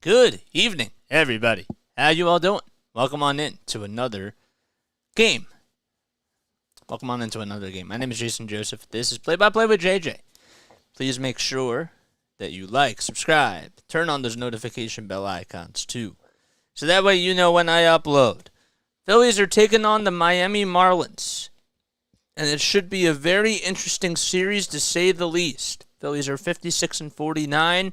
Good evening, everybody. How you all doing? Welcome on in to another game. My name is Jason Joseph. This is Play by Play with JJ. Please make sure that you like, subscribe, turn on those notification bell icons too, so that way you know when I upload. Phillies are taking on the Miami Marlins, and it should be a very interesting series to say the least. Phillies are 56-49.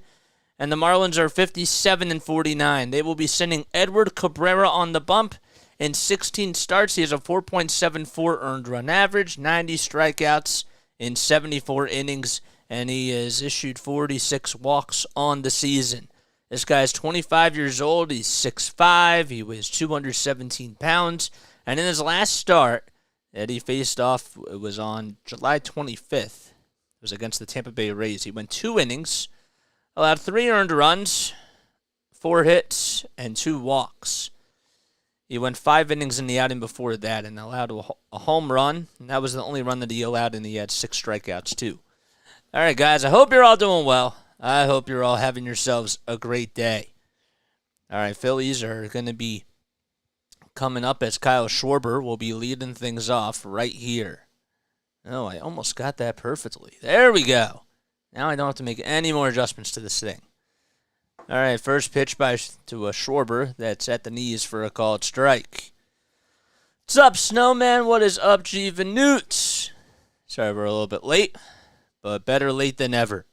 And the Marlins are 57-49. They will be sending Edward Cabrera on the bump. In 16 starts, he has a 4.74 earned run average, 90 strikeouts in 74 innings, and he has issued 46 walks on the season. This guy is 25 years old. He's 6'5". He weighs 217 pounds. And in his last start that he faced off, it was on July 25th. It was against the Tampa Bay Rays. He went 2 innings. Allowed 3 earned runs, 4 hits, and 2 walks. He went 5 innings in the outing before that and allowed a home run. And that was the only run that he allowed, and he had 6 strikeouts too. All right, guys, I hope you're all doing well. I hope you're all having yourselves a great day. All right, Phillies are going to be coming up as Kyle Schwarber will be leading things off right here. Oh, I almost got that perfectly. There we go. Now I don't have to make any more adjustments to this thing. All right, first pitch to a Schwarber. That's at the knees for a called strike. What's up, Snowman? What is up, G. Vanoots? Sorry we're a little bit late, but better late than ever.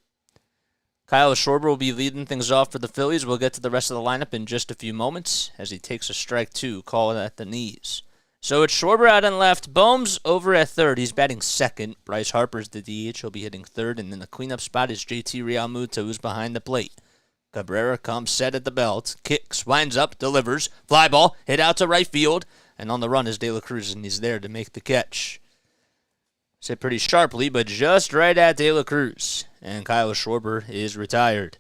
Kyle Schwarber will be leading things off for the Phillies. We'll get to the rest of the lineup in just a few moments as he takes a strike two, call it at the knees. So it's Schwarber out and left. Bohm's over at third. He's batting second. Bryce Harper's the DH. He'll be hitting third. And then the cleanup spot is JT Realmuto, who's behind the plate. Cabrera comes set at the belt. Kicks, winds up, delivers. Fly ball, hit out to right field. And on the run is De La Cruz, and he's there to make the catch. Hit pretty sharply, but just right at De La Cruz. And Kyle Schwarber is retired.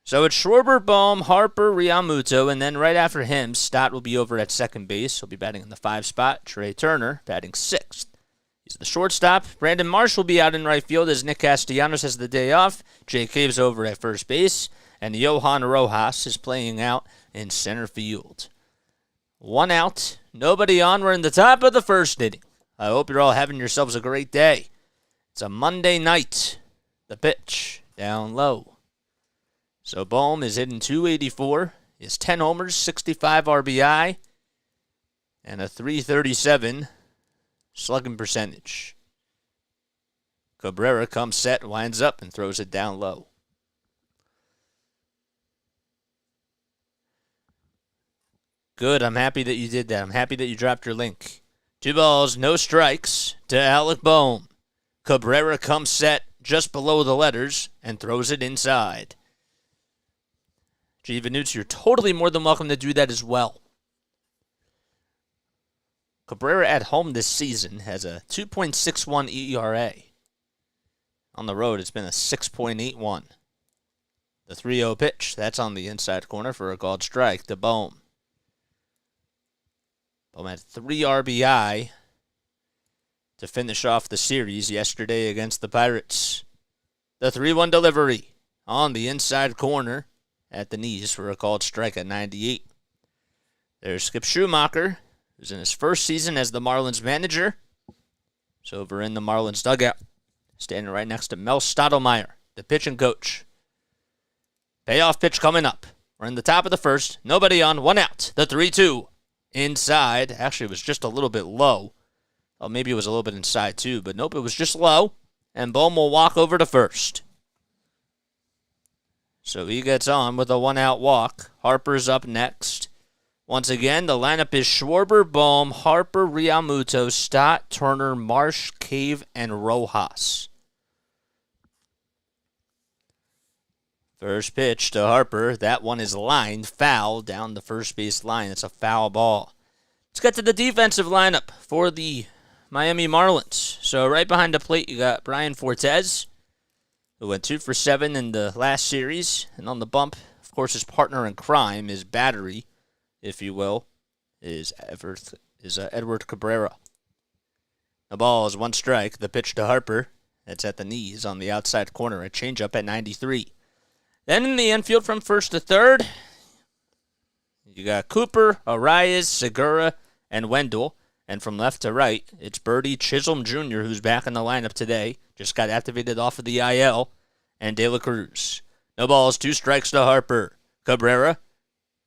So it's Schwarber, Bohm, Harper, Realmuto, and then right after him, Stott will be over at second base. He'll be batting in the 5 spot. Trey Turner batting 6th. He's the shortstop. Brandon Marsh will be out in right field as Nick Castellanos has the day off. Jay Cave's over at first base, and Johan Rojas is playing out in center field. 1 out, nobody on. We're in the top of the first inning. I hope you're all having yourselves a great day. It's a Monday night. The pitch down low. So Bohm is hitting .284. He has 10 homers, 65 RBI, and a .337 slugging percentage. Cabrera comes set, winds up, and throws it down low. Good, I'm happy that you did that. I'm happy that you dropped your link. 2 balls, no strikes to Alec Bohm. Cabrera comes set just below the letters and throws it inside. G. Vanoots, you're totally more than welcome to do that as well. Cabrera at home this season has a 2.61 ERA. On the road, it's been a 6.81. The 3-0 pitch, that's on the inside corner for a called strike to Bohm. Bohm had 3 RBI to finish off the series yesterday against the Pirates. The 3-1 delivery on the inside corner at the knees for a called strike at 98. There's Skip Schumacher, who's in his first season as the Marlins manager. He's over in the Marlins dugout, standing right next to Mel Stottlemyre, the pitching coach. Payoff pitch coming up. We're in the top of the first. Nobody on, 1 out. The 3-2 inside. Actually, it was just a little bit low. Oh, maybe it was a little bit inside too, but nope, it was just low. And Bohm will walk over to first. So he gets on with a 1-out walk. Harper's up next. Once again, the lineup is Schwarber, Bohm, Harper, Realmuto, Stott, Turner, Marsh, Cave, and Rojas. First pitch to Harper. That one is lined foul down the first base line. It's a foul ball. Let's get to the defensive lineup for the Miami Marlins. So right behind the plate, you got Brian Fortes, who went 2 for 7 in the last series. And on the bump, of course, his partner in crime, his battery, if you will, is Edward Cabrera. The ball is 1 strike. The pitch to Harper. That's at the knees on the outside corner. A changeup at 93. Then in the infield from first to third, you got Cooper, Arias, Segura, and Wendell. And from left to right, it's Birdie Chisholm Jr., who's back in the lineup today. Just got activated off of the IL. And De La Cruz. No balls, 2 strikes to Harper. Cabrera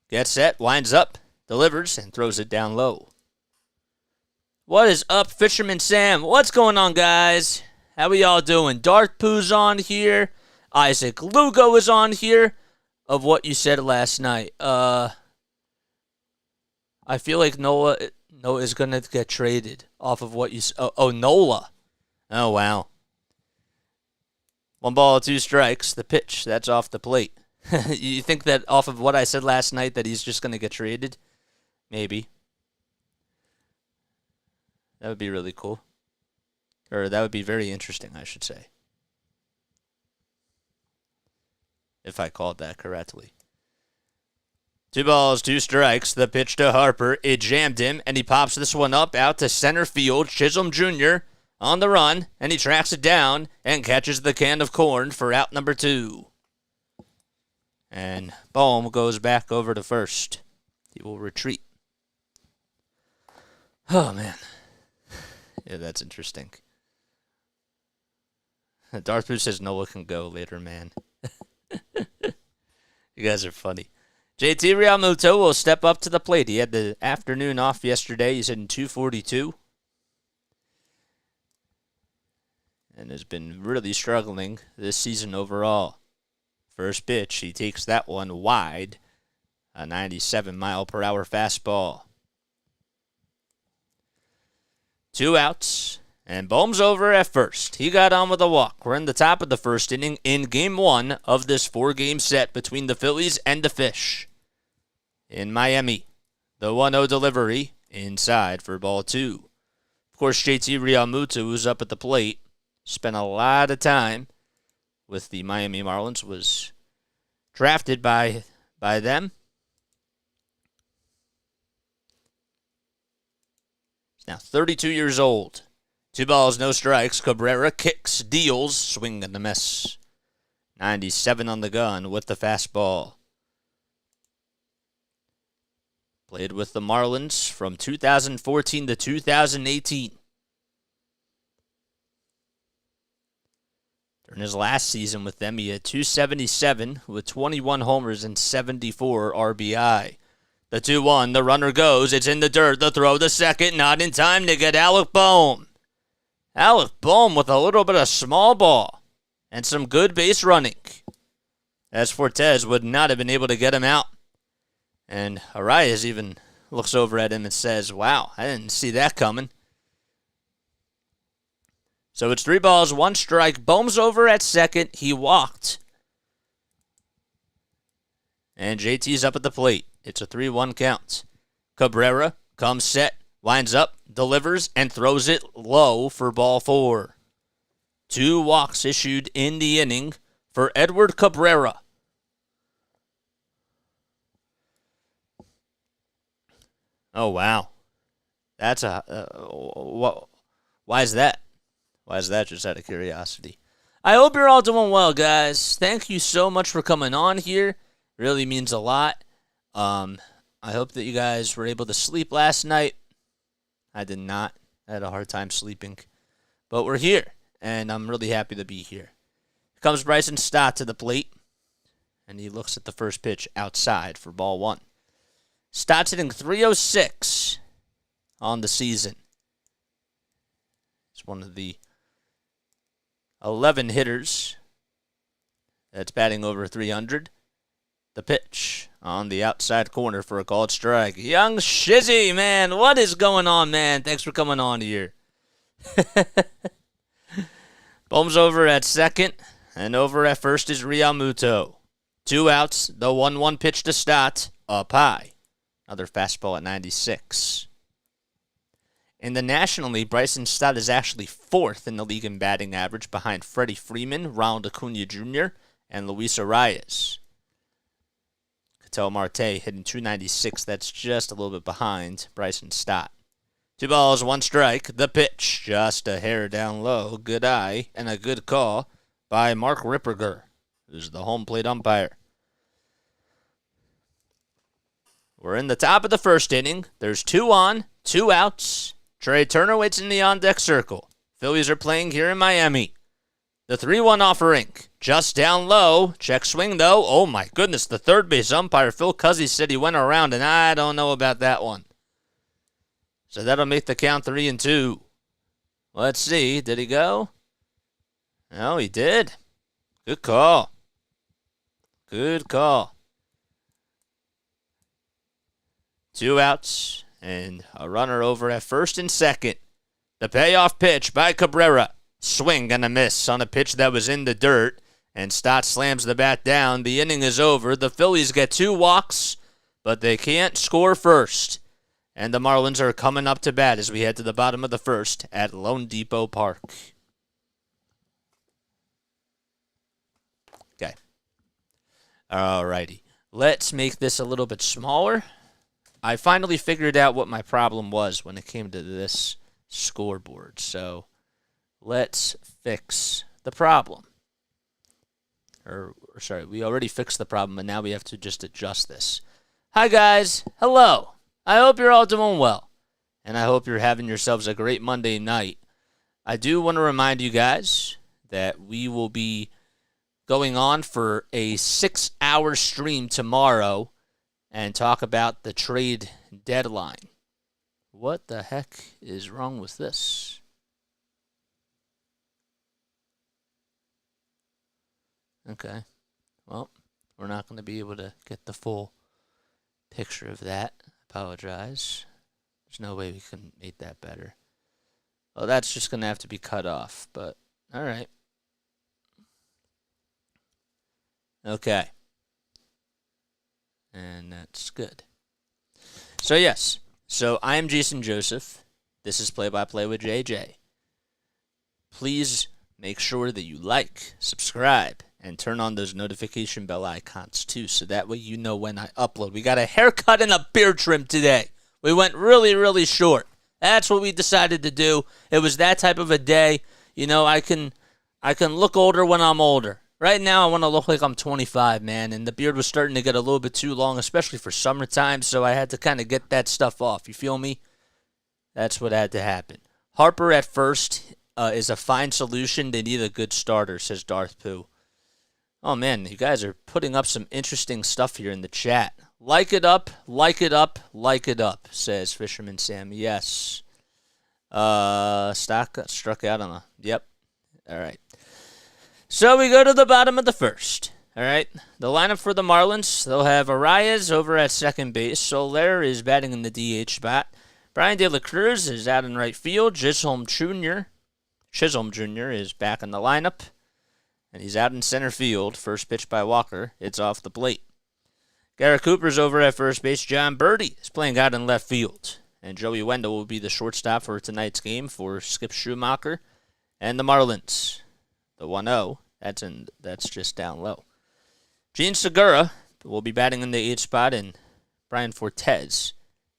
gets set, winds up, delivers, and throws it down low. What is up, Fisherman Sam? What's going on, guys? How we all doing? Darth Pooh's on here. Isaac Lugo is on here. Of what you said last night. I feel like Nola is going to get traded off of what you said. Oh, Nola. Oh, wow. 1 ball, 2 strikes. The pitch, that's off the plate. You think that off of what I said last night that he's just going to get traded? Maybe. That would be really cool. Or that would be very interesting, I should say. If I called that correctly. 2 balls, 2 strikes. The pitch to Harper. It jammed him, and he pops this one up out to center field. Chisholm Jr. on the run, and he tracks it down and catches the can of corn for out number 2. And Bohm goes back over to first. He will retreat. Oh, man. Yeah, that's interesting. Darth Pooh says Noah can go later, man. You guys are funny. JT Realmuto will step up to the plate. He had the afternoon off yesterday. He's hitting .242. And has been really struggling this season overall. First pitch, he takes that one wide. A 97-mile-per-hour fastball. 2 outs. And Bohm's over at first. He got on with a walk. We're in the top of the first inning in Game 1 of this 4-game set between the Phillies and the Fish. In Miami, the 1-0 delivery inside for ball 2. Of course, JT Realmuto, who's up at the plate, spent a lot of time with the Miami Marlins, was drafted by them. He's now 32 years old. 2 balls, no strikes. Cabrera kicks, deals, swing and a miss. 97 on the gun with the fastball. Played with the Marlins from 2014 to 2018. During his last season with them, he had .277 with 21 homers and 74 RBI. The 2-1, the runner goes. It's in the dirt. The throw to second, not in time to get Alec Bohm. Alec Bohm with a little bit of small ball and some good base running, as Fortes would not have been able to get him out. And Arias even looks over at him and says, wow, I didn't see that coming. So it's 3 balls, 1 strike. Bohm's over at second. He walked. And JT's up at the plate. It's a 3-1 count. Cabrera comes set, winds up, delivers, and throws it low for ball 4. 2 walks issued in the inning for Edward Cabrera. Oh, wow. That's why is that? Why is that, just out of curiosity? I hope you're all doing well, guys. Thank you so much for coming on here. Really means a lot. I hope that you guys were able to sleep last night. I did not. I had a hard time sleeping. But we're here, and I'm really happy to be here. Here comes Bryson Stott to the plate, and he looks at the first pitch outside for ball 1. Stott's hitting .306 on the season. He's one of the 11 hitters that's batting over .300. The pitch on the outside corner for a called strike. Young Shizzy, man. What is going on, man? Thanks for coming on here. Bohm's over at second, and over at first is Realmuto. 2 outs, the 1-1 pitch to Stott, up high. Another fastball at 96. In the National League, Bryson Stott is actually 4th in the league in batting average behind Freddie Freeman, Ronald Acuna Jr., and Luis Arias. Ketel Marte hitting .296. That's just a little bit behind Bryson Stott. 2 balls, 1 strike. The pitch, just a hair down low. Good eye and a good call by Mark Ripperger, who's the home plate umpire. We're in the top of the first inning. There's 2 on, 2 outs. Trey Turner waits in the on-deck circle. Phillies are playing here in Miami. The 3-1 offering, just down low. Check swing, though. Oh, my goodness. The third base umpire, Phil Cuzzy, said he went around, and I don't know about that one. So that'll make the count 3-2. Let's see. Did he go? No, he did. Good call. Good call. 2 outs and a runner over at first and second. The payoff pitch by Cabrera. Swing and a miss on a pitch that was in the dirt. And Stott slams the bat down. The inning is over. The Phillies get 2 walks, but they can't score first. And the Marlins are coming up to bat as we head to the bottom of the first at Lone Depot Park. Okay. Alrighty. Let's make this a little bit smaller. I finally figured out what my problem was when it came to this scoreboard. So let's fix the problem. Sorry, we already fixed the problem, and now we have to just adjust this. Hi, guys. Hello. I hope you're all doing well, and I hope you're having yourselves a great Monday night. I do want to remind you guys that we will be going on for a 6-hour stream tomorrow and talk about the trade deadline. What the heck is wrong with this? Okay. Well, we're not going to be able to get the full picture of that. Apologize. There's no way we can make that better. Well, that's just going to have to be cut off, but all right. Okay. And that's good. So, yes. So, I am Jason Joseph. This is Play by Play with JJ. Please make sure that you like, subscribe, and turn on those notification bell icons too, so that way you know when I upload. We got a haircut and a beard trim today. We went really, really short. That's what we decided to do. It was that type of a day. You know, I can look older when I'm older. Right now, I want to look like I'm 25, man, and the beard was starting to get a little bit too long, especially for summertime, so I had to kind of get that stuff off. You feel me? That's what had to happen. Harper at first is a fine solution. They need a good starter, says Darth Pooh. Oh, man, you guys are putting up some interesting stuff here in the chat. Like it up, like it up, like it up, says Fisherman Sam. Yes. Stock got struck out on the... Yep. All right. So we go to the bottom of the first. All right. The lineup for the Marlins, they'll have Arias over at second base. Soler is batting in the DH spot. Brian De La Cruz is out in right field. Chisholm Jr. is back in the lineup. And he's out in center field. First pitch by Walker. It's off the plate. Garrett Cooper's over at first base. John Birdie is playing out in left field. And Joey Wendell will be the shortstop for tonight's game for Skip Schumacher and the Marlins. The 1-0, that's just down low. Gene Segura will be batting in the 8 spot, and Brian Fortes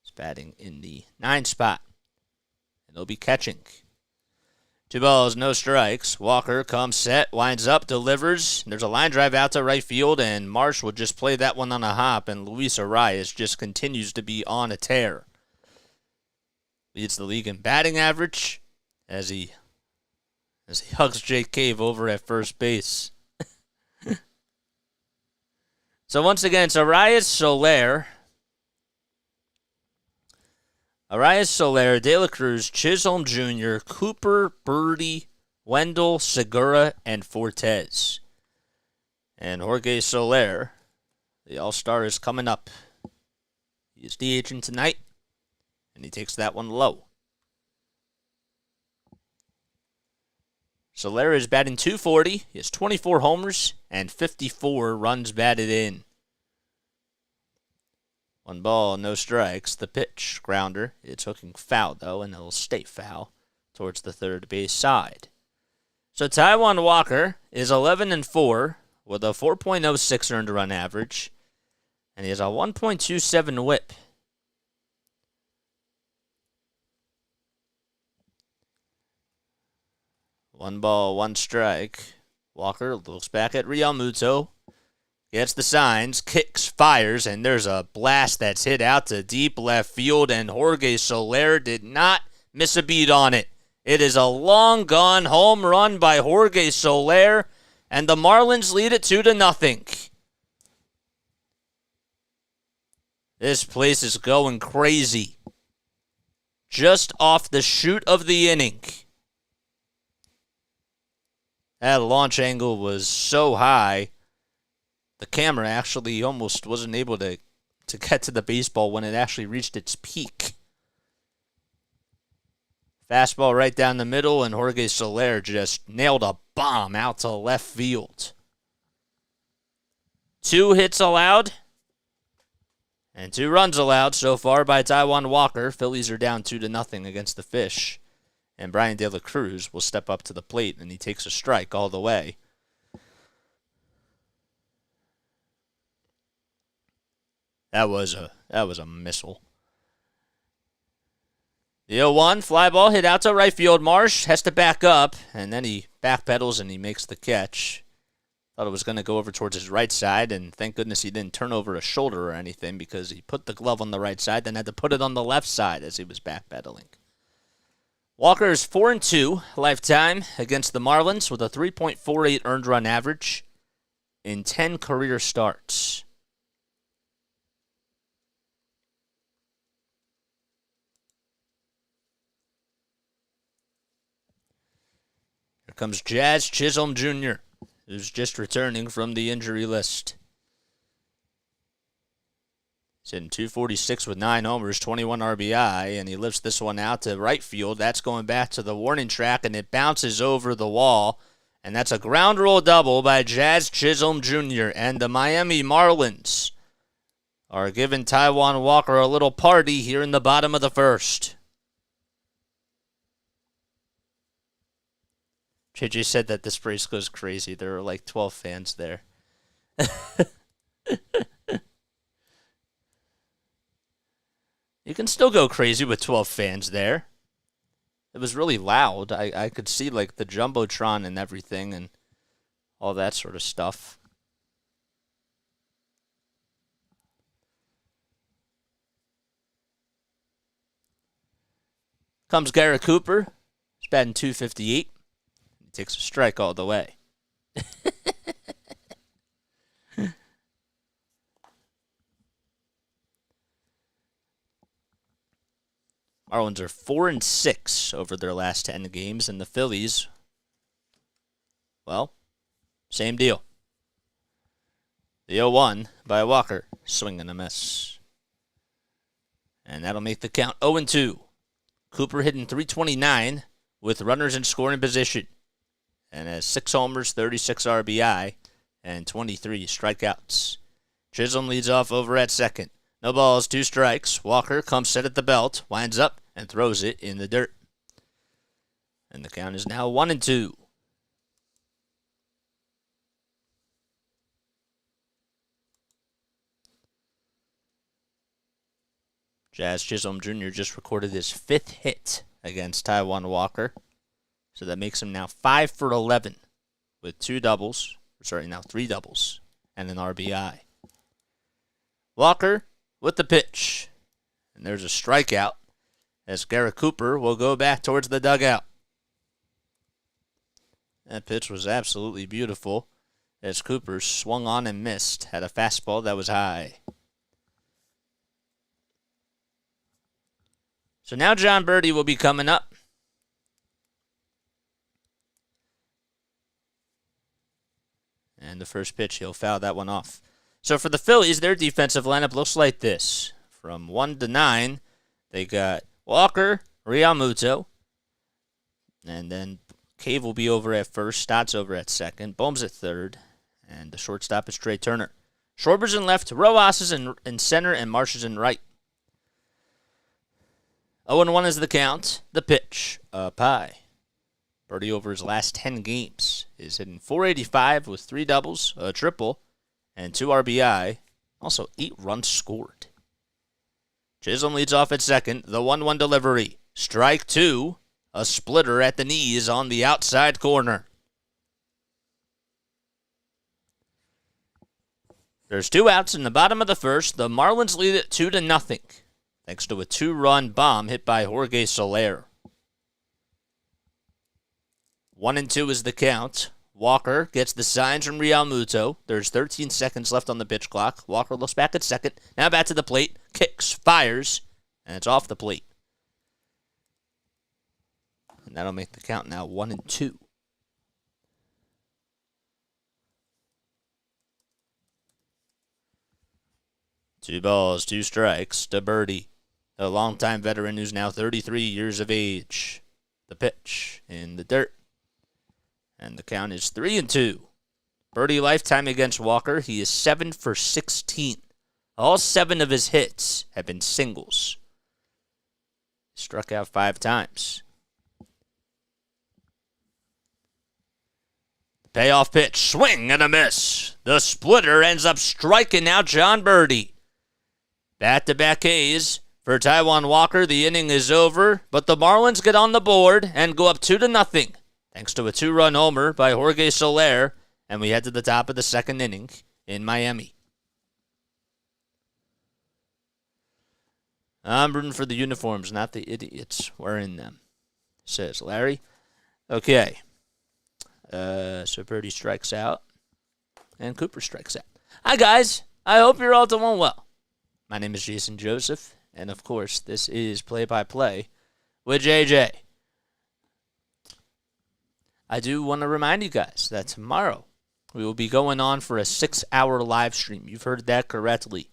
is batting in the 9 spot. And they'll be catching. 2 balls, no strikes. Walker comes set, winds up, delivers. There's a line drive out to right field, and Marsh will just play that one on a hop, and Luis Arias just continues to be on a tear. Leads the league in batting average as he hugs Jake Cave over at first base. So once again, it's Arias, Soler, De La Cruz, Chisholm Jr., Cooper, Birdie, Wendell, Segura, and Fortes. And Jorge Soler, the All-Star, is coming up. He's DHing tonight, and he takes that one low. Soler is batting .240. He has 24 homers and 54 runs batted in. 1 ball, no strikes. The pitch, grounder. It's hooking foul, though, and it'll stay foul towards the third base side. So Taijuan Walker is 11-4 with a 4.06 earned run average, and he has a 1.27 whip. 1 ball, 1 strike. Walker looks back at Realmuto. Gets the signs, kicks, fires, and there's a blast that's hit out to deep left field, and Jorge Soler did not miss a beat on it. It is a long gone home run by Jorge Soler, and the Marlins lead it 2-0. This place is going crazy. Just off the shoot of the inning. That launch angle was so high, the camera actually almost wasn't able to get to the baseball when it actually reached its peak. Fastball right down the middle, and Jorge Soler just nailed a bomb out to left field. 2 hits allowed, and 2 runs allowed so far by Taijuan Walker. Phillies are down 2-0 against the Fish, and Brian De La Cruz will step up to the plate, and he takes a strike all the way. That was a missile. The 0-1 fly ball hit out to right field. Marsh has to back up, and then he backpedals and he makes the catch. Thought it was going to go over towards his right side, and thank goodness he didn't turn over a shoulder or anything, because he put the glove on the right side, then had to put it on the left side as he was backpedaling. Walker is 4-2 lifetime against the Marlins with a 3.48 earned run average in 10 career starts. Here comes Jazz Chisholm Jr., who's just returning from the injury list. He's hitting .246 with 9 homers, 21 RBI, and he lifts this one out to right field. That's going back to the warning track, and it bounces over the wall. And that's a ground rule double by Jazz Chisholm Jr. And the Miami Marlins are giving Taijuan Walker a little party here in the bottom of the first. JJ said that this place goes crazy. There are like 12 fans there. You can still go crazy with 12 fans there. It was really loud. I could see like the Jumbotron and everything and all that sort of stuff. Comes Garrett Cooper. He's batting .258. He takes a strike all the way. Marlins are 4-6 over their last 10 games, and the Phillies, well, same deal. The 0-1 by Walker, swing and a miss. And that'll make the count 0-2. Cooper hitting .329 with runners in scoring position, and has 6 homers, 36 RBI, and 23 strikeouts. Chisholm leads off over at second. No balls, 2 strikes. Walker comes set at the belt, winds up, and throws it in the dirt. And the count is now 1-2. Jazz Chisholm Jr. just recorded his 5th hit against Taijuan Walker. So that makes him now 5 for 11 with 3 doubles, and an RBI. Walker with the pitch. And there's a strikeout as Garrett Cooper will go back towards the dugout. That pitch was absolutely beautiful as Cooper swung on and missed, had a fastball that was high. So now John Birdie will be coming up. And the first pitch, he'll foul that one off. So for the Phillies, their defensive lineup looks like this. From 1 to 9, they got Walker, Realmuto, and then Cave will be over at first, Stott's over at second, Bohm's at third, and the shortstop is Trey Turner. Schwarber's in left, Rojas is in center, and Marsh is in right. 0-1 is the count. The pitch, up high. Birdie over his last 10 games is hitting .485 with 3 doubles, a triple, and 2 RBI. Also 8 runs scored. Chisholm leads off at second. The 1-1 delivery. Strike 2. A splitter at the knees on the outside corner. There's 2 outs in the bottom of the first. The Marlins lead it 2-0, thanks to a 2-run bomb hit by Jorge Soler. 1-2 is the count. Walker gets the signs from Real Muto. There's 13 seconds left on the pitch clock. Walker looks back at second. Now back to the plate. Kicks, fires, and it's off the plate. And that'll make the count now 1-2. Two balls, 2 strikes to Birdie, a longtime veteran who's now 33 years of age. The pitch in the dirt. And the count is 3-2. Birdie lifetime against Walker. He is 7 for 16. All 7 of his hits have been singles. He struck out 5 times. The payoff pitch, swing and a miss. The splitter ends up striking out John Birdie. Back-to-back Ks for Taijuan Walker. The inning is over, but the Marlins get on the board and go up 2-0. Thanks to a 2-run homer by Jorge Soler, and we head to the top of the second inning in Miami. I'm rooting for the uniforms, not the idiots wearing them, says Larry. Okay. So Birdie strikes out, and Cooper strikes out. Hi, guys. I hope you're all doing well. My name is Jason Joseph, and of course, this is Play-by-Play with JJ. I do want to remind you guys that tomorrow we will be going on for a 6-hour live stream. You've heard that correctly.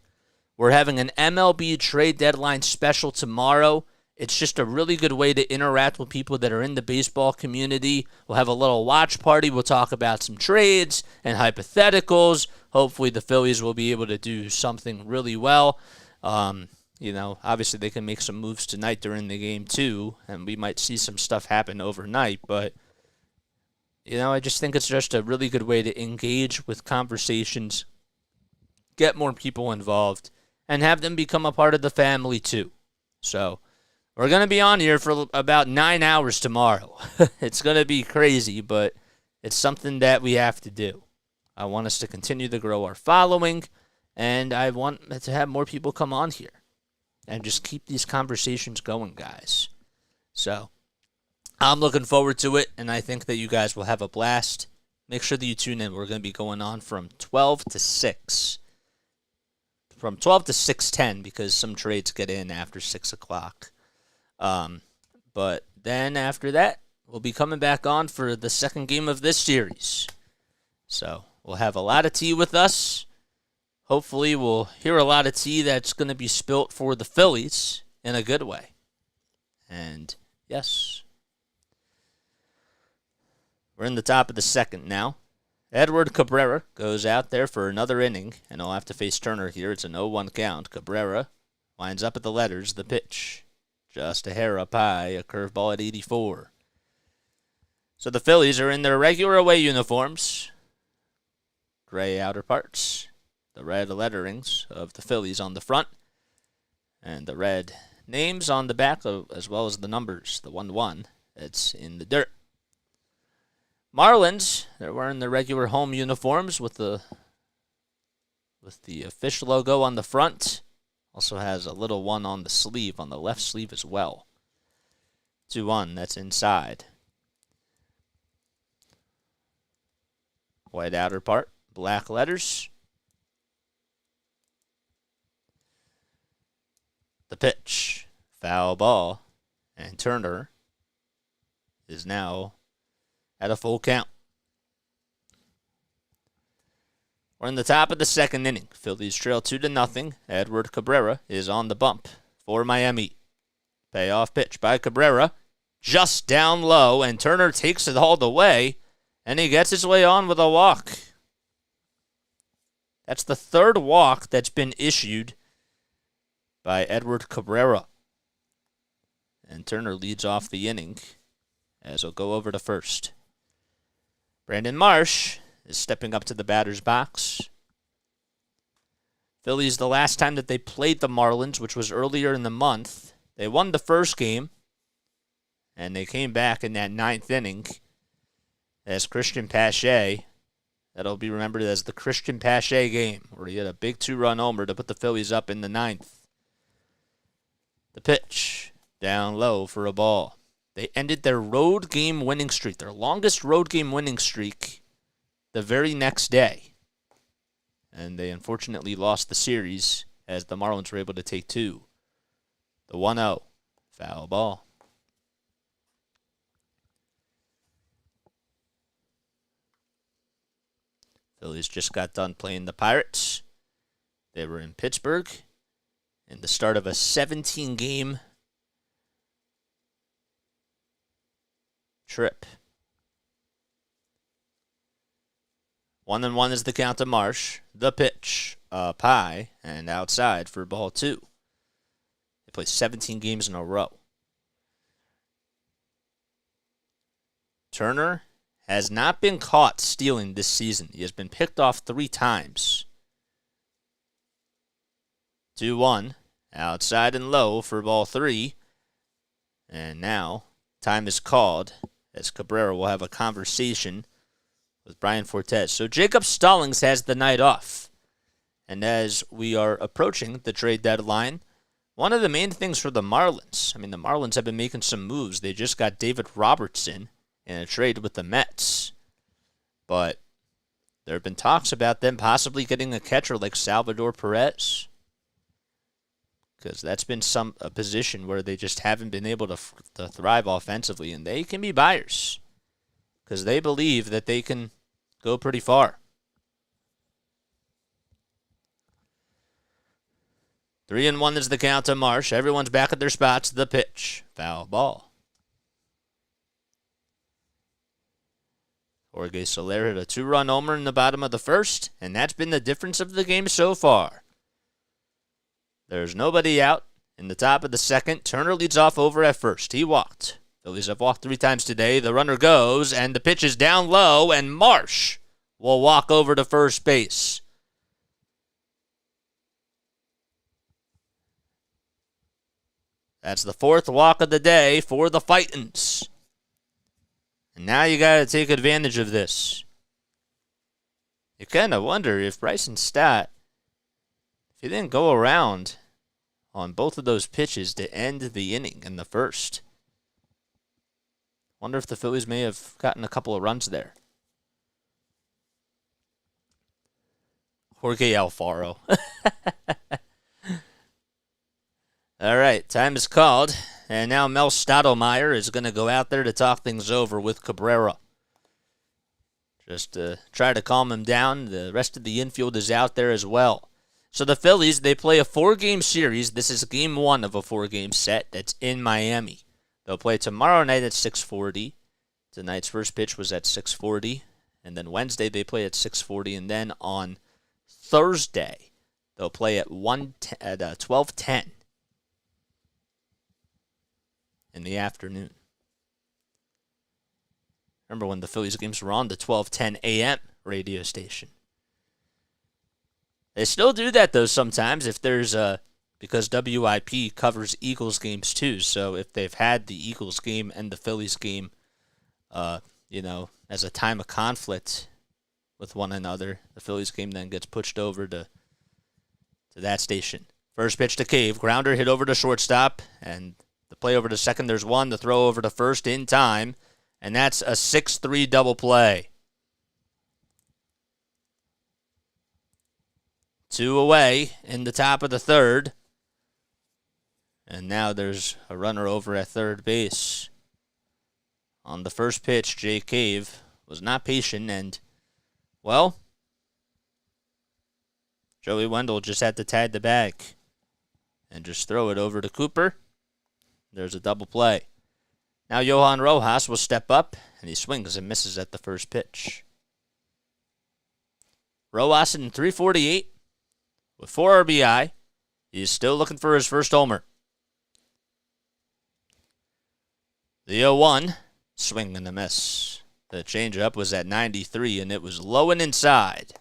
We're having an MLB trade deadline special tomorrow. It's just a really good way to interact with people that are in the baseball community. We'll have a little watch party. We'll talk about some trades and hypotheticals. Hopefully the Phillies will be able to do something really well. Obviously they can make some moves tonight during the game too, and we might see some stuff happen overnight, but I just think it's just a really good way to engage with conversations, get more people involved, and have them become a part of the family too. So we're going to be on here for about 9 hours tomorrow. It's going to be crazy, but it's something that we have to do. I want us to continue to grow our following, and I want to have more people come on here and just keep these conversations going, guys. So I'm looking forward to it, and I think that you guys will have a blast. Make sure that you tune in. We're going to be going on from 12 to 6. From 12 to 6:10, because some trades get in after 6 o'clock. But then after that, we'll be coming back on for the second game of this series. So we'll have a lot of tea with us. Hopefully we'll hear a lot of tea that's going to be spilt for the Phillies in a good way. And yes, we're in the top of the second now. Edward Cabrera goes out there for another inning, and he'll have to face Turner here. It's an 0-1 count. Cabrera winds up at the letters. The pitch, just a hair up high, a curveball at 84. So the Phillies are in their regular away uniforms. Gray outer parts. The red letterings of the Phillies on the front. And the red names on the back, as well as the numbers, the 1-1. It's in the dirt. Marlins, they're wearing their regular home uniforms with the fish logo on the front. Also has a little one on the sleeve, on the left sleeve as well. 2-1, that's inside. White outer part, black letters. The pitch, foul ball, and Turner is now at a full count. We're in the top of the second inning. Phillies trail 2-0. Edward Cabrera is on the bump for Miami. Payoff pitch by Cabrera. Just down low, and Turner takes it all the way, and he gets his way on with a walk. That's the third walk that's been issued by Edward Cabrera. And Turner leads off the inning as he'll go over to first. Brandon Marsh is stepping up to the batter's box. Phillies, the last time that they played the Marlins, which was earlier in the month, they won the first game, and they came back in that 9th inning as Christian Pache That'll be remembered as the Christian Pache game, where he had a big 2-run homer to put the Phillies up in the 9th. The pitch, down low for a ball. They ended their road game winning streak, their longest road game winning streak, the very next day. And they unfortunately lost the series as the Marlins were able to take 2. The 1-0, foul ball. Phillies just got done playing the Pirates. They were in Pittsburgh in the start of a 17-game trip. 1-1 is the count to Marsh. The pitch, up high and outside for ball 2. They play 17 games in a row. Turner has not been caught stealing this season. He has been picked off 3 times. 2-1, outside and low for ball 3. And now, time is called as Cabrera will have a conversation with Brian Fortes. So Jacob Stallings has the night off. And as we are approaching the trade deadline, one of the main things for the Marlins, the Marlins have been making some moves. They just got David Robertson in a trade with the Mets. But there have been talks about them possibly getting a catcher like Salvador Perez, because that's been a position where they just haven't been able to thrive offensively, and they can be buyers because they believe that they can go pretty far. 3-1 is the count to Marsh. Everyone's back at their spots. The pitch, foul ball. Jorge Soler hit a 2-run homer in the bottom of the first, and that's been the difference of the game so far. There's nobody out in the top of the second. Turner leads off over at first. He walked. Phillies have walked 3 times today. The runner goes, and the pitch is down low, and Marsh will walk over to first base. That's the 4th walk of the day for the Fightins. And now you got to take advantage of this. You kind of wonder if Bryson Stott, if he didn't go around on both of those pitches to end the inning in the first. Wonder if the Phillies may have gotten a couple of runs there. Jorge Alfaro. All right, time is called. And now Mel Stottlemyre is going to go out there to talk things over with Cabrera. Just to try to calm him down. The rest of the infield is out there as well. So the Phillies, they play a 4-game series. This is game 1 of a 4-game set that's in Miami. They'll play tomorrow night at 6:40. Tonight's first pitch was at 6:40. And then Wednesday they play at 6:40. And then on Thursday, they'll play at 12:10 in the afternoon. Remember when the Phillies games were on the 12:10 a.m. radio station. They still do that, though, sometimes if there's because WIP covers Eagles games, too. So if they've had the Eagles game and the Phillies game, as a time of conflict with one another, the Phillies game then gets pushed over to that station. First pitch to Cave. Grounder hit over to shortstop, and the play over to second, there's one. The throw over to first in time, and that's a 6-3 double play. 2 away in the top of the third. And now there's a runner over at third base. On the first pitch, Jay Cave was not patient, and, well, Joey Wendell just had to tag the bag and just throw it over to Cooper. There's a double play. Now Johan Rojas will step up, and he swings and misses at the first pitch. Rojas in 348 with 4 RBI. He's still looking for his first homer. The 0-1, swing and a miss. The changeup was at 93, and it was low and inside.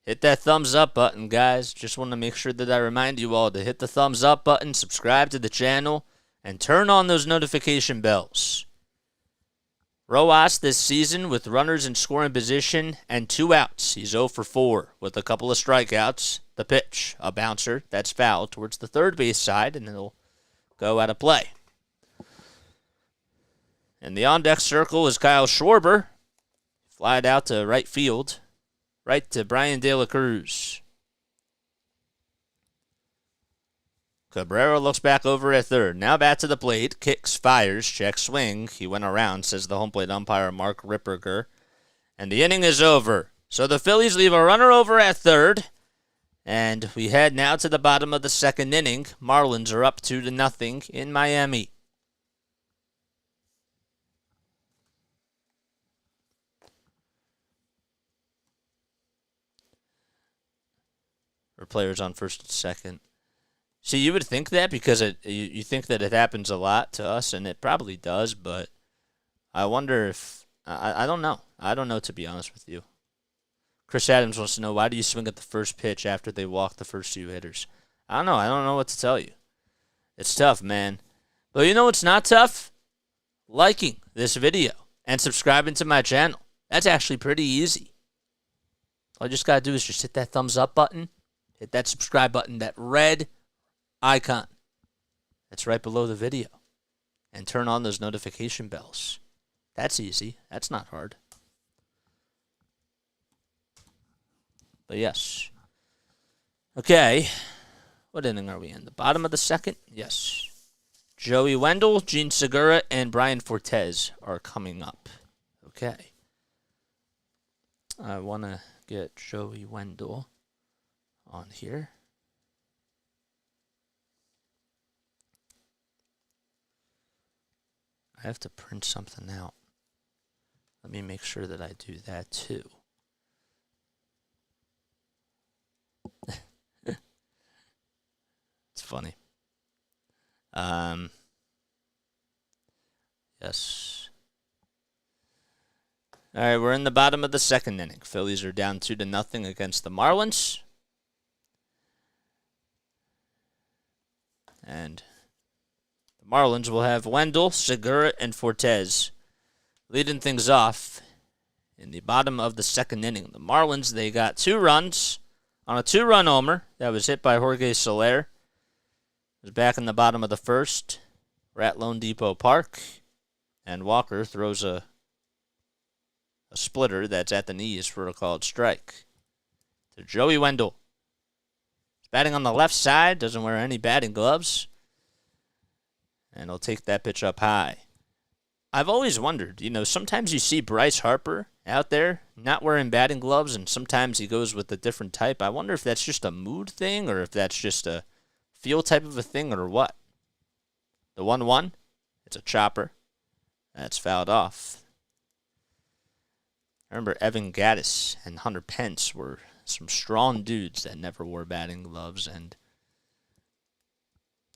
Hit that thumbs up button, guys. Just want to make sure that I remind you all to hit the thumbs up button, subscribe to the channel, and turn on those notification bells. Rojas this season with runners in scoring position and 2 outs. He's 0 for 4 with a couple of strikeouts. The pitch, a bouncer that's foul towards the third base side, and it'll go out of play. In the on-deck circle is Kyle Schwarber. Flied out to right field, right to Brian De La Cruz. Cabrera looks back over at third. Now back to the plate. Kicks, fires, check swing. He went around, says the home plate umpire Mark Ripperger. And the inning is over. So the Phillies leave a runner over at third. And we head now to the bottom of the second inning. Marlins are up 2-0 in Miami. Or players on first and second. See, you would think that because you think that it happens a lot to us, and it probably does, but I wonder if... I don't know. I don't know, to be honest with you. Chris Adams wants to know, why do you swing at the first pitch after they walk the first 2 hitters? I don't know. I don't know what to tell you. It's tough, man. But you know what's not tough? Liking this video and subscribing to my channel. That's actually pretty easy. All you just got to do is just hit that thumbs up button, hit that subscribe button, that red icon that's right below the video, and turn on those notification bells. That's easy. That's not hard. But yes. Okay. What inning are we in? The bottom of the second? Yes. Joey Wendell, Gene Segura, and Brian Fortes are coming up. Okay. I want to get Joey Wendell on here. I have to print something out. Let me make sure that I do that too. It's funny. Yes. All right, we're in the bottom of the second inning. Phillies are down 2-0 against the Marlins. And the Marlins will have Wendell, Segura, and Fortes leading things off in the bottom of the second inning. The Marlins, they got 2 runs on a 2-run homer that was hit by Jorge Soler. It was back in the bottom of the first. We're at Lone Depot Park, and Walker throws a splitter that's at the knees for a called strike to Joey Wendell. He's batting on the left side, doesn't wear any batting gloves, and he'll take that pitch up high. I've always wondered, sometimes you see Bryce Harper out there not wearing batting gloves, and sometimes he goes with a different type. I wonder if that's just a mood thing or if that's just a feel type of a thing or what. The 1-1, it's a chopper. That's fouled off. I remember Evan Gattis and Hunter Pence were some strong dudes that never wore batting gloves, and,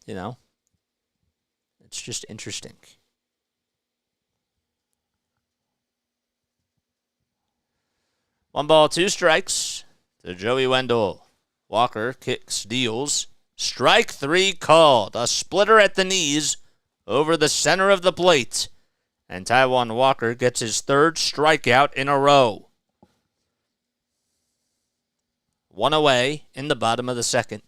it's just interesting. One ball, 2 strikes to Joey Wendell. Walker kicks, deals. Strike 3 called. A splitter at the knees over the center of the plate. And Taijuan Walker gets his 3rd strikeout in a row. 1 away in the bottom of the second.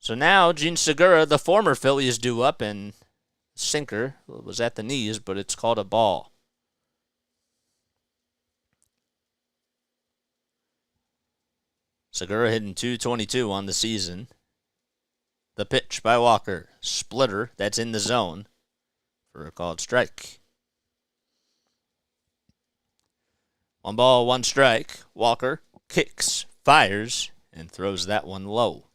So now Gene Segura, the former Philly, is due up, and sinker was at the knees, but it's called a ball. Segura hitting .222 on the season. The pitch by Walker. Splitter that's in the zone for a called strike. 1 ball, 1 strike. Walker kicks, fires, and throws that one low.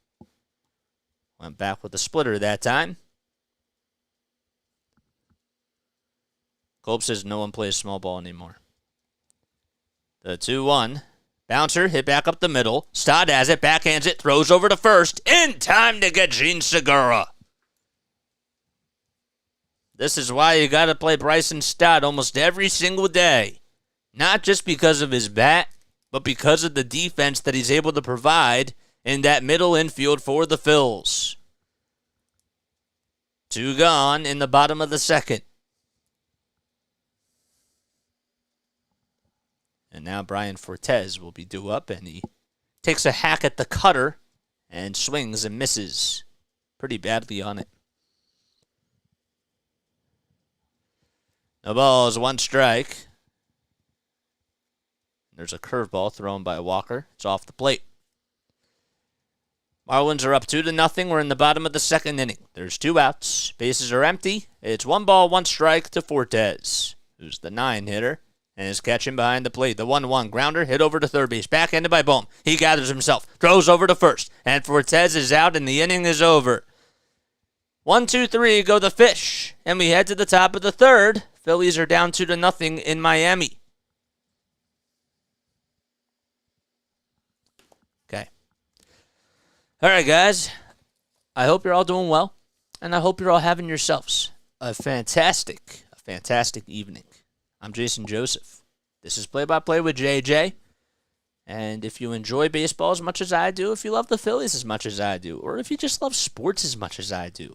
Went back with a splitter that time. Kolb says no one plays small ball anymore. The 2-1. Bouncer hit back up the middle. Stott has it, backhands it, throws over to first. In time to get Gene Segura. This is why you got to play Bryson Stott almost every single day. Not just because of his bat, but because of the defense that he's able to provide in that middle infield for the Phils. 2 gone in the bottom of the second. And now Brian Fortes will be due up, and he takes a hack at the cutter and swings and misses pretty badly on it. No balls, 1 strike. There's a curveball thrown by Walker. It's off the plate. Marlins are up 2-0. We're in the bottom of the second inning. There's 2 outs. Bases are empty. It's 1 ball, 1 strike to Fortes, who's the 9-hitter, and is catching behind the plate. The 1-1 grounder hit over to third base. Backhanded by Bohm. He gathers himself. Throws over to first. And Fortes is out, and the inning is over. 1, 2, 3 go the Fish. And we head to the top of the third. Phillies are down 2-0 in Miami. Okay. All right, guys. I hope you're all doing well, and I hope you're all having yourselves a fantastic evening. I'm Jason Joseph. This is Play-by-Play with JJ. And if you enjoy baseball as much as I do, if you love the Phillies as much as I do, or if you just love sports as much as I do,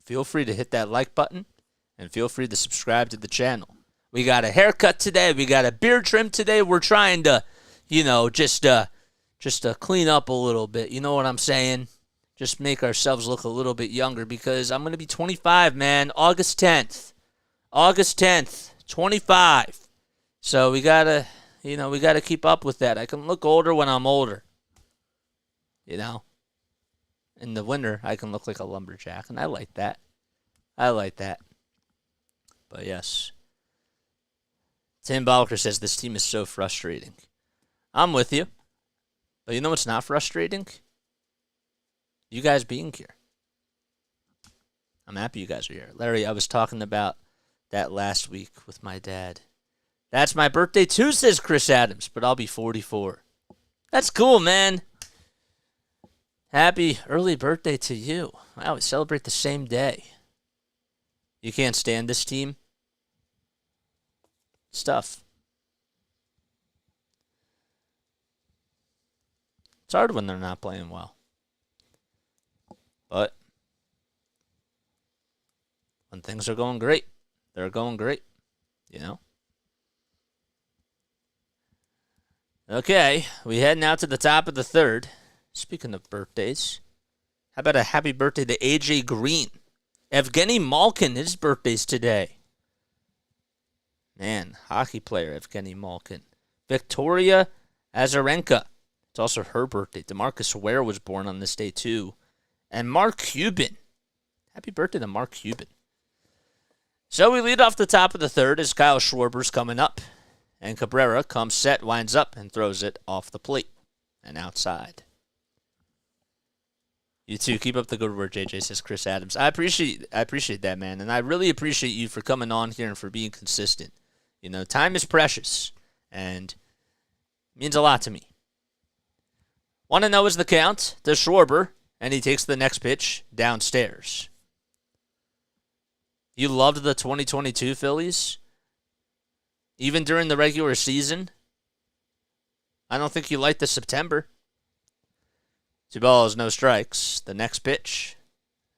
feel free to hit that like button. And feel free to subscribe to the channel. We got a haircut today. We got a beard trim today. We're trying to, just clean up a little bit. You know what I'm saying? Just make ourselves look a little bit younger because I'm going to be 25, man. August 10th. August 10th, 25. So we got to keep up with that. I can look older when I'm older. In the winter, I can look like a lumberjack, and I like that. But yes, Tim Balker says this team is so frustrating. I'm with you. But you know what's not frustrating? You guys being here. I'm happy you guys are here. Larry, I was talking about that last week with my dad. That's my birthday too, says Chris Adams, but I'll be 44. That's cool, man. Happy early birthday to you. Wow, we celebrate the same day. You can't stand this team? Stuff. It's hard when they're not playing well. But when things are going great, they're going great. Okay, we heading out to the top of the third. Speaking of birthdays, how about a happy birthday to AJ Green? Evgeny Malkin, his birthday's today. Man, hockey player Evgeny Malkin. Victoria Azarenka. It's also her birthday. DeMarcus Ware was born on this day too. And Mark Cuban. Happy birthday to Mark Cuban. So we lead off the top of the third as Kyle Schwarber's coming up. And Cabrera comes set, winds up, and throws it off the plate and outside. You too. Keep up the good work, JJ, says Chris Adams. I appreciate that, man. And I really appreciate you for coming on here and for being consistent. Time is precious. And it means a lot to me. 1-0 is the count to Schwarber. And he takes the next pitch downstairs. You loved the 2022 Phillies? Even during the regular season? I don't think you liked the September. 2 balls, no strikes. The next pitch,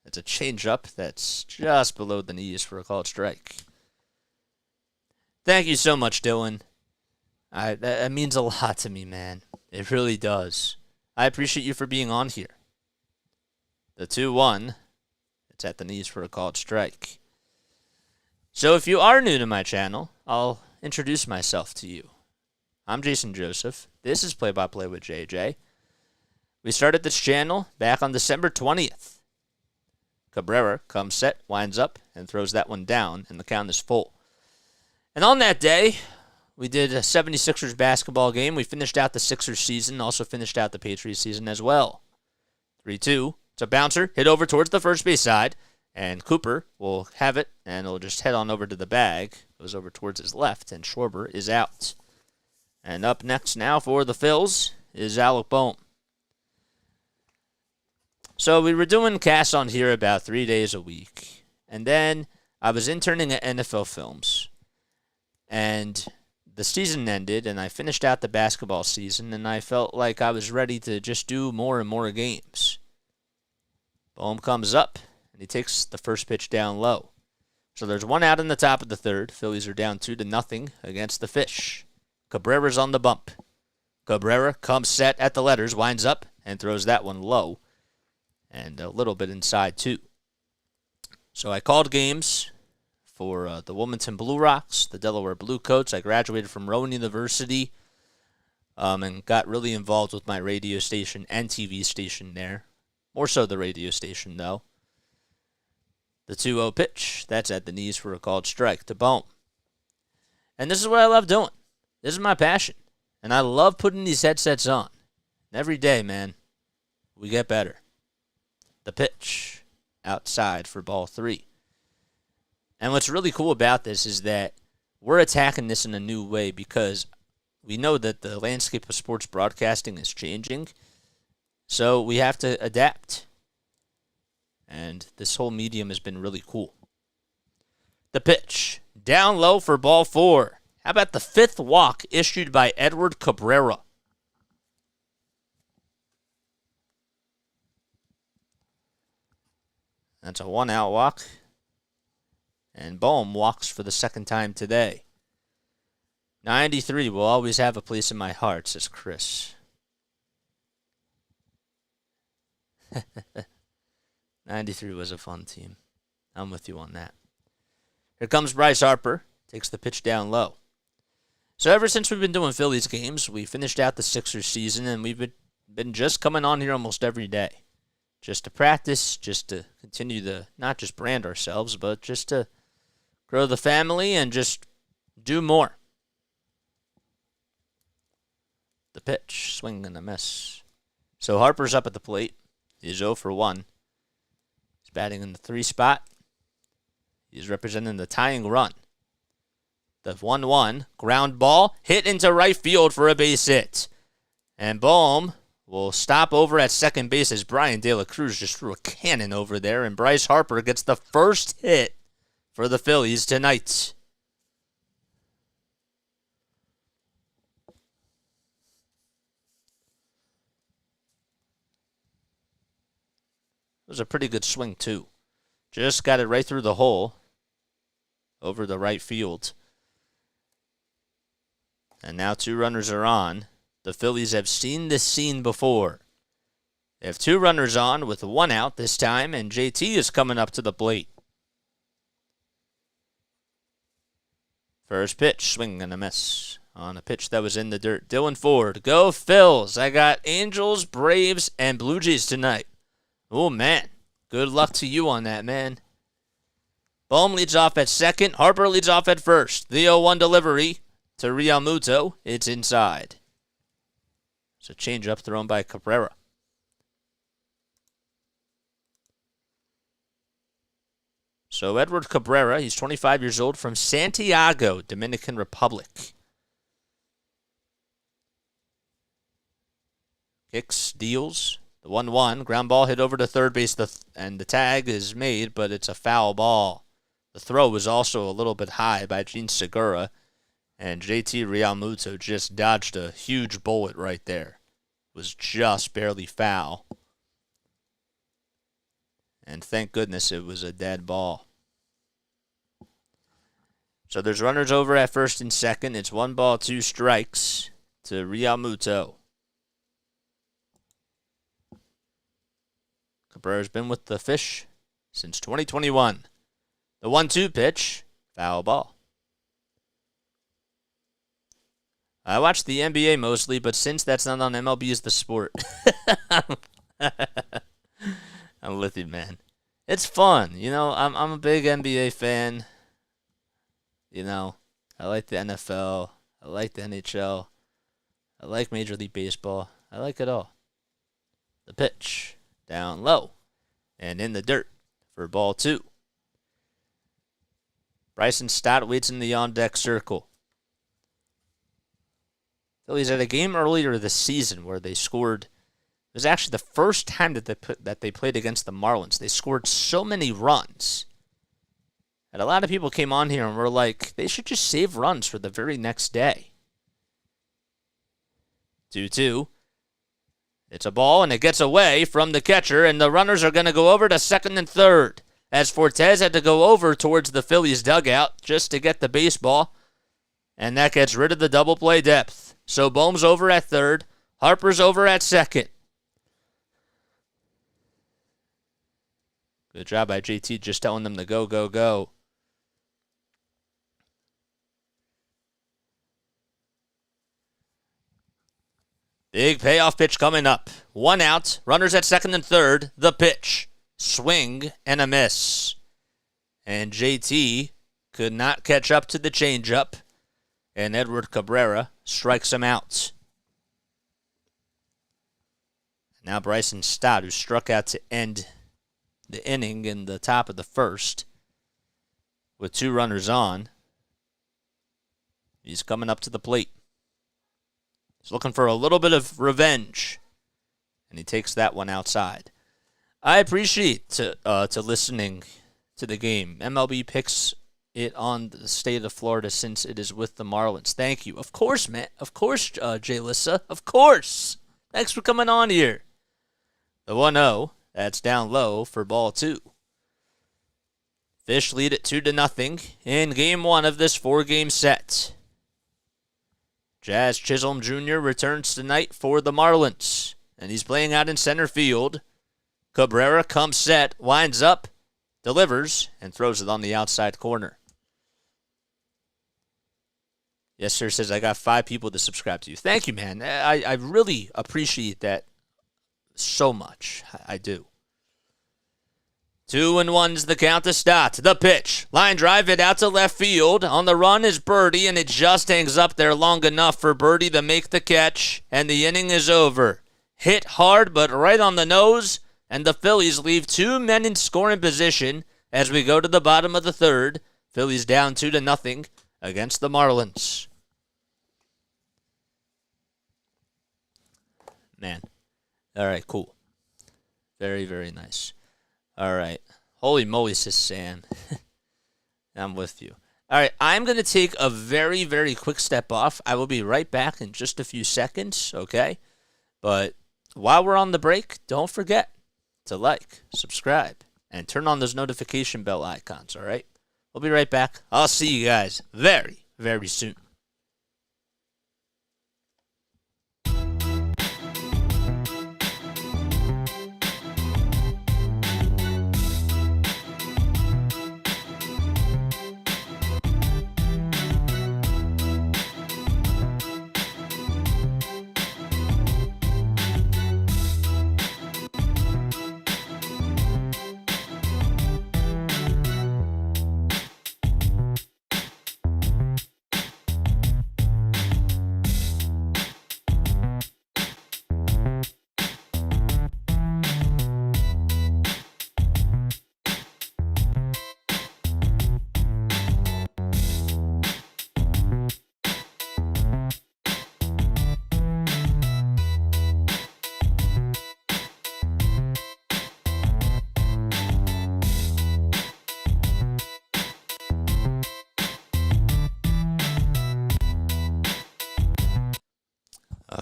it's a changeup that's just below the knees for a called strike. Thank you so much, Dylan. That means a lot to me, man. It really does. I appreciate you for being on here. The 2-1, it's at the knees for a called strike. So if you are new to my channel, I'll introduce myself to you. I'm Jason Joseph. This is Play-by-Play with JJ. We started this channel back on December 20th. Cabrera comes set, winds up, and throws that one down, and the count is full. And on that day, we did a 76ers basketball game. We finished out the Sixers season, also finished out the Patriots season as well. 3-2. It's a bouncer, hit over towards the first base side, and Cooper will have it, and it'll just head on over to the bag. Goes over towards his left, and Schwarber is out. And up next now for the Phils is Alec Bohm. So we were doing casts on here about 3 days a week. And then I was interning at NFL Films. And the season ended and I finished out the basketball season, and I felt like I was ready to just do more and more games. Bohm comes up, and he takes the first pitch down low. So there's one out in the top of the third. Phillies are down 2-0 against the Fish. Cabrera's on the bump. Cabrera comes set at the letters, winds up, and throws that one low. And a little bit inside, too. So I called games for the Wilmington Blue Rocks, the Delaware Bluecoats. I graduated from Rowan University and got really involved with my radio station and TV station there. More so the radio station, though. The 2-0 pitch, that's at the knees for a called strike to Bohm. And this is what I love doing. This is my passion. And I love putting these headsets on. And every day, man, we get better. The pitch outside for ball 3. And what's really cool about this is that we're attacking this in a new way because we know that the landscape of sports broadcasting is changing. So we have to adapt. And this whole medium has been really cool. The pitch down low for ball 4. How about the 5th walk issued by Edward Cabrera? That's a 1-out walk. And Bohm walks for the second time today. 93 will always have a place in my heart, says Chris. 93 was a fun team. I'm with you on that. Here comes Bryce Harper. Takes the pitch down low. So ever since we've been doing Phillies games, we finished out the Sixers season, and we've been just coming on here almost every day. Just to practice, just to continue to not just brand ourselves, but just to grow the family and just do more. The pitch, swing and a miss. So Harper's up at the plate. He's 0 for 1. He's batting in the 3 spot. He's representing the tying run. The 1-1 ground ball hit into right field for a base hit. And Bohm will stop over at second base as Brian De La Cruz just threw a cannon over there. And Bryce Harper gets the first hit for the Phillies tonight. It was a pretty good swing, too. Just got it right through the hole over the right field. And now 2 runners are on. The Phillies have seen this scene before. They have 2 runners on with 1 out this time, and JT is coming up to the plate. First pitch, swing and a miss on a pitch that was in the dirt. Dylan Ford, go Phils. I got Angels, Braves, and Blue Jays tonight. Oh, man. Good luck to you on that, man. Bohm leads off at second. Harper leads off at first. The 0-1 delivery to Realmuto. It's inside. It's a changeup thrown by Cabrera. So Edward Cabrera, he's 25 years old, from Santiago, Dominican Republic. Kicks, deals. The 1-1, ground ball hit over to third base, and the tag is made, but it's a foul ball. The throw was also a little bit high by Gene Segura, and JT Realmuto just dodged a huge bullet right there. It was just barely foul. And thank goodness it was a dead ball. So there's runners over at first and second. It's 1 ball, 2 strikes to Realmuto. Cabrera's been with the Fish since 2021. The 1-2 pitch, foul ball. I watch the NBA mostly, but since that's not on MLB is the sport. I'm with you, man. It's fun. You know, I'm a big NBA fan. You know, I like the NFL. I like the NHL. I like Major League Baseball. I like it all. The pitch, down low, and in the dirt for ball 2. Bryson Stott waits in the on-deck circle. Phillies had a game earlier this season where they scored. It was actually the first time that they played against the Marlins. They scored so many runs. And a lot of people came on here and were like, they should just save runs for the very next day. 2-2. It's a ball, and it gets away from the catcher, and the runners are going to go over to second and third, as Fortes had to go over towards the Phillies dugout just to get the baseball, and that gets rid of the double play depth. So Bohm's over at third, Harper's over at second. Good job by JT just telling them to go, go, go. Big payoff pitch coming up. 1 out, runners at second and third. The pitch. Swing and a miss. And JT could not catch up to the changeup. And Edward Cabrera strikes him out. Now Bryson Stott, who struck out to end the inning in the top of the first with 2 runners on. He's coming up to the plate. He's looking for a little bit of revenge, and he takes that one outside. I appreciate to listening to the game. MLB picks it on the state of Florida since it is with the Marlins. Thank you. Of course, man. Of course, Jay Lissa. Of course. Thanks for coming on here. The 1-0. That's down low for ball 2. Fish lead it 2-0 in game 1 of this 4-game set. Jazz Chisholm Jr. returns tonight for the Marlins, and he's playing out in center field. Cabrera comes set, winds up, delivers, and throws it on the outside corner. Yes, sir, says, I got 5 people to subscribe to you. Thank you, man. I really appreciate that so much. I do. 2-1's the count to Stott. The pitch. Line drive it out to left field. On the run is Birdie, and it just hangs up there long enough for Birdie to make the catch, and the inning is over. Hit hard, but right on the nose, and the Phillies leave 2 men in scoring position as we go to the bottom of the third. Phillies down 2-0 against the Marlins. Man. All right, cool. Very, very nice. All right. Holy moly, says Sam. I'm with you. All right, I'm going to take a very, very quick step off. I will be right back in just a few seconds, okay? But while we're on the break, don't forget to like, subscribe, and turn on those notification bell icons, all right? We'll be right back. I'll see you guys very, very soon.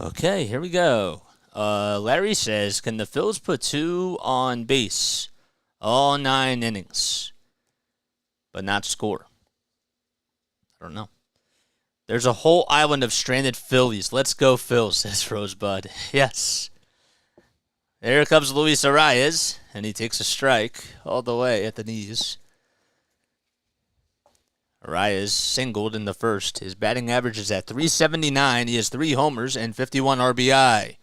Okay, here we go. Larry says, can the Phils put 2 on base all 9 innings, but not score? I don't know. There's a whole island of stranded Phillies. Let's go, Phil, says Rosebud. Yes. There comes Luis Arias, and he takes a strike all the way at the knees. Arias singled in the first. His batting average is at .379. He has 3 homers and 51 RBI.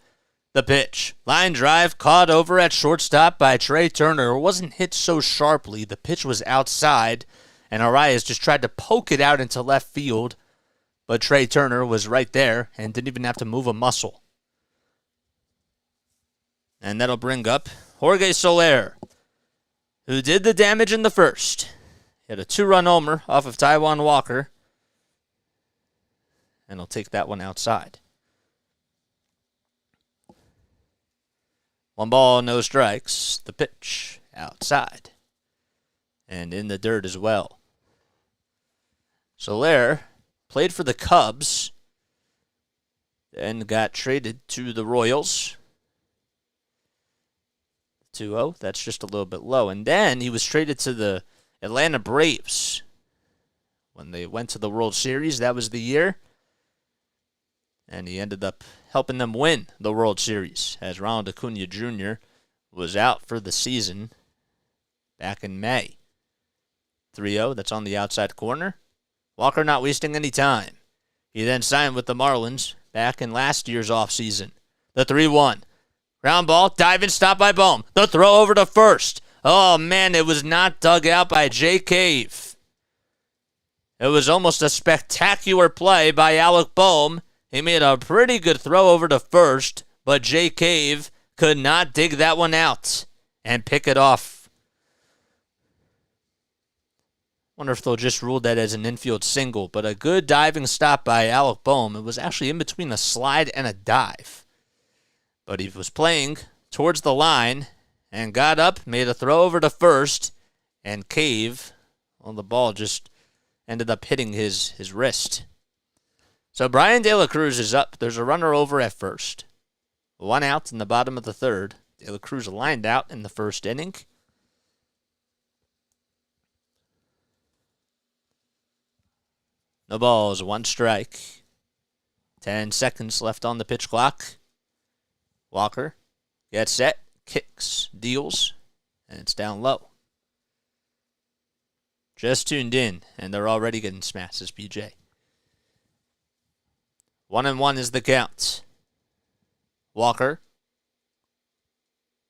The pitch. Line drive caught over at shortstop by Trey Turner. It wasn't hit so sharply. The pitch was outside, and Arias just tried to poke it out into left field. But Trey Turner was right there and didn't even have to move a muscle. And that'll bring up Jorge Soler, who did the damage in the first. He had a 2-run homer off of Taijuan Walker. And he'll take that one outside. 1 ball, no strikes. The pitch outside. And in the dirt as well. Soler played for the Cubs. and got traded to the Royals. 2-0, that's just a little bit low. And then he was traded to the Atlanta Braves when they went to the World Series. That was the year. And he ended up helping them win the World Series as Ronald Acuna Jr. was out for the season back in May. 3-0, that's on the outside corner. Walker not wasting any time. He then signed with the Marlins back in last year's offseason. The 3-1. Ground ball, diving, stop by Bohm. The throw over to first. Oh, man, it was not dug out by Jay Cave. It was almost a spectacular play by Alec Bohm. He made a pretty good throw over to first, but Jay Cave could not dig that one out and pick it off. Wonder if they'll just rule that as an infield single, but a good diving stop by Alec Bohm. It was actually in between a slide and a dive. But he was playing towards the line and got up, made a throw over to first, and Cave, well, the ball just ended up hitting his wrist. So Brian De La Cruz is up. There's a runner over at first. 1 out in the bottom of the third. De La Cruz lined out in the first inning. No balls, 1 strike. 10 seconds left on the pitch clock. Walker gets set, kicks, deals, and it's down low. Just tuned in, and they're already getting smashed as BJ. 1-1 is the count. Walker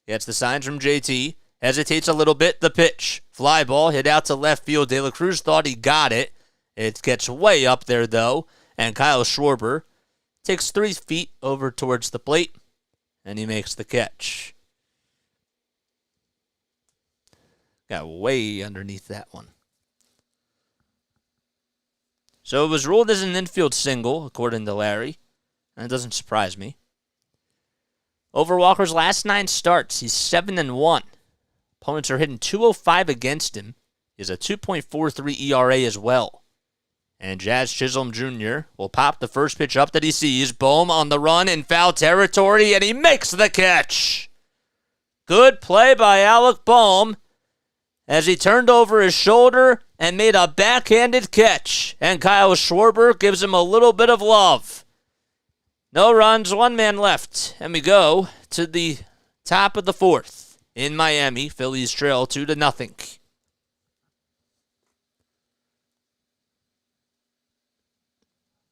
gets the signs from JT, hesitates a little bit, the pitch. Fly ball hit out to left field. De La Cruz thought he got it. It gets way up there, though, and Kyle Schwarber takes 3 feet over towards the plate, and he makes the catch. Got way underneath that one. So it was ruled as an infield single, according to Larry, and it doesn't surprise me. Over Walker's last 9 starts, he's 7-1. Opponents are hitting .205 against him. He has a 2.43 ERA as well. And Jazz Chisholm Jr. will pop the first pitch up that he sees. Bohm on the run in foul territory, and he makes the catch. Good play by Alec Bohm as he turned over his shoulder and made a backhanded catch. And Kyle Schwarber gives him a little bit of love. No runs, 1 man left. And we go to the top of the 4th in Miami. Phillies trail 2-0.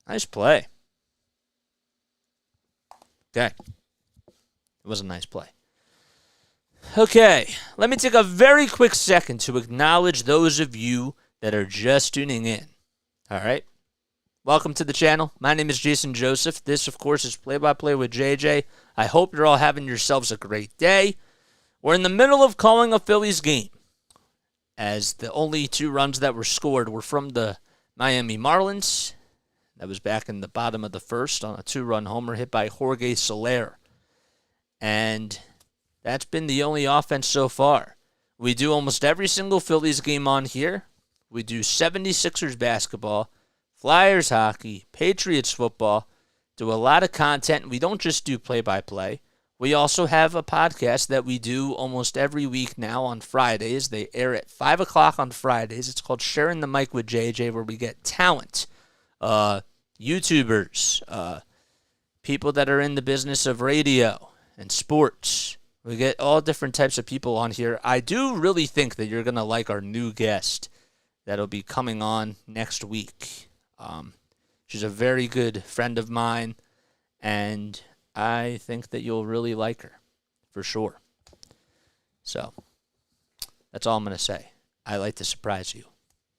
Nice play. Okay. It was a nice play. Okay, let me take a very quick second to acknowledge those of you that are just tuning in. All right? Welcome to the channel. My name is Jason Joseph. This, of course, is Play-by-Play with JJ. I hope you're all having yourselves a great day. We're in the middle of calling a Phillies game, as the only 2 runs that were scored were from the Miami Marlins. That was back in the bottom of the first on a 2-run homer hit by Jorge Soler. And that's been the only offense so far. We do almost every single Phillies game on here. We do 76ers basketball, Flyers hockey, Patriots football, do a lot of content. We don't just do play-by-play. We also have a podcast that we do almost every week now on Fridays. They air at 5 o'clock on Fridays. It's called Sharing the Mic with JJ, where we get talent, YouTubers, people that are in the business of radio and sports. We get all different types of people on here. I do really think that you're going to like our new guest that'll be coming on next week. She's a very good friend of mine, and I think that you'll really like her, for sure. So, that's all I'm going to say. I like to surprise you,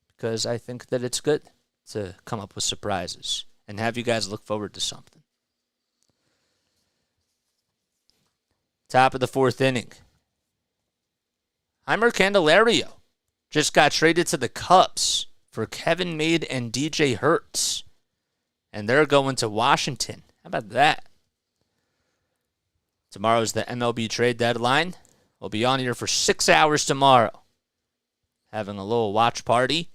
because I think that it's good to come up with surprises and have you guys look forward to something. Top of the 4th inning. Heimer Candelario just got traded to the Cubs for Kevin Made and DJ Hertz. And they're going to Washington. How about that? Tomorrow's the MLB trade deadline. We'll be on here for 6 hours tomorrow, having a little watch party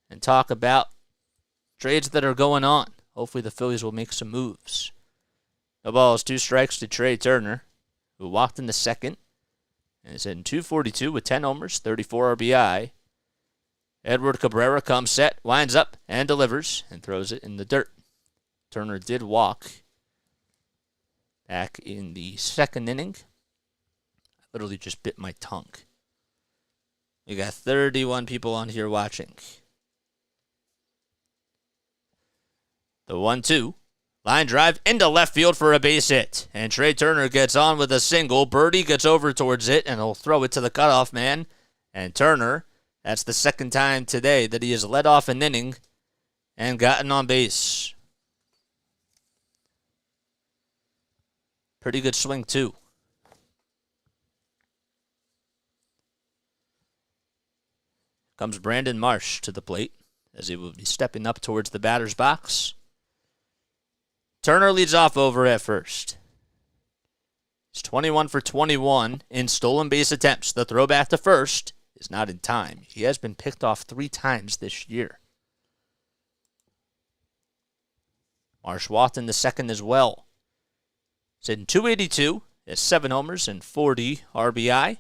and talk about trades that are going on. Hopefully the Phillies will make some moves. No balls, 2 strikes to Trey Turner, who walked in the second and is hitting .242 with 10 homers, 34 RBI. Edward Cabrera comes set, winds up, and delivers, and throws it in the dirt. Turner did walk back in the second inning. I literally just bit my tongue. We got 31 people on here watching. The 1-2. Line drive into left field for a base hit. And Trey Turner gets on with a single. Birdie gets over towards it, and he'll throw it to the cutoff man. And Turner, that's the second time today that he has led off an inning and gotten on base. Pretty good swing, too. Comes Brandon Marsh to the plate as he will be stepping up towards the batter's box. Turner leads off over at first. He's 21 for 21 in stolen base attempts. The throw back to first is not in time. He has been picked off 3 times this year. Marsh walked in the second as well. He's hitting .282, has 7 homers and 40 RBI.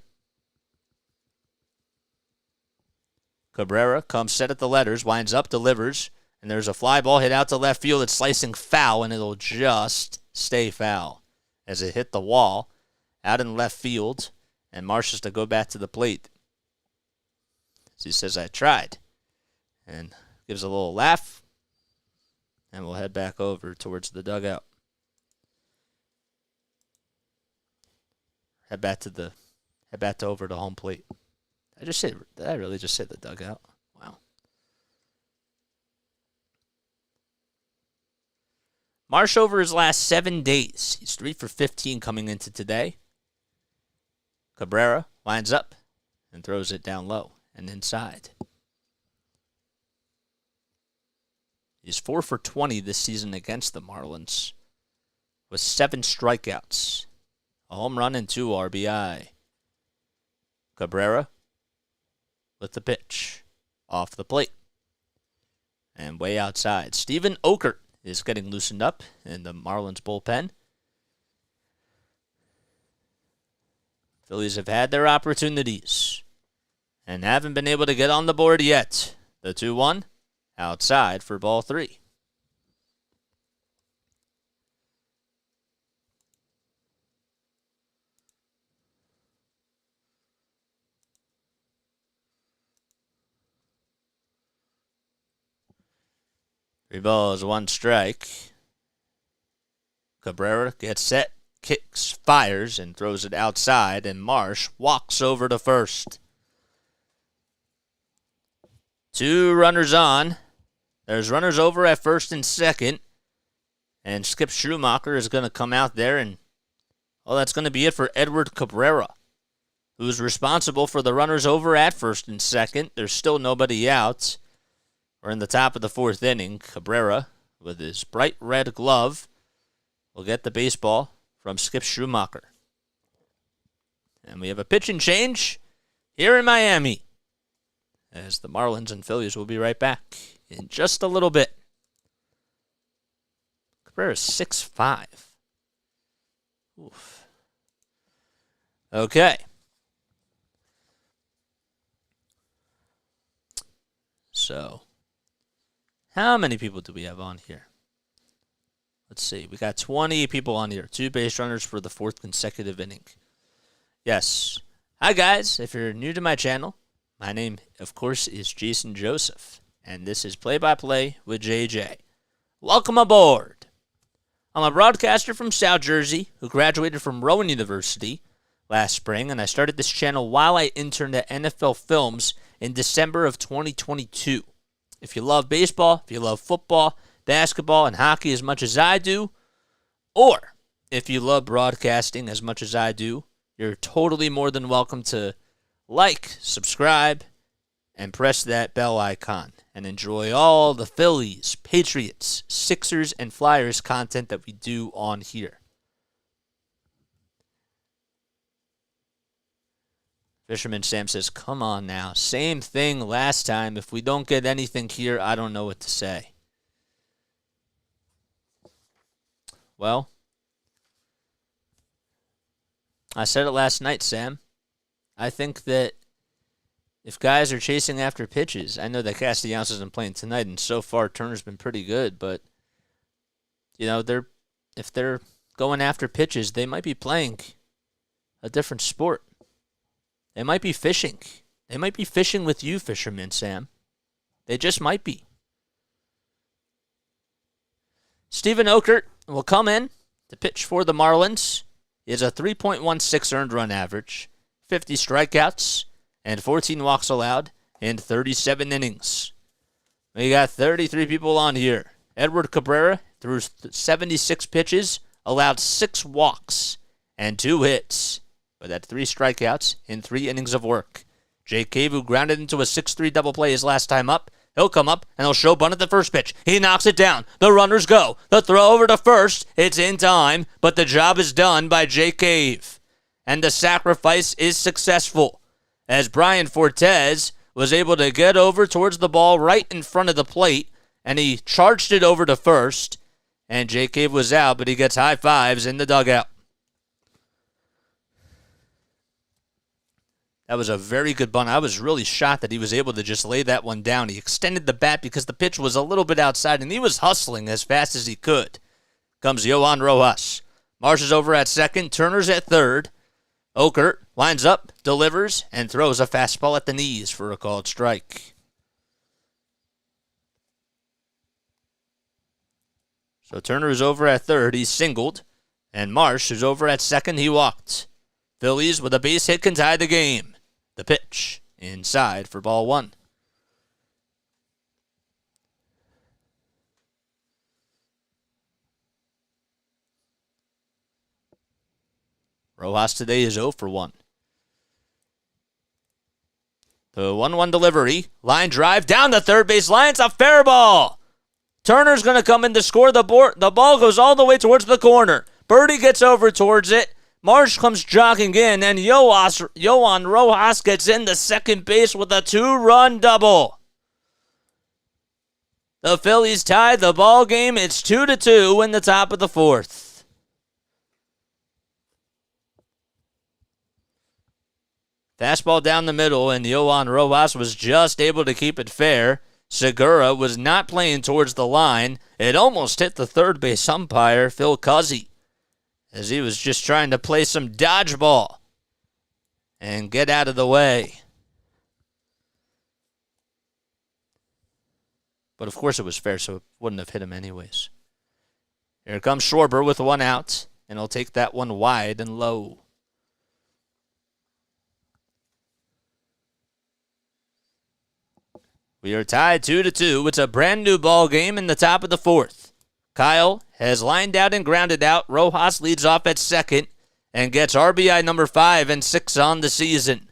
Cabrera comes set at the letters, winds up, delivers, and there's a fly ball hit out to left field. It's slicing foul, and it'll just stay foul as it hit the wall out in left field, and Marsh has to go back to the plate. As he says, I tried, and gives a little laugh, and we'll head back over towards the dugout. Head back to over to home plate. Did I really just say the dugout? Wow. Marsh over his last 7 days. He's 3 for 15 coming into today. Cabrera winds up and throws it down low and inside. He's 4 for 20 this season against the Marlins with 7 strikeouts, a home run and 2 RBI. Cabrera with the pitch off the plate and way outside. Steven Okert is getting loosened up in the Marlins bullpen. Phillies have had their opportunities and haven't been able to get on the board yet. The 2-1 outside for ball 3. Three balls, 1 strike. Cabrera gets set, kicks, fires, and throws it outside, and Marsh walks over to first. 2 runners on. There's runners over at first and second, and Skip Schumacher is going to come out there, and that's going to be it for Edward Cabrera, who's responsible for the runners over at first and second. There's still nobody out. We're in the top of the 4th inning. Cabrera, with his bright red glove, will get the baseball from Skip Schumacher. And we have a pitching change here in Miami, as the Marlins and Phillies will be right back in just a little bit. Cabrera's 6'5". Oof. Okay. So, how many people do we have on here? Let's see. We got 20 people on here. 2 base runners for the 4th consecutive inning. Yes. Hi, guys. If you're new to my channel, my name, of course, is Jason Joseph, and this is Play-by-Play with JJ. Welcome aboard. I'm a broadcaster from South Jersey who graduated from Rowan University last spring, and I started this channel while I interned at NFL Films in December of 2022. If you love baseball, if you love football, basketball, and hockey as much as I do, or if you love broadcasting as much as I do, you're totally more than welcome to like, subscribe, and press that bell icon and enjoy all the Phillies, Patriots, Sixers, and Flyers content that we do on here. Fisherman Sam says, come on now. Same thing last time. If we don't get anything here, I don't know what to say. Well, I said it last night, Sam. I think that if guys are chasing after pitches, I know that Castellanos isn't playing tonight, and so far Turner's been pretty good, but if they're going after pitches, they might be playing a different sport. They might be fishing. They might be fishing with you, fishermen, Sam. They just might be. Steven Okert will come in to pitch for the Marlins. He has a 3.16 earned run average, 50 strikeouts, and 14 walks allowed in 37 innings. We got 33 people on here. Edward Cabrera threw 76 pitches, allowed 6 walks and 2 hits, but had 3 strikeouts in 3 innings of work. Jake Cave, who grounded into a 6-3 double play his last time up, he'll come up and he'll show bunt at the first pitch. He knocks it down. The runners go. The throw over to first. It's in time, but the job is done by Jake Cave. And the sacrifice is successful, as Brian Fortes was able to get over towards the ball right in front of the plate, and he charged it over to first, and Jake Cave was out, but he gets high fives in the dugout. That was a very good bunt. I was really shocked that he was able to just lay that one down. He extended the bat because the pitch was a little bit outside, and he was hustling as fast as he could. Comes Yohan Rojas. Marsh is over at second. Turner's at third. Okert lines up, delivers, and throws a fastball at the knees for a called strike. So Turner is over at third. He's singled. And Marsh is over at second. He walked. Phillies with a base hit can tie the game. The pitch inside for ball 1. Rojas today is 0 for 1. The 1-1 delivery. Line drive down the third base line. It's a fair ball. Turner's going to come in to score. The ball goes all the way towards the corner. Birdie gets over towards it. Marsh comes jogging in, and Yohan Rojas gets into second base with a 2-run double. The Phillies tied the ball game. It's 2-2 in the top of the 4th. Fastball down the middle, and Yohan Rojas was just able to keep it fair. Segura was not playing towards the line. It almost hit the third base umpire, Phil Cuzzy, as he was just trying to play some dodgeball and get out of the way. But of course it was fair, so it wouldn't have hit him anyways. Here comes Schwarber with 1 out, and he'll take that one wide and low. We are tied 2-2. It's a brand new ball game in the top of the 4th. Kyle has lined out and grounded out. Rojas leads off at second and gets RBI number 5 and 6 on the season.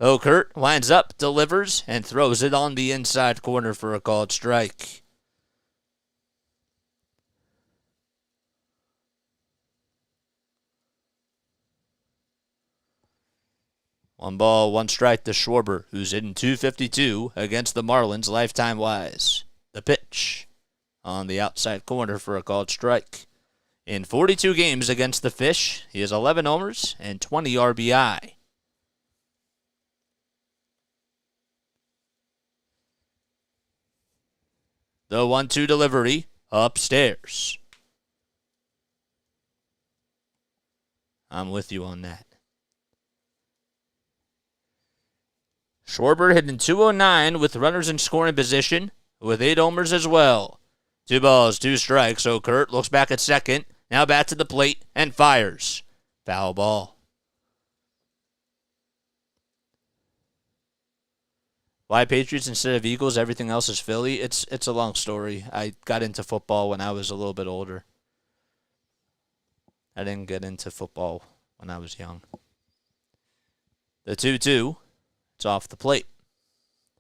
Okert winds up, delivers, and throws it on the inside corner for a called strike. One ball, 1 strike to Schwarber, who's hitting .252 against the Marlins lifetime wise. The pitch on the outside corner for a called strike. In 42 games against the Fish, he has 11 homers and 20 RBI. The 1-2 delivery upstairs. I'm with you on that. Schwarber hitting .209 with runners in scoring position with 8 homers as well. 2 balls, 2 strikes. Okert looks back at second. Now back to the plate and fires. Foul ball. Why Patriots instead of Eagles? Everything else is Philly. It's a long story. I got into football when I was a little bit older. I didn't get into football when I was young. The 2-2. It's off the plate.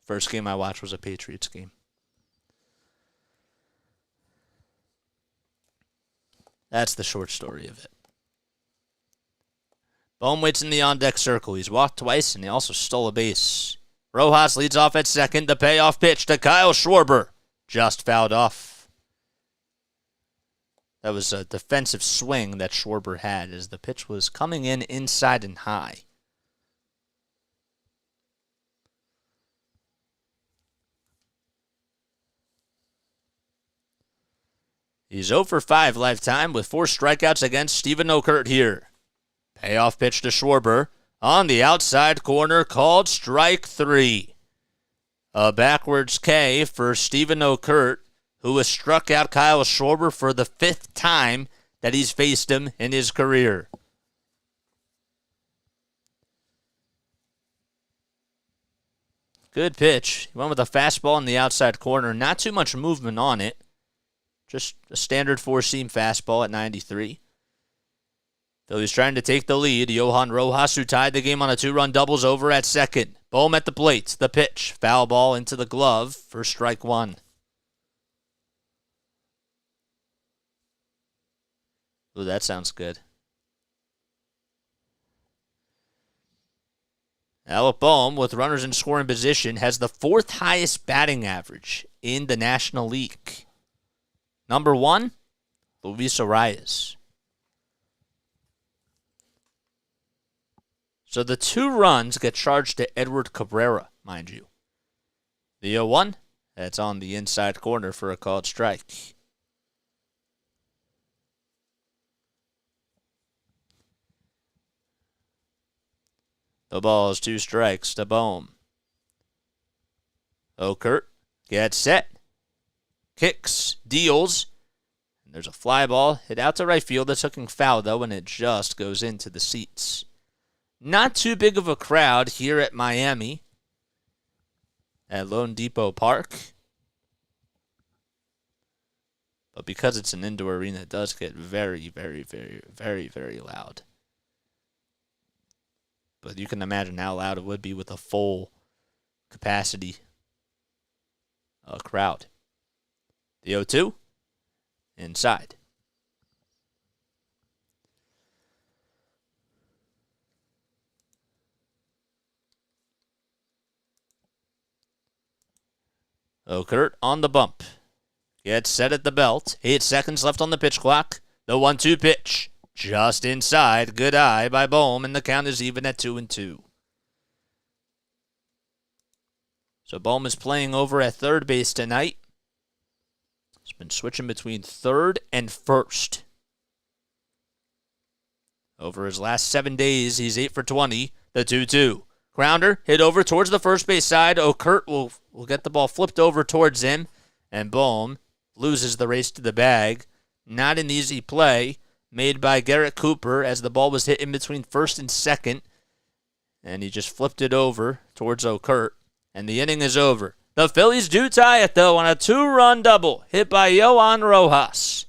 First game I watched was a Patriots game. That's the short story of it. Bohm waits in the on-deck circle. He's walked twice, and he also stole a base. Rojas leads off at second. The payoff pitch to Kyle Schwarber. Just fouled off. That was a defensive swing that Schwarber had as the pitch was coming in inside and high. He's 0 for 5 lifetime with 4 strikeouts against Steven Okert here. Payoff pitch to Schwarber on the outside corner, called strike 3. A backwards K for Steven Okert, who has struck out Kyle Schwarber for the 5th time that he's faced him in his career. Good pitch. He went with a fastball in the outside corner. Not too much movement on it. Just a standard 4-seam fastball at 93. Phillies trying to take the lead. Johan Rojas, who tied the game on a 2-run doubles, over at second. Bohm at the plate. The pitch. Foul ball into the glove for strike 1. Ooh, that sounds good. Alec Bohm, with runners in scoring position, has the 4th highest batting average in the National League. Number 1, Luis Arias. So the 2 runs get charged to Edward Cabrera, mind you. The 0-1, that's on the inside corner for a called strike. The ball is 2 strikes to Bohm. Okert gets set. Kicks, deals, and there's a fly ball hit out to right field. That's hooking foul, though, and it just goes into the seats. Not too big of a crowd here at Miami at Lone Depot Park. But because it's an indoor arena, it does get very, very, very, very, very loud. But you can imagine how loud it would be with a full capacity crowd. The 0-2, inside. Okert on the bump. Gets set at the belt. 8 seconds left on the pitch clock. The 1-2 pitch. Just inside. Good eye by Bohm, and the count is even at 2-2. So Bohm is playing over at third base tonight. He's been switching between third and first. Over his last 7 days, he's 8 for 20. The 2-2. Grounder hit over towards the first base side. Okert will get the ball flipped over towards him. And Bohm loses the race to the bag. Not an easy play made by Garrett Cooper as the ball was hit in between first and second. And he just flipped it over towards Okert. And the inning is over. The Phillies do tie it, though, on a 2-run double hit by Johan Rojas.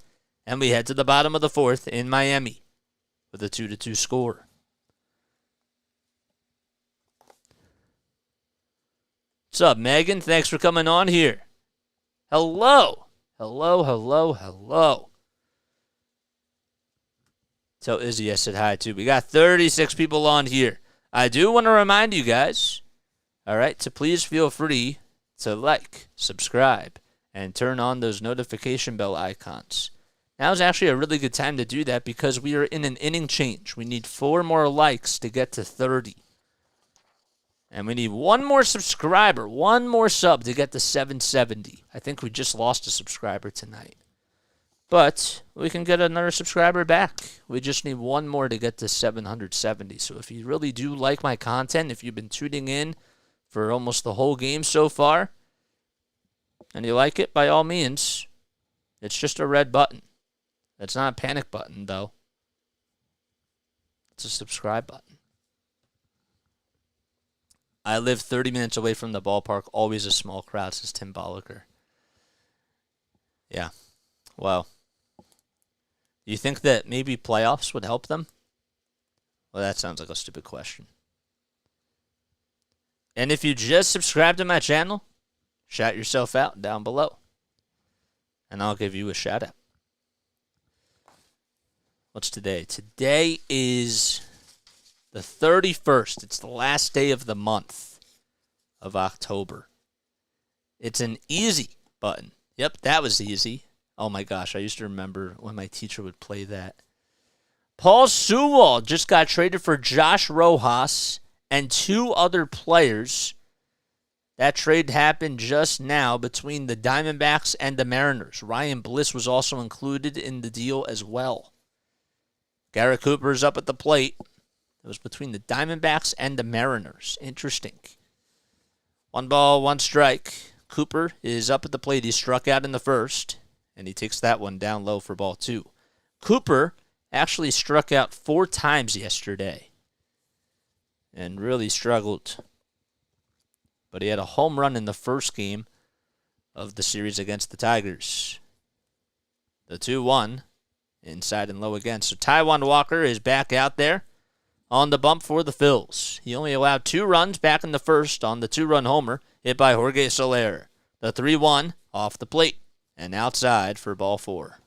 And we head to the bottom of the 4th in Miami with a 2-2 score. What's up, Megan? Thanks for coming on here. Hello. Hello, hello, hello. Tell Izzy I said hi, too. We got 36 people on here. I do want to remind you guys, all right, to please feel free to like, subscribe, and turn on those notification bell icons. Now is actually a really good time to do that because we are in an inning change. We need 4 more likes to get to 30. And we need 1 more subscriber, 1 more sub to get to 770. I think we just lost a subscriber tonight. But we can get another subscriber back. We just need 1 more to get to 770. So if you really do like my content, if you've been tuning in for almost the whole game so far, and you like it, by all means, it's just a red button. It's not a panic button, though. It's a subscribe button. I live 30 minutes away from the ballpark, always a small crowd, says Tim Bolliker. Yeah. Well, you think that maybe playoffs would help them? Well, that sounds like a stupid question. And if you just subscribe to my channel, shout yourself out down below. And I'll give you a shout out. What's today? Today is the 31st. It's the last day of the month of October. It's an easy button. Yep, that was easy. Oh my gosh, I used to remember when my teacher would play that. Paul Sewell just got traded for Josh Rojas and 2 other players. That trade happened just now between the Diamondbacks and the Mariners. Ryan Bliss was also included in the deal as well. Garrett Cooper is up at the plate. It was between the Diamondbacks and the Mariners. Interesting. 1 ball, 1 strike. Cooper is up at the plate. He struck out in the first, and he takes that one down low for ball 2. Cooper actually struck out 4 times yesterday and really struggled. But he had a home run in the first game of the series against the Tigers. The 2-1, inside and low again. So Taijuan Walker is back out there on the bump for the Phils. He only allowed 2 runs back in the first on the 2-run homer hit by Jorge Soler. The 3-1 off the plate and outside for ball 4.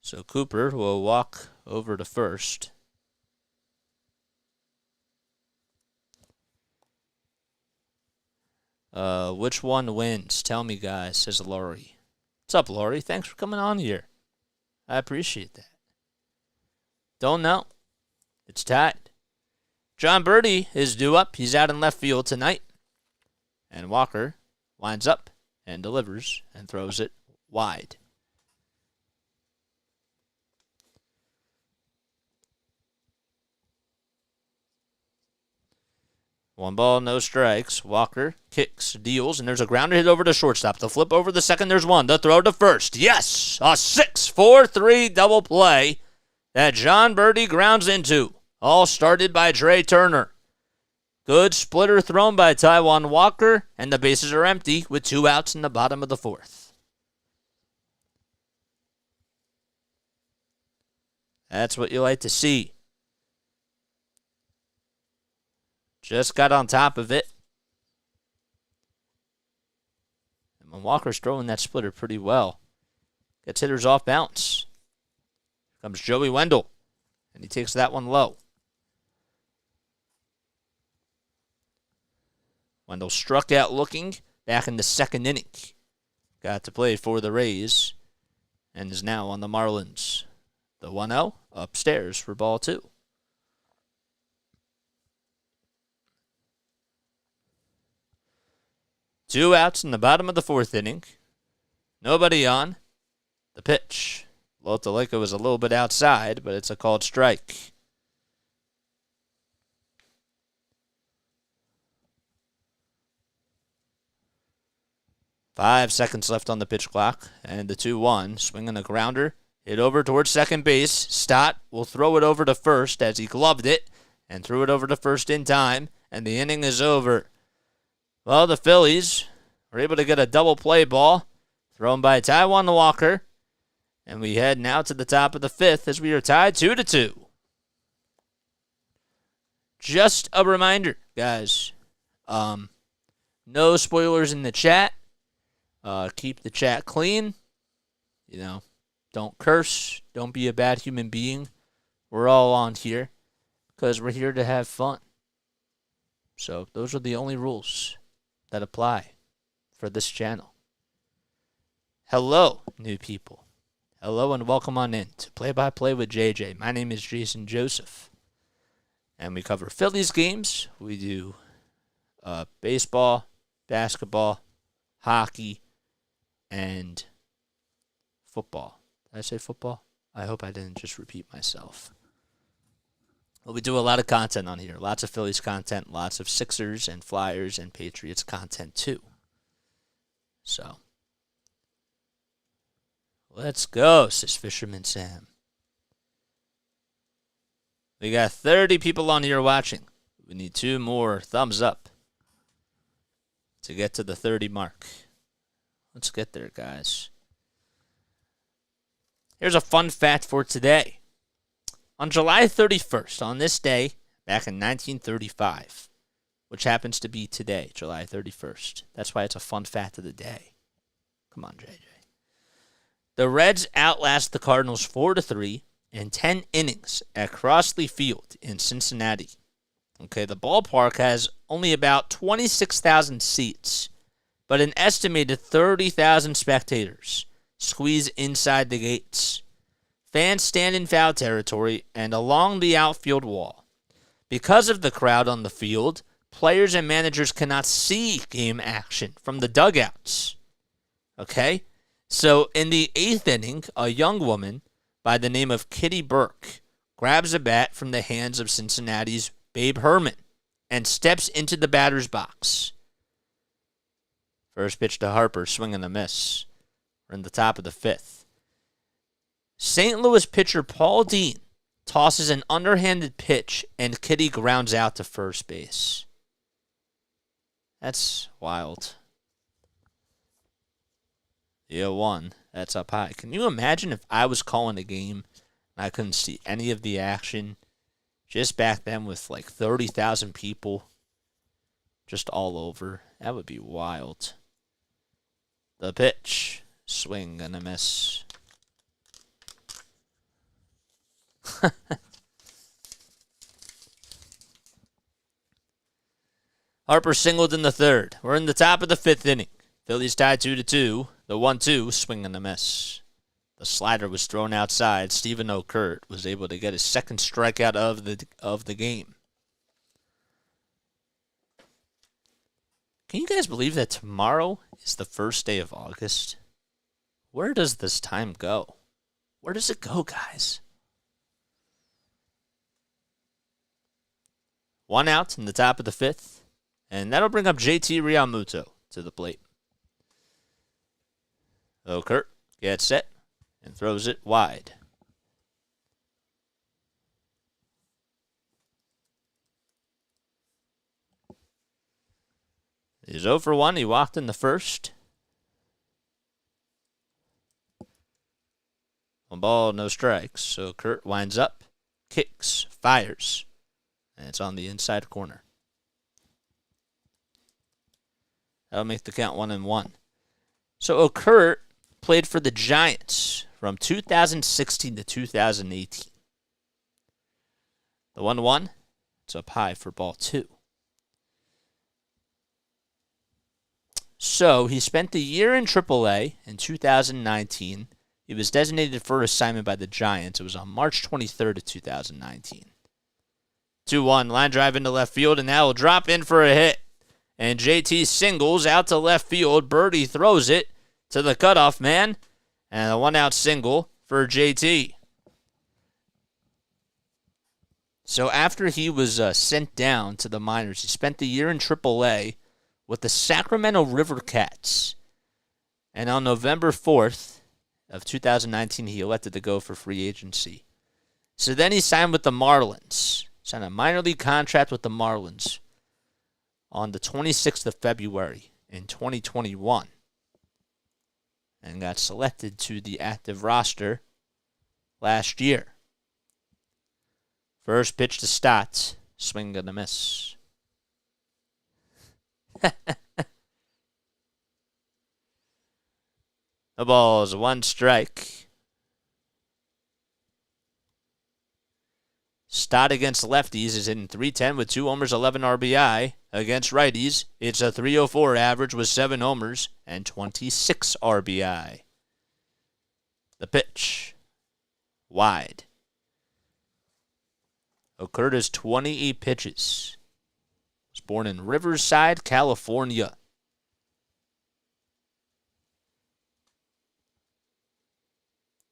So Cooper will walk over to first. Which one wins? Tell me, guys, says Laurie. What's up, Laurie? Thanks for coming on here. I appreciate that. Don't know. It's tied. John Birdie is due up. He's out in left field tonight. And Walker winds up and delivers and throws it wide. One ball, no strikes. Walker kicks, deals, and there's a grounder hit over to shortstop. The flip over the second, there's one. The throw to first. Yes! A 6-4-3 double play that John Birdie grounds into. All started by Trey Turner. Good splitter thrown by Taijuan Walker, and the bases are empty with 2 outs in the bottom of the 4th. That's what you like to see. Just got on top of it. And when Walker's throwing that splitter pretty well, gets hitters off bounce. Here comes Joey Wendell, and he takes that one low. Wendell struck out looking back in the 2nd inning. Got to play for the Rays and is now on the Marlins. The 1-0 upstairs for ball 2. Two outs in the bottom of the 4th inning. Nobody on. The pitch. Lotaleka was a little bit outside, but it's a called strike. Five seconds left on the pitch clock, and the 2-1, swinging a grounder, hit over towards second base. Stott will throw it over to first as he gloved it and threw it over to first in time, and the inning is over. Well, the Phillies were able to get a double play ball thrown by Taijuan Walker, and we head now to the top of the 5th as we are tied 2-2. Just a reminder, guys, no spoilers in the chat. Keep the chat clean. Don't curse. Don't be a bad human being. We're all on here because we're here to have fun. So those are the only rules that apply for this channel. Hello, new people. Hello and welcome on in to Play by Play with JJ. My name is Jason Joseph, and we cover Phillies games. We do baseball, basketball, hockey, and football. Did I say football? I hope I didn't just repeat myself. Well, we do a lot of content on here. Lots of Phillies content, lots of Sixers and Flyers and Patriots content too. So, let's go, says Fisherman Sam. We got 30 people on here watching. We need 2 more thumbs up to get to the 30 mark. Let's get there, guys. Here's a fun fact for today. On July 31st, on this day, back in 1935, which happens to be today, July 31st. That's why it's a fun fact of the day. Come on, JJ. The Reds outlast the Cardinals 4-3 in 10 innings at Crossley Field in Cincinnati. Okay, the ballpark has only about 26,000 seats, but an estimated 30,000 spectators squeeze inside the gates. Fans stand in foul territory and along the outfield wall. Because of the crowd on the field, players and managers cannot see game action from the dugouts. Okay? So in the 8th inning, a young woman by the name of Kitty Burke grabs a bat from the hands of Cincinnati's Babe Herman and steps into the batter's box. First pitch to Harper, swing and a miss. We're in the top of the 5th. St. Louis pitcher Paul Dean tosses an underhanded pitch, and Kitty grounds out to first base. That's wild. Yeah, 1. That's up high. Can you imagine if I was calling a game and I couldn't see any of the action just back then with like 30,000 people just all over? That would be wild. The pitch. Swing and a miss. Harper singled in the 3rd. We're in the top of the 5th inning. Phillies tied 2-2. The 1-2, swing and a miss. The slider was thrown outside. Stephen Okert was able to get his second strikeout of the game. Can you guys believe that tomorrow is the first day of August? Where does this time go? Where does it go, guys? 1 out in the top of the 5th. And that'll bring up JT Realmuto to the plate. Okert gets set and throws it wide. He's 0 for 1. He walked in the 1st. 1 ball, no strikes. So Kurt winds up, kicks, fires, and it's on the inside corner. That'll make the count 1-1. So Okert played for the Giants from 2016 to 2018. The 1-1, it's up high for ball 2. So he spent the year in AAA in 2019. He was designated for assignment by the Giants. It was on March 23rd of 2019. 2-1, line drive into left field, and that will drop in for a hit. And JT singles out to left field. Birdie throws it to the cutoff man. And a 1-out single for JT. So after he was sent down to the minors, he spent the year in AAA with the Sacramento River Cats. And on November 4th of 2019, he elected to go for free agency. So then he signed with the Marlins. Signed a minor league contract with the Marlins on the 26th of February in 2021. And got selected to the active roster last year. First pitch to Stott. Swing and a miss. The ball is 1 strike. Stott against lefties is hitting .310 with 2 homers, 11 RBI. Against righties, it's a .304 average with 7 homers and 26 RBI. The pitch. Wide. Okert is 28 pitches. Was born in Riverside, California.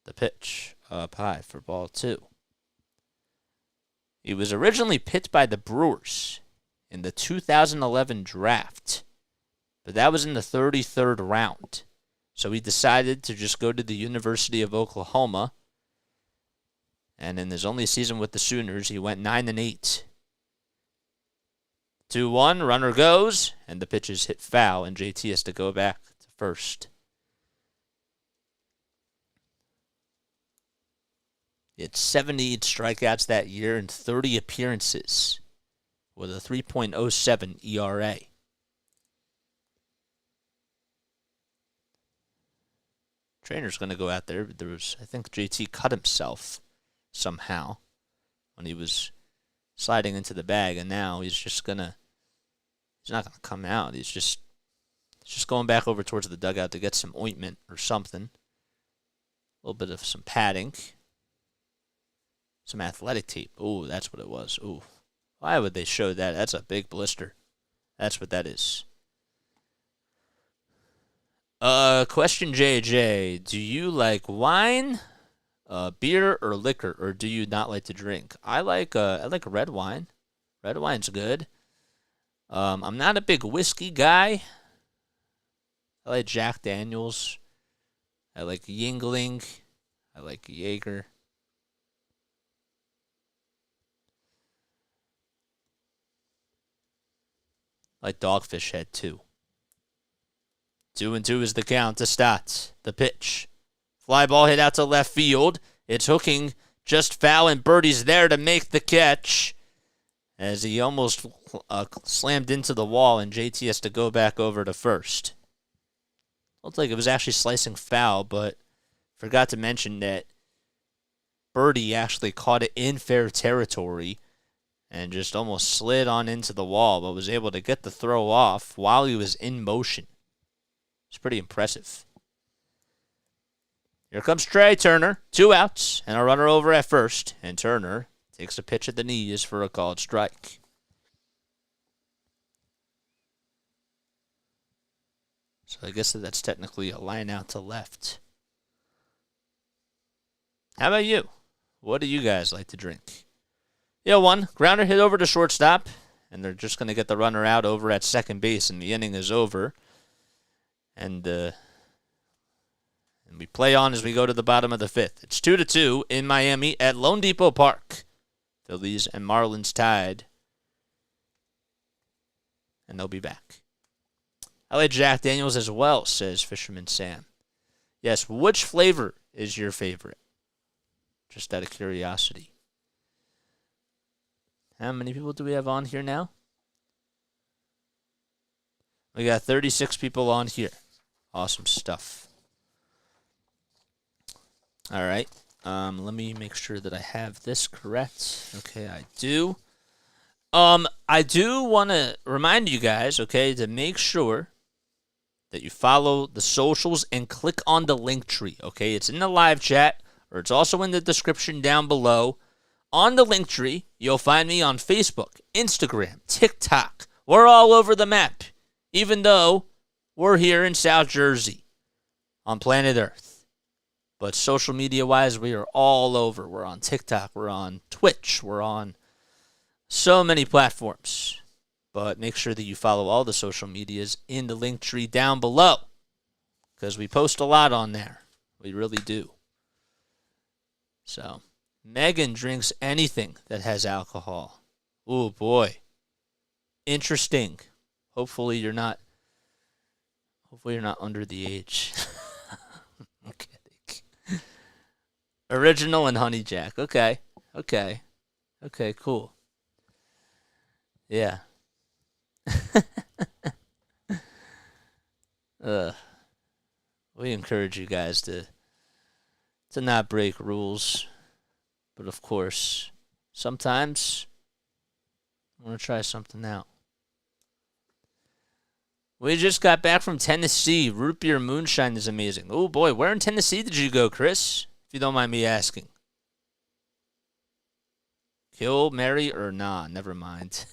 The pitch up high for ball 2. He was originally picked by the Brewers in the 2011 draft, but that was in the 33rd round. So he decided to just go to the University of Oklahoma, and in his only season with the Sooners, he went 9-8. 2-1, runner goes, and the pitch is hit foul, and JT has to go back to first. He had 78 strikeouts that year and 30 appearances with a 3.07 ERA. Trainer's going to go out there. I think JT cut himself somehow when he was sliding into the bag, and now he's not going to come out. He's just He's just going back over towards the dugout to get some ointment or something. A little bit of some padding. Some athletic tape. Ooh, that's what it was. Ooh. Why would they show that? That's a big blister. That's what that is. Question JJ. Do you like wine, beer, or liquor, or do you not like to drink? I like red wine. Red wine's good. I'm not a big whiskey guy. I like Jack Daniels. I like Yingling. I like Jaeger. I like Dogfish Head, too. 2-2 is the count to start. The pitch. Fly ball hit out to left field. It's hooking, just foul, and Birdie's there to make the catch. As he almost slammed into the wall, and JT has to go back over to first. Looked like it was actually slicing foul, but forgot to mention that Birdie actually caught it in fair territory and just almost slid on into the wall, but was able to get the throw off while he was in motion. It's pretty impressive. Here comes Trey Turner. 2 outs and a runner over at first. And Turner takes a pitch at the knees for a called strike. So I guess that's technically a line out to left. How about you? What do you guys like to drink? 1 grounder hit over to shortstop. And they're just going to get the runner out over at second base. And the inning is over. And we play on as we go to the bottom of the 5th. It's 2-2 in Miami at Lone Depot Park. Phillies and Marlins tied. And they'll be back. I like Jack Daniels as well, says Fisherman Sam. Yes, which flavor is your favorite? Just out of curiosity. How many people do we have on here now? We got 36 people on here. Awesome stuff. All right. Let me make sure that I have this correct. Okay, I do. I do want to remind you guys, okay, to make sure that you follow the socials and click on the LINKTREE, okay? It's in the live chat, or it's also in the description down below. On the LINKTREE, you'll find me on Facebook, Instagram, TikTok. We're all over the map, even though we're here in South Jersey on planet Earth. But social media-wise, we are all over. We're on TikTok. We're on Twitch. We're on so many platforms. But make sure that you follow all the social medias in the LINKTREE down below, because we post a lot on there. We really do. So, Megan drinks anything that has alcohol. Oh, boy. Interesting. Hopefully you're not under the age. I'm kidding. Original and Honey Jack. Okay, cool. Yeah. We encourage you guys to not break rules. But of course, sometimes I want to try something out. We just got back from Tennessee. Root beer moonshine is amazing. Oh boy, where in Tennessee did you go, Chris? If you don't mind me asking. Kill Mary or nah? Never mind.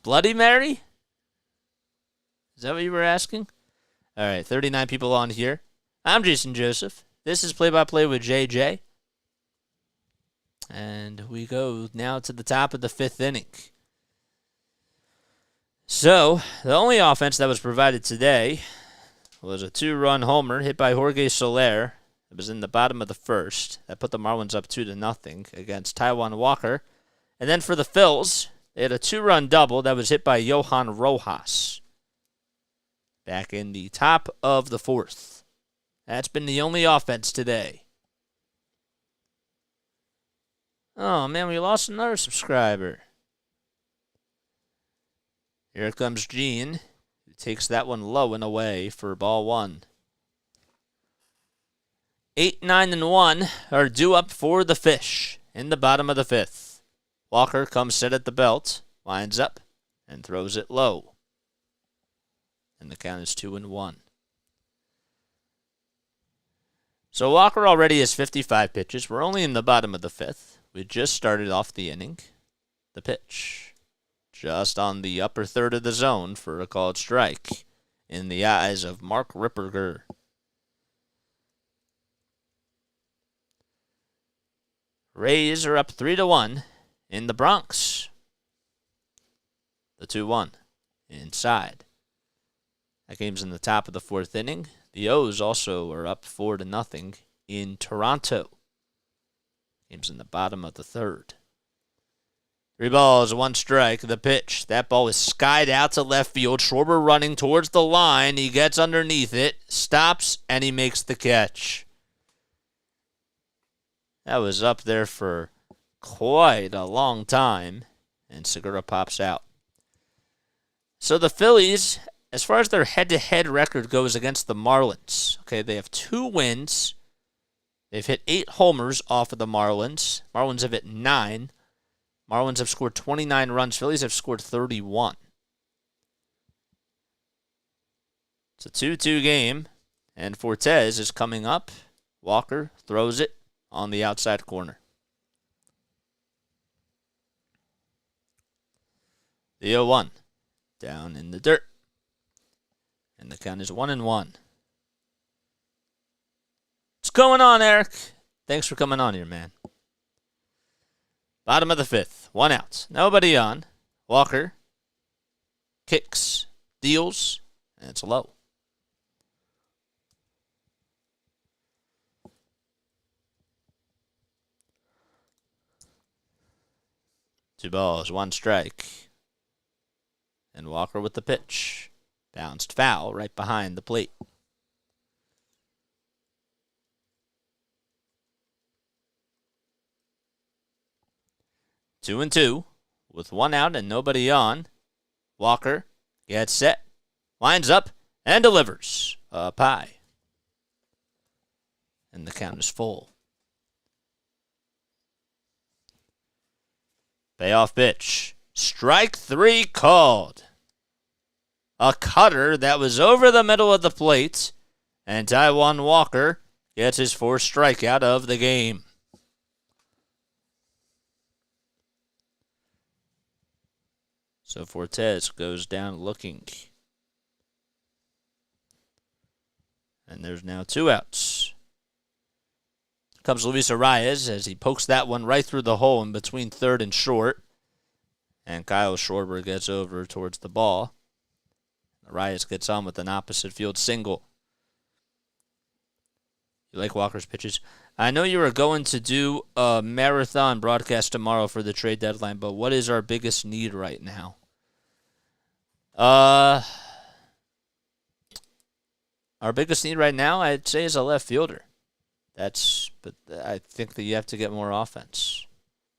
Bloody Mary? Is that what you were asking? All right, 39 people on here. I'm Jason Joseph. This is Play by Play with JJ. And we go now to the top of the 5th inning. So, the only offense that was provided today was a 2-run homer hit by Jorge Soler. It was in the bottom of the 1st. That put the Marlins up 2-0 against Taijuan Walker. And then for the Phils, they had a 2-run double that was hit by Johan Rojas. Back in the top of the 4th. That's been the only offense today. Oh, man, we lost another subscriber. Here comes Gene, who takes that one low and away for ball 1. 8, 9, and 1 are due up for the Fish in the bottom of the 5th. Walker comes set at the belt, lines up, and throws it low. and the count is 2-1. So Walker already has 55 pitches. We're only in the bottom of the fifth. We just started off the inning. The pitch. Just on the upper third of the zone for a called strike in the eyes of Mark Ripperger. Rays are up 3-1 in the Bronx. The 2-1 inside. That game's in the top of the fourth inning. The O's also are up 4-0 in Toronto. Game's in the bottom of the third. 3 balls, 1 strike. The pitch. That ball is skied out to left field. Schwarber running towards the line. He gets underneath it, stops, and he makes the catch. That was up there for quite a long time, and Segura pops out. So the Phillies, as far as their head-to-head record goes against the Marlins, okay, they have 2 wins. They've hit 8 homers off of the Marlins. Marlins have hit 9. Marlins have scored 29 runs. Phillies have scored 31. It's a 2-2 game, and Fortes is coming up. Walker throws it on the outside corner. The 0-1 down in the dirt. And the count is 1-1. What's going on, Eric? Thanks for coming on here, man. Bottom of the fifth. 1 out. Nobody on. Walker kicks, deals, and it's low. Two balls, 1 strike. And Walker with the pitch. Bounced foul right behind the plate. Two and two with 1 out and nobody on. Walker gets set, winds up, and delivers a pie. And the count is full. Payoff pitch. Strike 3 called. A cutter that was over the middle of the plate, and Taijuan Walker gets his 4th strikeout of the game. So Fortes goes down looking. And there's now 2 outs. Comes Luis Arias as he pokes that one right through the hole in between third and short. And Kyle Schwarber gets over towards the ball. Arias gets on with an opposite field single. You like Walker's pitches? I know you are going to do a marathon broadcast tomorrow for the trade deadline, but what is our biggest need right now? Our biggest need right now, I'd say, is a left fielder. But I think that you have to get more offense,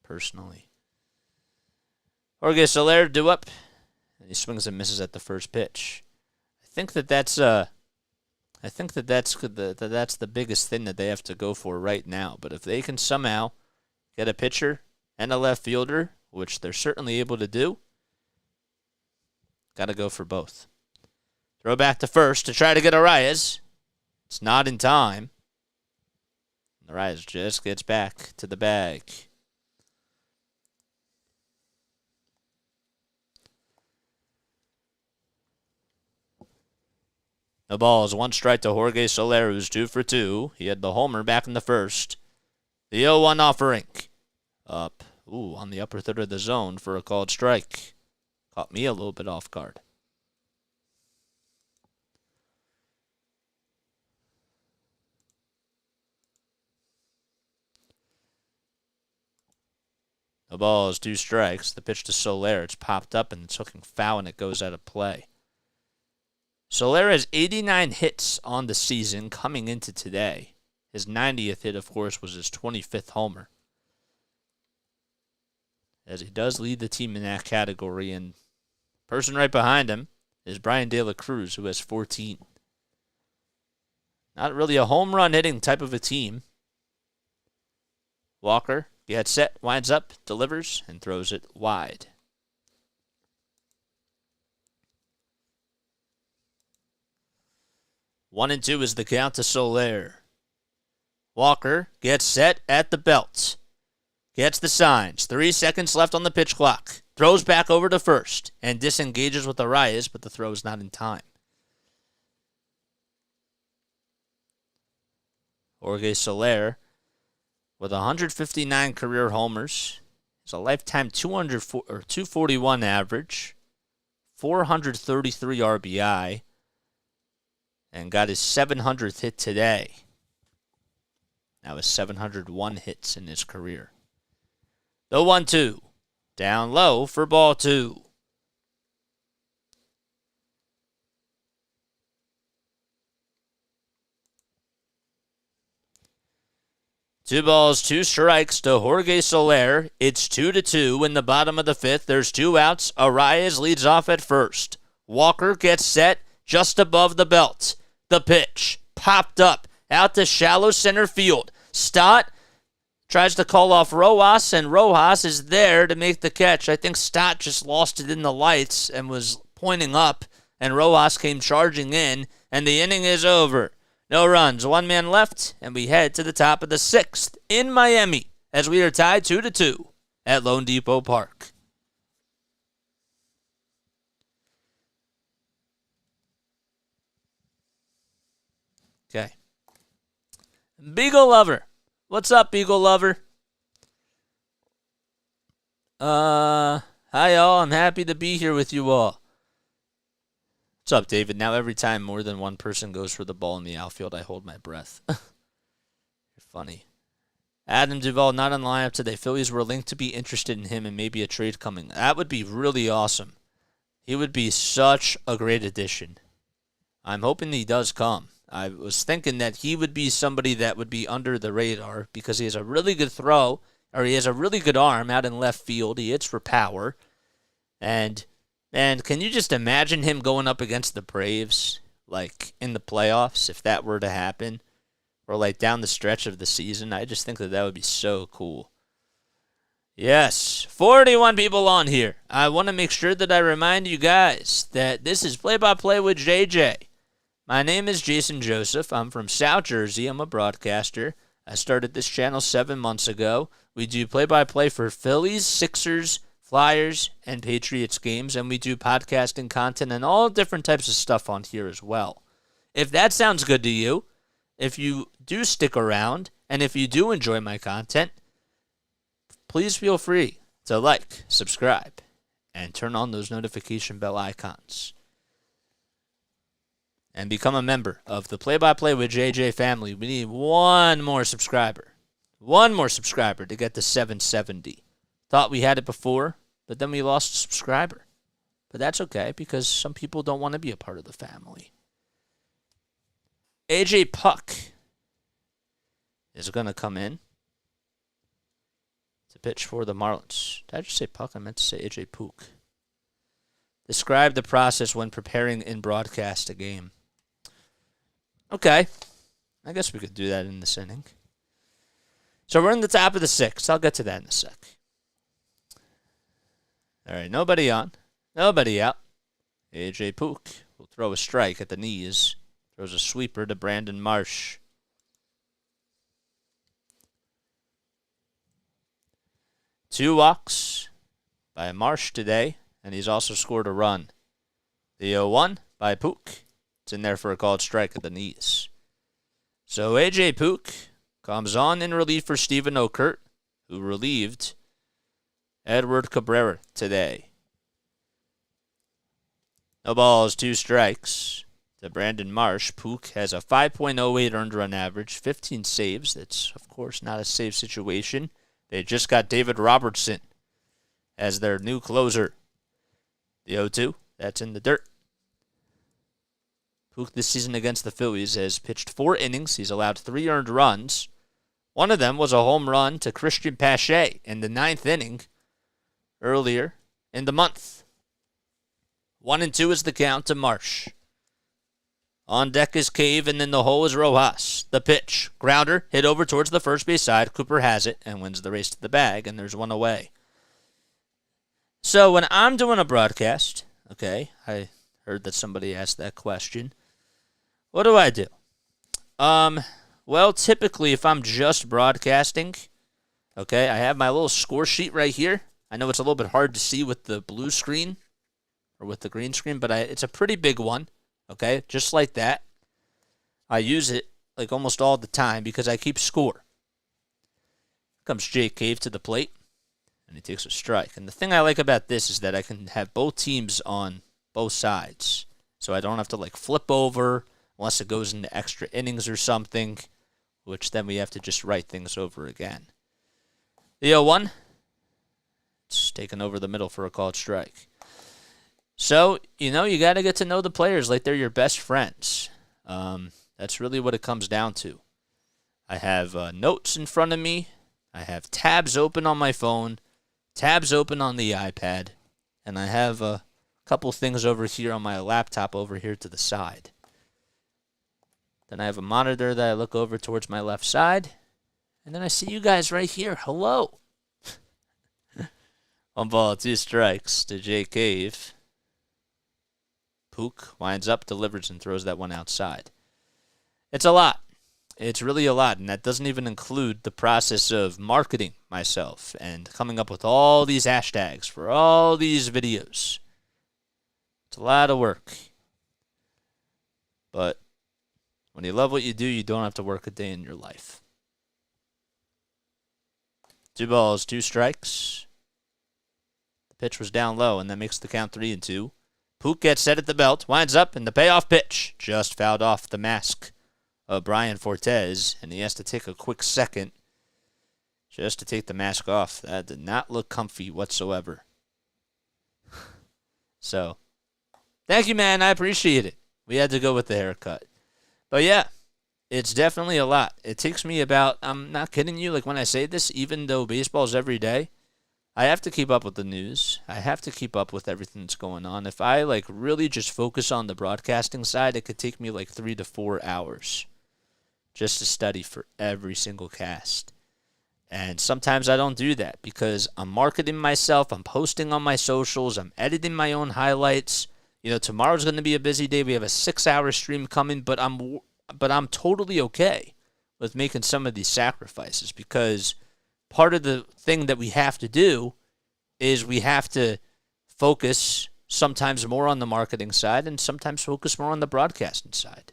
personally. Jorge Soler due up, and he swings and misses at the first pitch. I think that's the biggest thing that they have to go for right now. But if they can somehow get a pitcher and a left fielder, which they're certainly able to do, got to go for both. Throw back to first to try to get Arias. It's not in time. Arias just gets back to the bag. No balls, 1 strike to Jorge Soler, who's 2 for 2. He had the homer back in the first. The 0-1 offering. Up. On the upper third of the zone for a called strike. Caught me a little bit off guard. No balls, 2 strikes. The pitch to Soler. It's popped up and it's hooking foul and it goes out of play. Soler has 89 hits on the season coming into today. His 90th hit, of course, was his 25th homer. As he does lead the team in that category, and the person right behind him is Brian De La Cruz, who has 14. Not really a home run hitting type of a team. Walker gets set, winds up, delivers, and throws it wide. 1-2 is the count to Soler. Walker gets set at the belt. Gets the signs. 3 seconds left on the pitch clock. Throws back over to first and disengages with Arias, but the throw is not in time. Jorge Soler with 159 career homers. It's a lifetime 241 average, 433 RBI, and got his 700th hit today. Now his 701 hits in his career. The 1-2. Down low for ball 2. Two balls, 2 strikes to Jorge Soler. It's 2-2 in the bottom of the 5th. There's 2 outs. Arias leads off at first. Walker gets set just above the belt. The pitch popped up out to shallow center field. Stott tries to call off Rojas, and Rojas is there to make the catch. I think Stott just lost it in the lights and was pointing up, and Rojas came charging in, and the inning is over. No runs, 1 man left, and we head to the top of the 6th in Miami as we are tied 2-2 at Lone Depot Park. Okay. Beagle Lover. What's up, Beagle Lover? Hi, y'all. I'm happy to be here with you all. What's up, David? Now every time more than one person goes for the ball in the outfield, I hold my breath. You're funny. Adam Duvall not on the lineup today. Phillies were linked to be interested in him and maybe a trade coming. That would be really awesome. He would be such a great addition. I'm hoping he does come. I was thinking that he would be somebody that would be under the radar because he has a really good throw, or he has a really good arm out in left field. He hits for power. And can you just imagine him going up against the Braves, like, in the playoffs, if that were to happen? Or, like, down the stretch of the season? I just think that would be so cool. Yes, 41 people on here. I want to make sure that I remind you guys that this is Play-by-Play with JJ. My name is Jason Joseph. I'm from South Jersey. I'm a broadcaster. I started this channel 7 months ago. We do play-by-play for Phillies, Sixers, Flyers, and Patriots games, and we do podcasting content and all different types of stuff on here as well. If that sounds good to you, if you do stick around, and if you do enjoy my content, please feel free to like, subscribe, and turn on those notification bell icons. And become a member of the Play-by-Play with JJ family. We need one more subscriber. One more subscriber to get to 770. Thought we had it before, but then we lost a subscriber. But that's okay, because some people don't want to be a part of the family. AJ Puck is going to come in to pitch for the Marlins. Did I just say Puck? I meant to say AJ Puck. Describe the process when preparing in broadcast a game. Okay. I guess we could do that in this inning. So we're in the top of the 6th. I'll get to that in a sec. All right, nobody on. Nobody out. AJ Puck will throw a strike at the knees. Throws a sweeper to Brandon Marsh. Two walks by Marsh today, and he's also scored a run. The 0-1 by Puck. It's in there for a called strike at the knees. So AJ Puck comes on in relief for Steven Okert, who relieved Edward Cabrera today. No balls, 2 strikes to Brandon Marsh. Puck has a 5.08 earned run average, 15 saves. That's, of course, not a save situation. They just got David Robertson as their new closer. The 0-2, that's in the dirt. Puck this season against the Phillies has pitched 4 innings. He's allowed 3 earned runs. One of them was a home run to Christian Pache in the 9th inning earlier in the month. 1-2 is the count to Marsh. On deck is Cave, and then the hole is Rojas. The pitch. Grounder hit over towards the first base side. Cooper has it and wins the race to the bag, and there's one away. So when I'm doing a broadcast, okay, I heard that somebody asked that question. What do I do? Well, typically, if I'm just broadcasting, okay, I have my little score sheet right here. I know it's a little bit hard to see with the blue screen or with the green screen, but it's a pretty big one, okay, just like that. I use it like almost all the time because I keep score. Comes Jake Cave to the plate, and he takes a strike. And the thing I like about this is that I can have both teams on both sides, so I don't have to like flip over unless it goes into extra innings or something, which then we have to just write things over again. The 0-1, it's taken over the middle for a called strike. So, you got to get to know the players like they're your best friends. That's really what it comes down to. I have notes in front of me. I have tabs open on my phone, tabs open on the iPad, and I have a couple things over here on my laptop over here to the side. Then I have a monitor that I look over towards my left side, and then I see you guys right here. Hello. 1 ball, 2 strikes to Jay Cave. Pook winds up, delivers, and throws that one outside. It's a lot. It's really a lot, and that doesn't even include the process of marketing myself and coming up with all these hashtags for all these videos. It's a lot of work. But when you love what you do, you don't have to work a day in your life. 2 balls, 2 strikes. The pitch was down low, and that makes the count 3-2. Pook gets set at the belt, winds up, and the payoff pitch just fouled off the mask of Brian Fortes, and he has to take a quick second just to take the mask off. That did not look comfy whatsoever. So, thank you, man. I appreciate it. We had to go with the haircut. But yeah, it's definitely a lot. It takes me about, I'm not kidding you, like when I say this, even though baseball's every day, I have to keep up with the news. I have to keep up with everything that's going on. If I like really just focus on the broadcasting side, it could take me like 3 to 4 hours just to study for every single cast. And sometimes I don't do that because I'm marketing myself, I'm posting on my socials, I'm editing my own highlights. Tomorrow's going to be a busy day. We have a 6-hour stream coming, but I'm totally okay with making some of these sacrifices because part of the thing that we have to do is we have to focus sometimes more on the marketing side and sometimes focus more on the broadcasting side.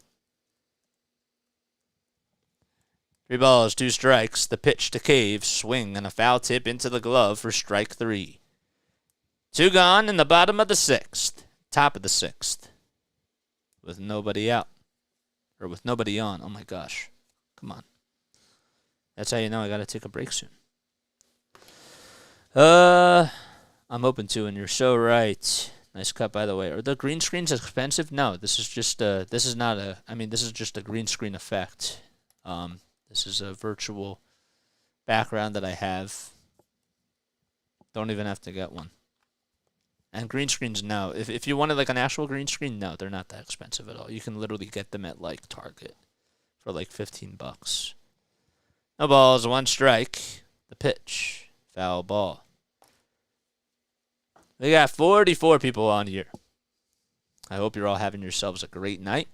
3 balls, 2 strikes. The pitch to Cave, swing and a foul tip into the glove for strike 3. 2 gone in the bottom of the 6th. Top of the 6th. With nobody out. Or with nobody on. Oh my gosh. Come on. That's how you know I gotta take a break soon. I'm open to, and you're so right. Nice cut, by the way. Are the green screens expensive? No, this is just this is just a green screen effect. This is a virtual background that I have. Don't even have to get one. And green screens, no. If you wanted like an actual green screen, no, they're not that expensive at all. You can literally get them at like Target for like $15. No balls, 1 strike. The pitch. Foul ball. We got 44 people on here. I hope you're all having yourselves a great night.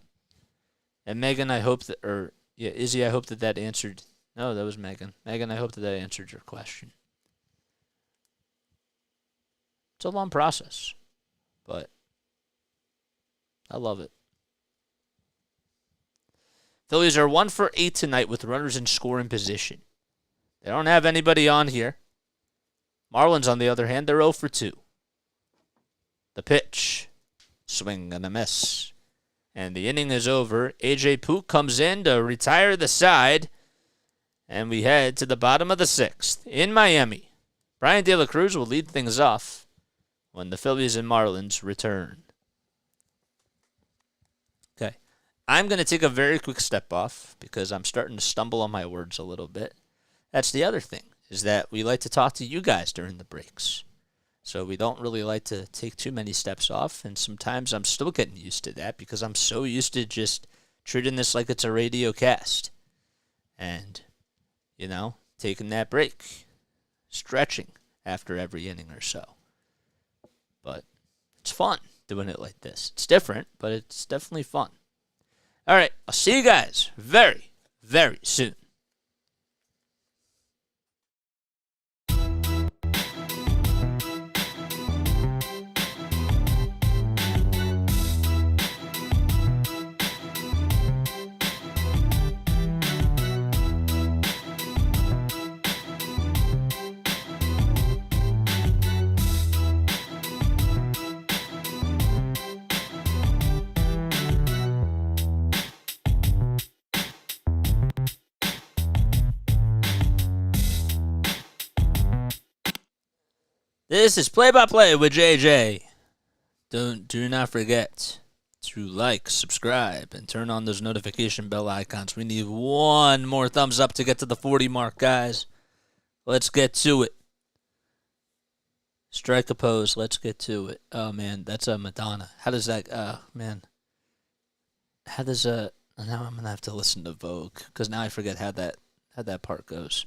And Megan, I hope that, Izzy, I hope that answered. No, that was Megan. Megan, I hope that answered your question. It's a long process, but I love it. Phillies are 1 for 8 tonight with runners in scoring position. They don't have anybody on here. Marlins, on the other hand, they're 0 for 2. The pitch, swing and a miss. And the inning is over. A.J. Pook comes in to retire the side. And we head to the bottom of the 6th in Miami. Brian De La Cruz will lead things off when the Phillies and Marlins return. Okay. I'm going to take a very quick step off because I'm starting to stumble on my words a little bit. That's the other thing, is that we like to talk to you guys during the breaks. So we don't really like to take too many steps off, and sometimes I'm still getting used to that because I'm so used to just treating this like it's a radio cast. And, taking that break, stretching after every inning or so. But it's fun doing it like this. It's different, but it's definitely fun. All right, I'll see you guys very, very soon. This is Play-by-Play with JJ. Do not forget to like, subscribe, and turn on those notification bell icons. We need one more thumbs up to get to the 40 mark, guys. Let's get to it. Strike a pose. Let's get to it. Oh, man, that's a Madonna. How does that, man. How does, now I'm going to have to listen to Vogue, because now I forget how that part goes.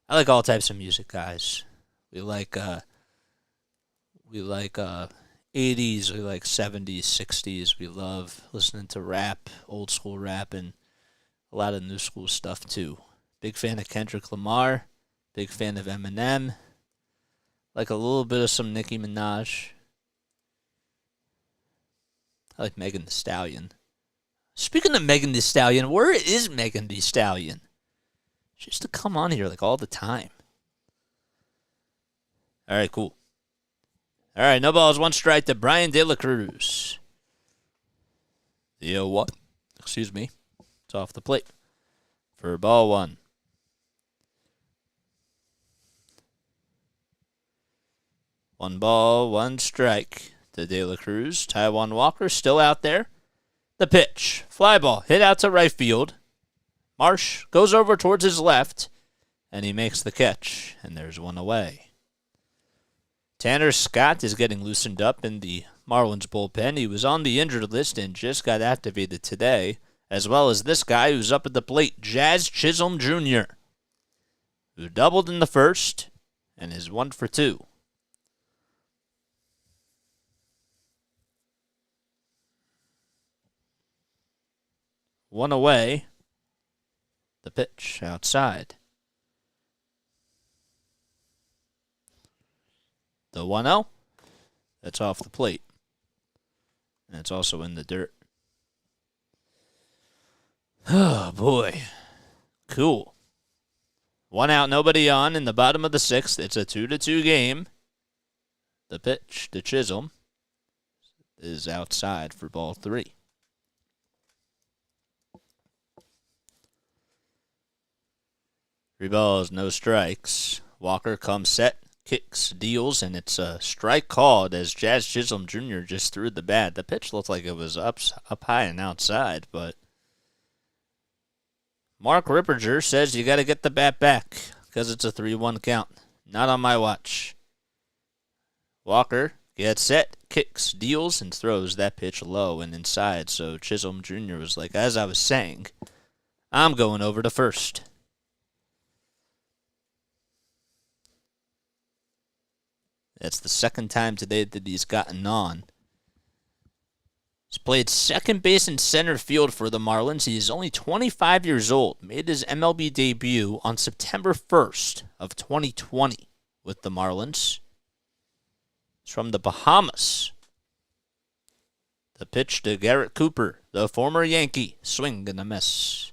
I like all types of music, guys. We like 80s, we like 70s, 60s. We love listening to rap, old school rap, and a lot of new school stuff too. Big fan of Kendrick Lamar, big fan of Eminem, like a little bit of some Nicki Minaj. I like Megan Thee Stallion. Speaking of Megan Thee Stallion, where is Megan Thee Stallion? She used to come on here like all the time. All right, cool. All right, no balls, one strike to Brian De La Cruz. The 0-1. Excuse me. It's off the plate for ball one. One ball, one strike to De La Cruz. Taijuan Walker still out there. The pitch. Fly ball hit out to right field. Marsh goes over towards his left, and he makes the catch, and there's one away. Tanner Scott is getting loosened up in the Marlins bullpen. He was on the injured list and just got activated today, as well as this guy who's up at the plate, Jazz Chisholm Jr., who doubled in the first and is 1 for 2. One away. The pitch outside. The 1-0, that's off the plate. And it's also in the dirt. Oh, boy. Cool. 1 out, nobody on in the bottom of the 6th. It's a 2-2 game. The pitch to Chisholm is outside for ball 3. Three balls, no strikes. Walker comes set. Kicks, deals, and it's a strike called as Jazz Chisholm Jr. just threw the bat. The pitch looked like it was up high and outside, but Mark Ripperger says you got to get the bat back because it's a 3-1 count. Not on my watch. Walker gets set, kicks, deals, and throws that pitch low and inside. So Chisholm Jr. was like, as I was saying, I'm going over to first. That's the second time today that he's gotten on. He's played second base and center field for the Marlins. He's only 25 years old. Made his MLB debut on September 1st of 2020 with the Marlins. He's from the Bahamas. The pitch to Garrett Cooper, the former Yankee. Swing and a miss.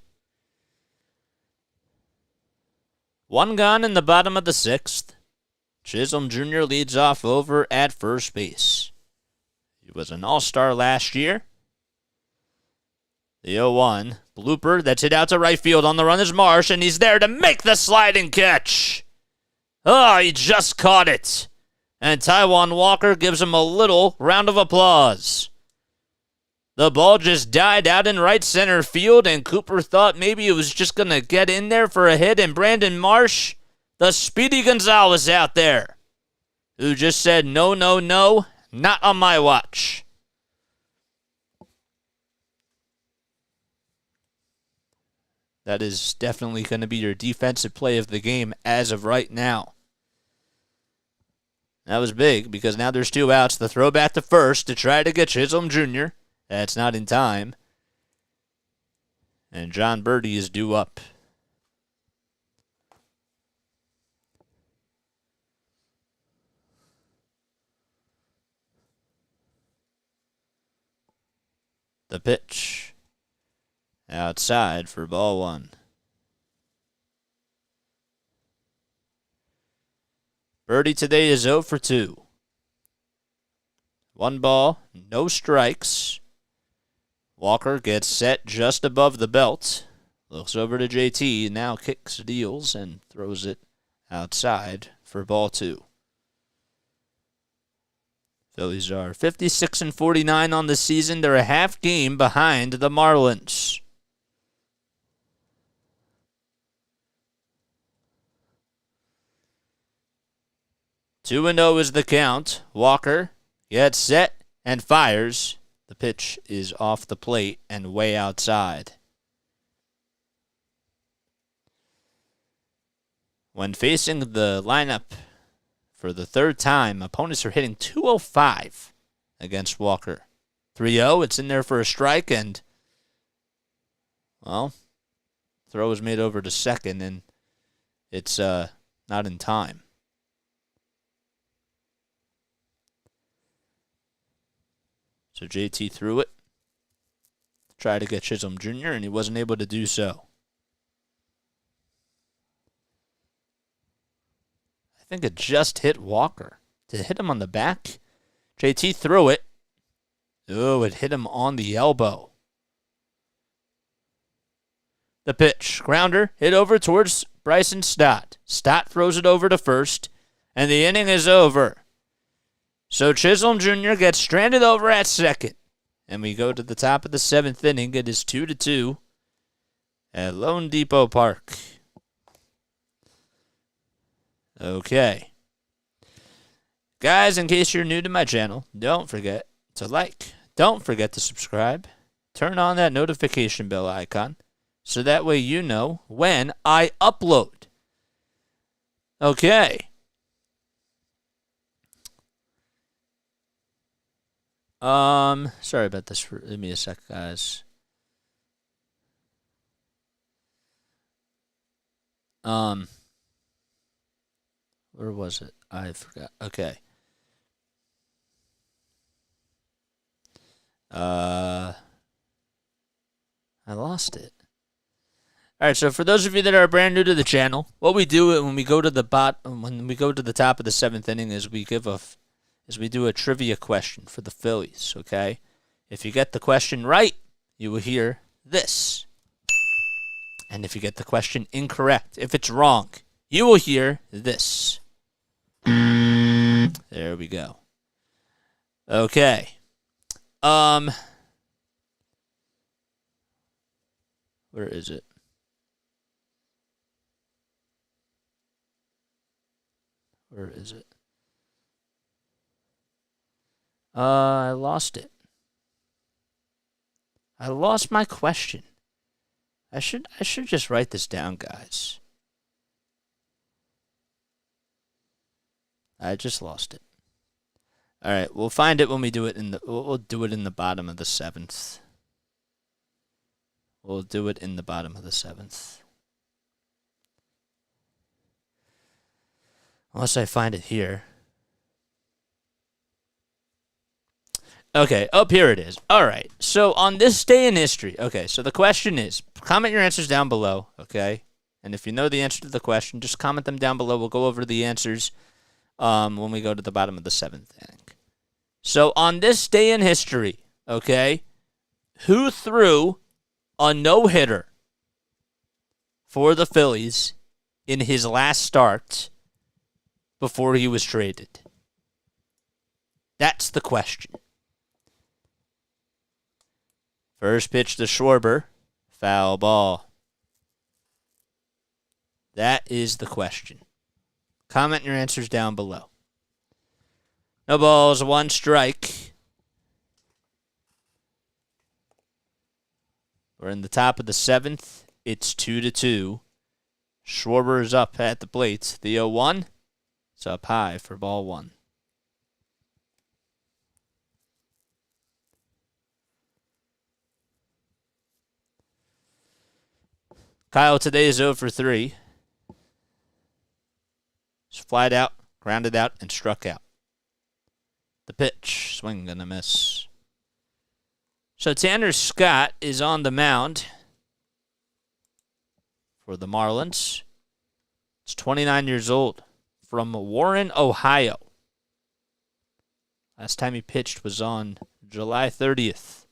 One gone in the bottom of the 6th. Chisholm Jr. leads off over at first base. He was an all-star last year. The 0-1 blooper that's hit out to right field. On the run is Marsh, and he's there to make the sliding catch. Oh, he just caught it. And Taijuan Walker gives him a little round of applause. The ball just died out in right center field, and Cooper thought maybe it was just going to get in there for a hit, and Brandon Marsh, the Speedy Gonzalez out there, who just said, no, no, no, not on my watch. That is definitely going to be your defensive play of the game as of right now. That was big because now there's 2 outs. The throw back to first to try to get Chisholm Jr. That's not in time. And John Birdie is due up. The pitch. Outside for ball one. Birdie today is 0 for 2. 1 ball, no strikes. Walker gets set just above the belt. Looks over to JT, now kicks, deals, and throws it outside for ball 2. Phillies are 56-49 on the season. They're a half game behind the Marlins. Two and 0 is the count. Walker gets set and fires. The pitch is off the plate and way outside. When facing the lineup for the third time, opponents are hitting .205 against Walker. 3-0, it's in there for a strike, and, well, throw is made over to second, and it's not in time. So JT threw it, tried to get Chisholm Jr., and he wasn't able to do so. I think it just hit Walker. Did it hit him on the back? JT threw it. Oh, it hit him on the elbow. The pitch. Grounder hit over towards Bryson Stott. Stott throws it over to first, and the inning is over. So Chisholm Jr. gets stranded over at second. And we go to the top of the 7th inning. It is 2-2 at Lone Depot Park. Okay. Guys, in case you're new to my channel, don't forget to like. Don't forget to subscribe. Turn on that notification bell icon so that way you know when I upload. Okay. Sorry about this. Give me a sec, guys. Where was it? I forgot. Okay. I lost it. All right, so for those of you that are brand new to the channel, what we do when we go to the top of the 7th inning is we do a trivia question for the Phillies, okay? If you get the question right, you will hear this. And if you get the question incorrect, if it's wrong, you will hear this. There we go. Okay. Where is it? Where is it? I lost it. I lost my question. I should just write this down, guys. I just lost it. All right, we'll find it when we do it we'll do it in the bottom of the 7th. We'll do it in the bottom of the 7th. Unless I find it here. Okay, up here it is. All right, so on this day in history, okay, so the question is, comment your answers down below, okay? And if you know the answer to the question, just comment them down below. We'll go over the answers when we go to the bottom of the 7th inning. So on this day in history, okay, who threw a no-hitter for the Phillies in his last start before he was traded? That's the question. First pitch to Schwarber, foul ball. That is the question. Comment your answers down below. No balls, 1 strike. We're in the top of the 7th. It's 2-2. Schwarber is up at the plate. The 0-1. It's up high for ball 1. Kyle today is 0 for 3. Just flied out, grounded out, and struck out. The pitch, swing and a miss. So Tanner Scott is on the mound for the Marlins. He's 29 years old, from Warren, Ohio. Last time he pitched was on July 30th.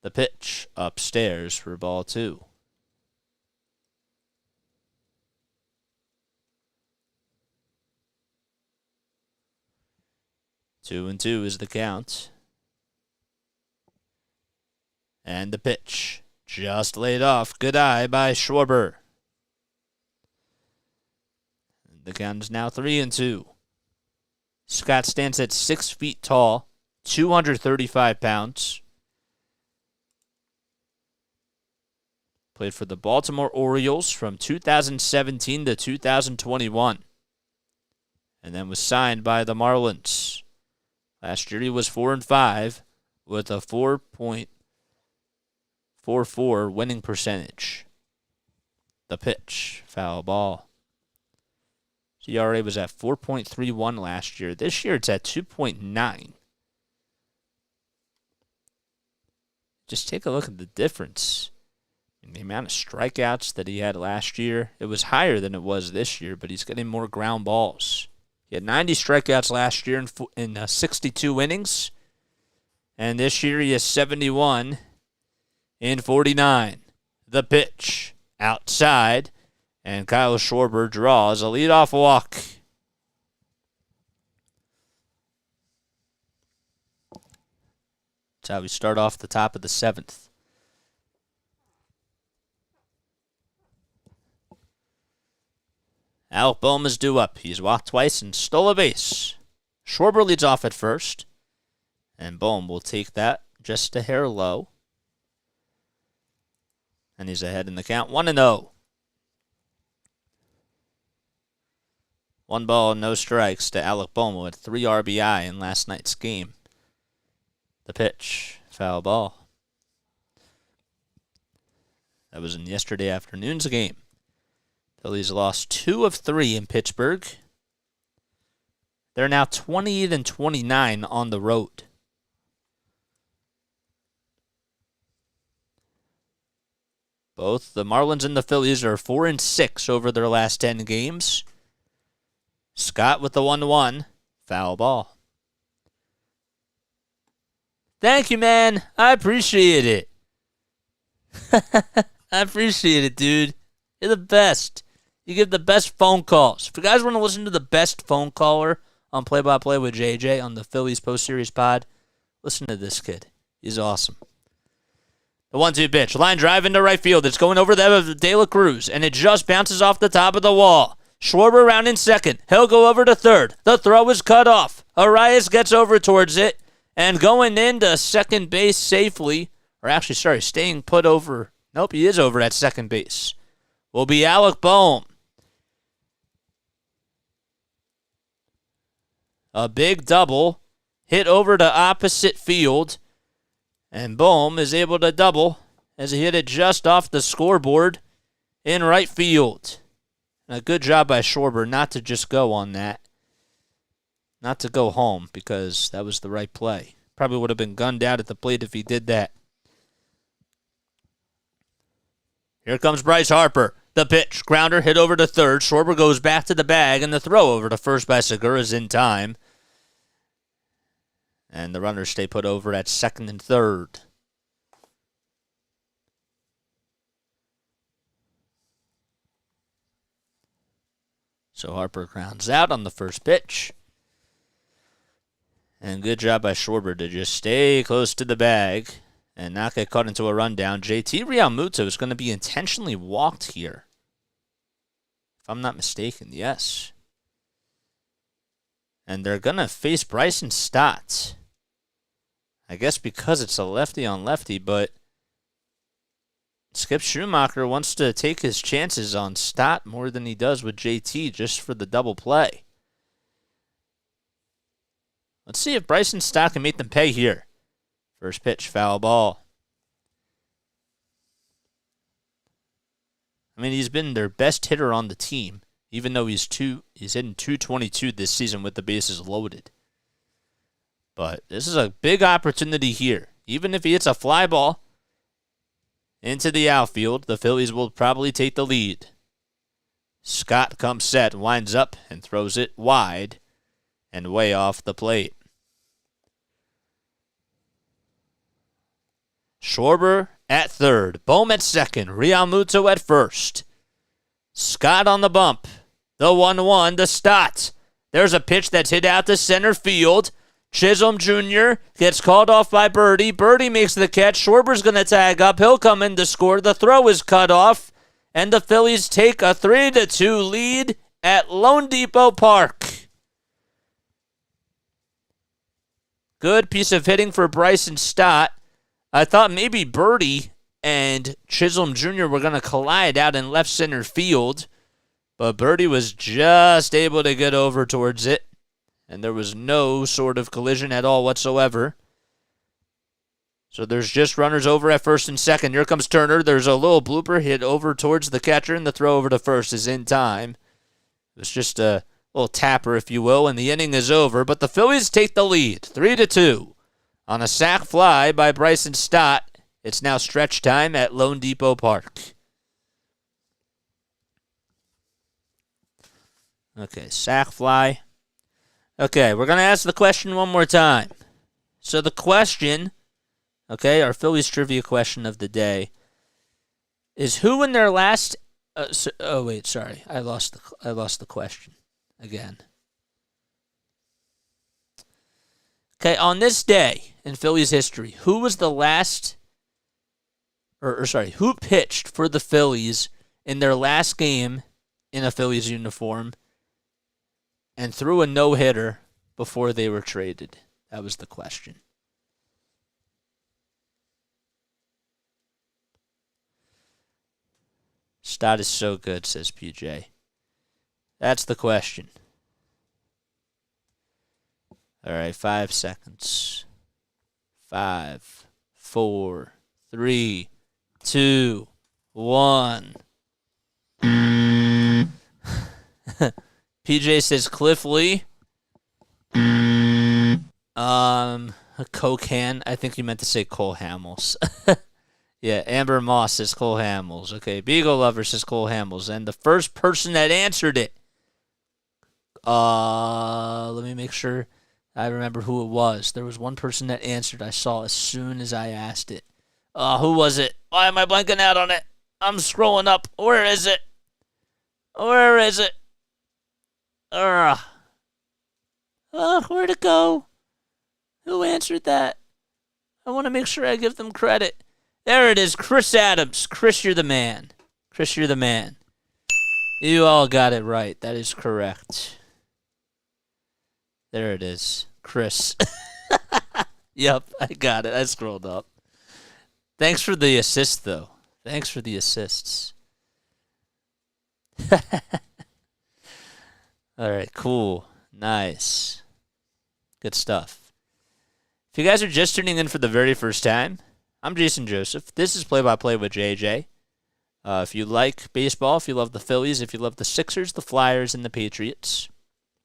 The pitch, upstairs for ball 2. 2-2 is the count. And the pitch, just laid off. Good eye by Schwarber. The count is now 3-2. Scott stands at 6 feet tall, 235 pounds. Played for the Baltimore Orioles from 2017 to 2021. And then was signed by the Marlins. Last year he was 4-5 with a 4.44 winning percentage. The pitch, foul ball. ERA was at 4.31 last year. This year it's at 2.9. Just take a look at the difference in the amount of strikeouts that he had last year. It was higher than it was this year, but he's getting more ground balls. He had 90 strikeouts last year in 62 innings. And this year he has 71 in 49. The pitch, outside. And Kyle Schwarber draws a leadoff walk. That's how we start off the top of the 7th. Alec Boehm is due up. He's walked twice and stole a base. Schwarber leads off at first. And Boehm will take that just a hair low. And he's ahead in the count, 1-0. 1 ball, no strikes to Alec Boehm with 3 RBI in last night's game. The pitch, foul ball. That was in yesterday afternoon's game. Phillies lost 2 of 3 in Pittsburgh. They're now 28-29 on the road. Both the Marlins and the Phillies are 4-6 over their last 10 games. Scott with the 1-1. Foul ball. Thank you, man. I appreciate it. I appreciate it, dude. You're the best. You give the best phone calls. If you guys want to listen to the best phone caller on Play by Play with JJ on the Phillies Post-Series Pod, listen to this kid. He's awesome. The 1-2 pitch. Line drive into right field. It's going over the head of De La Cruz, and it just bounces off the top of the wall. Schwarber around in second. He'll go over to third. The throw is cut off. Arias gets over towards it, and going into second base safely, staying put over. Nope, he is over at second base. Will be Alec Boehm. A big double hit over to opposite field. And Boehm is able to double as he hit it just off the scoreboard in right field. And a good job by Schwarber not to just go on that. Not to go home because that was the right play. Probably would have been gunned out at the plate if he did that. Here comes Bryce Harper. The pitch, grounder, hit over to third. Schwarber goes back to the bag, and the throw over to first by Segura is in time. And the runners stay put over at second and third. So Harper grounds out on the first pitch. And good job by Schwarber to just stay close to the bag and not get caught into a rundown. JT Realmuto is going to be intentionally walked here. If I'm not mistaken, yes. And they're going to face Bryson Stott. I guess because it's a lefty on lefty, but Skip Schumacher wants to take his chances on Stott more than he does with JT just for the double play. Let's see if Bryson Stott can make them pay here. First pitch, foul ball. I mean, he's been their best hitter on the team, even though he's hitting 222 this season with the bases loaded. But this is a big opportunity here. Even if he hits a fly ball into the outfield, the Phillies will probably take the lead. Scott comes set, winds up, and throws it wide and way off the plate. Schwarber at third. Bohm at second. Realmuto at first. Scott on the bump. The 1-1 to Stott. There's a pitch that's hit out to center field. Chisholm Jr. gets called off by Birdie. Birdie makes the catch. Schwarber's going to tag up. He'll come in to score. The throw is cut off. And the Phillies take a 3-2 lead at Lone Depot Park. Good piece of hitting for Bryson Stott. I thought maybe Birdie and Chisholm Jr. were going to collide out in left center field, but Birdie was just able to get over towards it, and there was no sort of collision at all whatsoever. So there's just runners over at first and second. Here comes Turner. There's a little blooper hit over towards the catcher, and the throw over to first is in time. It was just a little tapper, if you will, and the inning is over, but the Phillies take the lead, 3-2. On a sac fly by Bryson Stott, it's now stretch time at Lone Depot Park. Okay, sac fly. Okay, we're going to ask the question one more time. So the question, okay, our Phillies trivia question of the day, is who in their last... I lost the question again. Okay, on this day in Phillies history, who was the last, who pitched for the Phillies in their last game in a Phillies uniform and threw a no-hitter before they were traded? That was the question. Stott is so good, says PJ. That's the question. All right, 5 seconds. 5, 4, 3, 2, 1. PJ says Cliff Lee. Cocan. I think you meant to say Cole Hamels. Yeah, Amber Moss says Cole Hamels. Okay, Beagle Lover says Cole Hamels. And the first person that answered it, let me make sure I remember who it was. There was one person that answered I saw as soon as I asked it. Who was it? Why am I blanking out on it? I'm scrolling up. Where is it? Where is it? Where'd it go? Who answered that? I want to make sure I give them credit. There it is, Chris Adams. Chris, you're the man. Chris, you're the man. You all got it right. That is correct. There it is. Chris. Yep, I got it. I scrolled up. Thanks for the assist, though. Thanks for the assists. All right, cool. Nice. Good stuff. If you guys are just tuning in for the very first time, I'm Jason Joseph. This is Play-by-Play with JJ. If you like baseball, if you love the Phillies, if you love the Sixers, the Flyers, and the Patriots,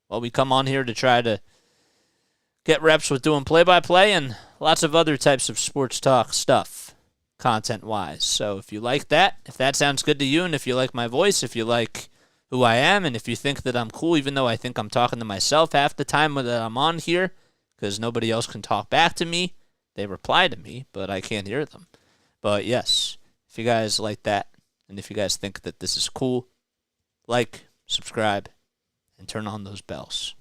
well, we come on here to try to get reps with doing play-by-play and lots of other types of sports talk stuff, content-wise. So if you like that, if that sounds good to you, and if you like my voice, if you like who I am, and if you think that I'm cool, even though I think I'm talking to myself half the time that I'm on here, because nobody else can talk back to me, they reply to me, but I can't hear them. But yes, if you guys like that, and if you guys think that this is cool, like, subscribe, and turn on those bells.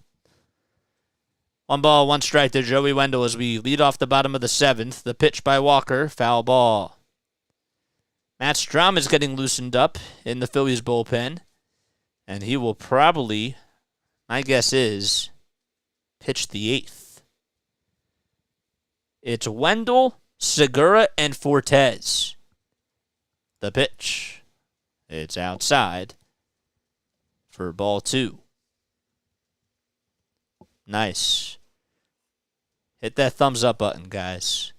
1 ball, 1 strike to Joey Wendell as we lead off the bottom of the 7th. The pitch by Walker, foul ball. Matt Strahm is getting loosened up in the Phillies bullpen, and he will probably, my guess is, pitch the 8th. It's Wendell, Segura, and Fortes. The pitch. It's outside for ball 2. Nice. Hit that thumbs up button, guys.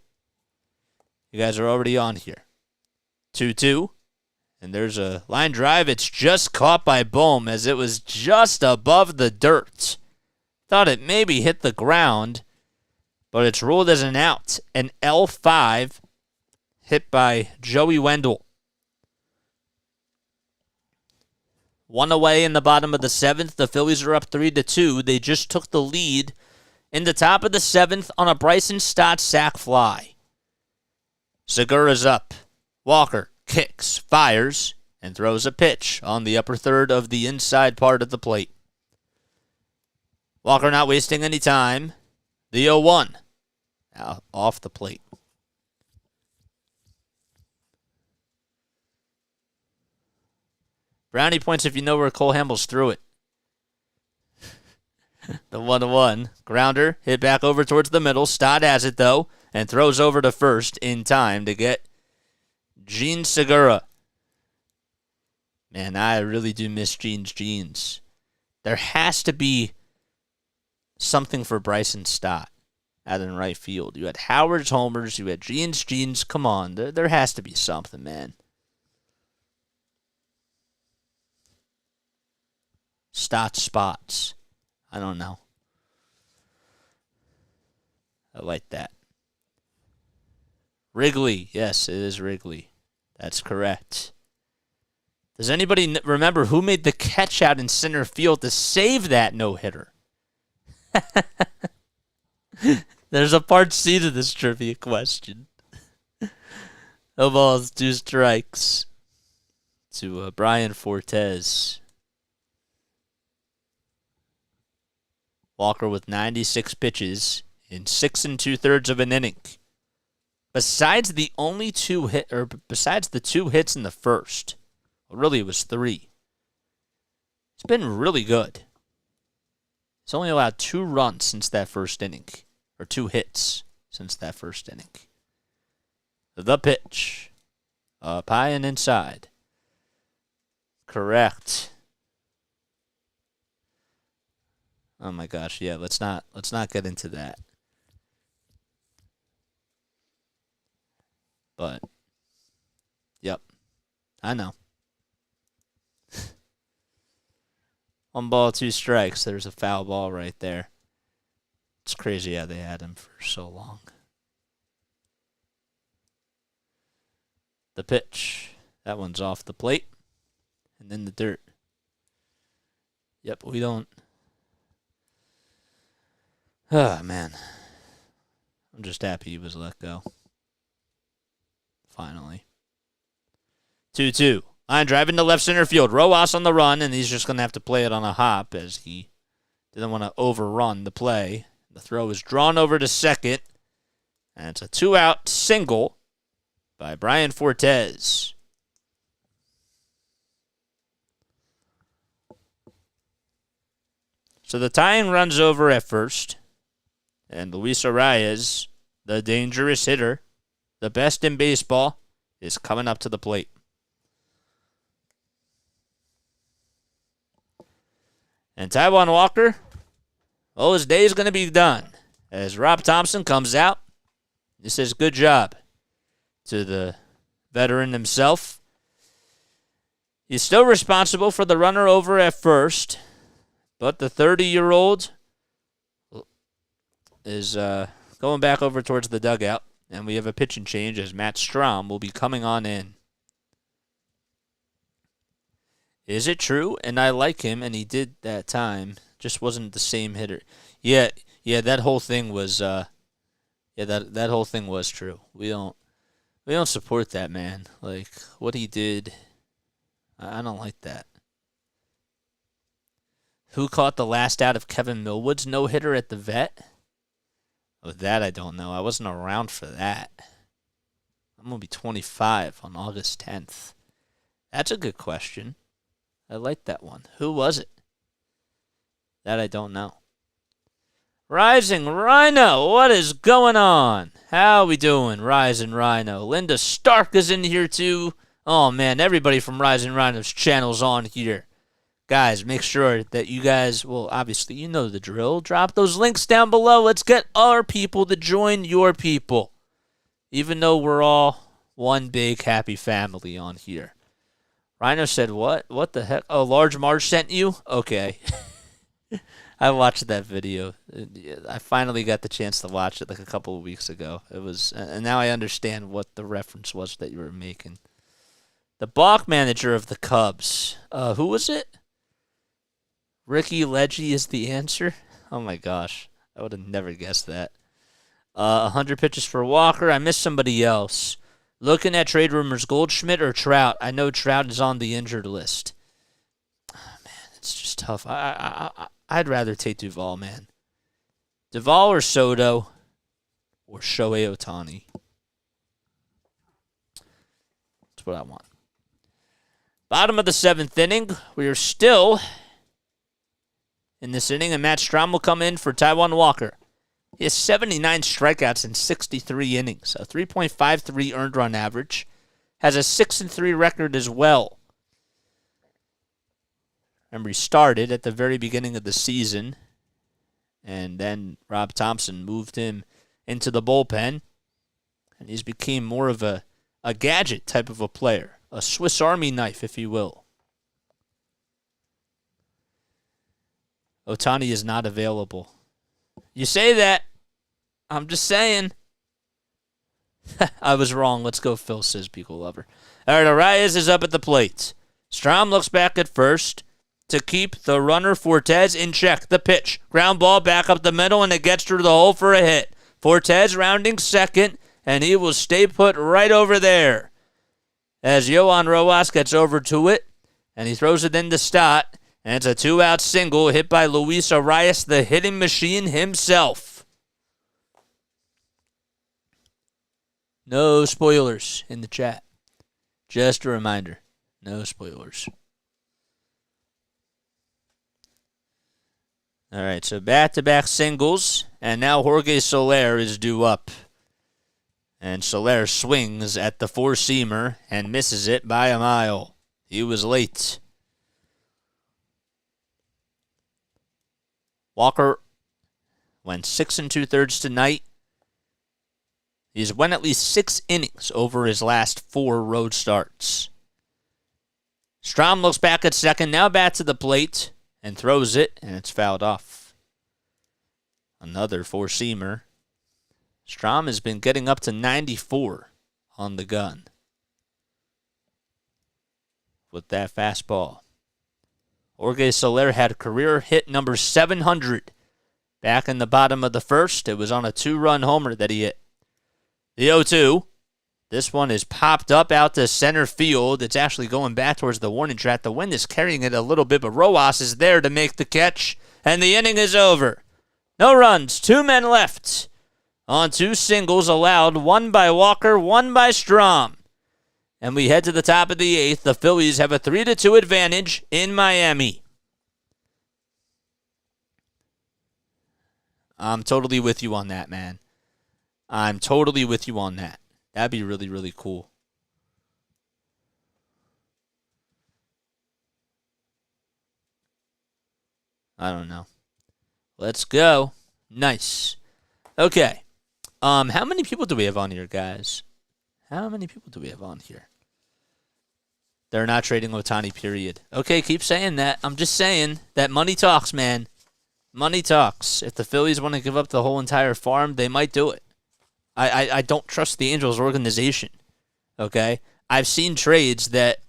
You guys are already on here. 2-2. And there's a line drive. It's just caught by Bohm as it was just above the dirt. Thought it maybe hit the ground, but it's ruled as an out. An L5 hit by Joey Wendell. 1 away in the bottom of the 7th. The Phillies are up 3-2. They just took the lead in the top of the 7th on a Bryson Stott sac fly. Segura's up. Walker kicks, fires, and throws a pitch on the upper third of the inside part of the plate. Walker not wasting any time. The 0-1 off the plate. Brownie points if you know where Cole Hamels threw it. The 1-1 grounder hit back over towards the middle. Stott has it, though, and throws over to first in time to get Gene Segura. Man, I really do miss Gene's jeans. There has to be something for Bryson Stott out in right field. You had Howard's homers. You had Gene's jeans. Come on. There has to be something, man. Stott spots. I don't know. I like that. Wrigley. Yes, it is Wrigley. That's correct. Does anybody remember who made the catch out in center field to save that no-hitter? There's a part C to this trivia question. No balls, 2 strikes to Brian Fortes. Walker with 96 pitches in 6 2/3 of an inning. Besides the 2 hits in the first, well, really it was 3. It's been really good. He's only allowed 2 runs since that first inning, or 2 hits since that first inning. The pitch, up high and inside. Correct. Oh my gosh, yeah. Let's not get into that. But, yep, I know. 1 ball, 2 strikes. There's a foul ball right there. It's crazy how they had him for so long. The pitch. That one's off the plate. And then the dirt. Yep, we don't. Oh, man. I'm just happy he was let go. Finally. 2-2. Line drive into left center field. Rojas on the run, and he's just going to have to play it on a hop as he didn't want to overrun the play. The throw is drawn over to second, and it's a 2-out single by Brian Fortes. So the tying runs over at first, and Luis Arias, the dangerous hitter, the best in baseball, is coming up to the plate. And Taijuan Walker, well, his day is going to be done as Rob Thompson comes out. He says, good job to the veteran himself. He's still responsible for the runner over at first, but the 30-year-old is going back over towards the dugout, and we have a pitching change as Matt Strahm will be coming on in. Is it true? And I like him, and he did that time. Just wasn't the same hitter. Yeah, that whole thing was that whole thing was true. We don't support that man. Like what he did, I don't like that. Who caught the last out of Kevin Millwood's no-hitter at the Vet? Oh, that I don't know. I wasn't around for that. I'm going to be 25 on August 10th. That's a good question. I like that one. Who was it? That I don't know. Rising Rhino, what is going on? How we doing, Rising Rhino? Linda Stark is in here too. Oh man, everybody from Rising Rhino's channel's on here. Guys, make sure that you guys, well, obviously, you know the drill. Drop those links down below. Let's get our people to join your people. Even though we're all one big happy family on here. Rhino said, what? What the heck? Oh, Large Marge sent you? Okay. I watched that video. I finally got the chance to watch it like a couple of weeks ago. It was, and now I understand what the reference was that you were making. The Balk manager of the Cubs. Who was it? Ricky Leggy is the answer? Oh my gosh. I would have never guessed that. 100 pitches for Walker. I missed somebody else. Looking at trade rumors, Goldschmidt or Trout? I know Trout is on the injured list. Oh, man, it's just tough. I'd rather take Duvall, man. Duvall or Soto or Shohei Ohtani. That's what I want. Bottom of the 7th inning. We are still in this inning, and Matt Strahm will come in for Taijuan Walker. He has 79 strikeouts in 63 innings, a 3.53 earned run average. Has a 6-3 record as well. Remember, he started at the very beginning of the season, and then Rob Thompson moved him into the bullpen, and he's became more of a gadget type of a player, a Swiss Army knife, if you will. Ohtani is not available. You say that. I'm just saying. I was wrong. Let's go, Phil says Pico Lover. All right, Arias is up at the plate. Strahm looks back at first to keep the runner Fortes in check. The pitch. Ground ball back up the middle, and it gets through the hole for a hit. Fortes rounding second, and he will stay put right over there. As Yohan Rojas gets over to it, and he throws it into Stott. And it's a 2-out single hit by Luis Arias, the hitting machine himself. No spoilers in the chat. Just a reminder, no spoilers. All right, so back-to-back singles, and now Jorge Soler is due up. And Soler swings at the four-seamer and misses it by a mile. He was late. Walker went 6 2/3 tonight. He's won at least 6 innings over his last 4 road starts. Strahm looks back at second, now back to the plate, and throws it, and it's fouled off. Another four-seamer. Strahm has been getting up to 94 on the gun with that fastball. Jorge Soler had career hit number 700 back in the bottom of the first. It was on a 2-run homer that he hit. The 0-2. This one is popped up out to center field. It's actually going back towards the warning track. The wind is carrying it a little bit, but Rojas is there to make the catch, and the inning is over. No runs, 2 men left on 2 singles allowed, 1 by Walker, 1 by Strahm. And we head to the top of the 8th. The Phillies have a 3-2 advantage in Miami. I'm totally with you on that, man. I'm totally with you on that. That'd be really, really cool. I don't know. Let's go. Nice. Okay. How many people do we have on here, guys? How many people do we have on here? They're not trading Ohtani, period. Okay, keep saying that. I'm just saying that money talks, man. Money talks. If the Phillies want to give up the whole entire farm, they might do it. I don't trust the Angels organization. Okay? I've seen trades that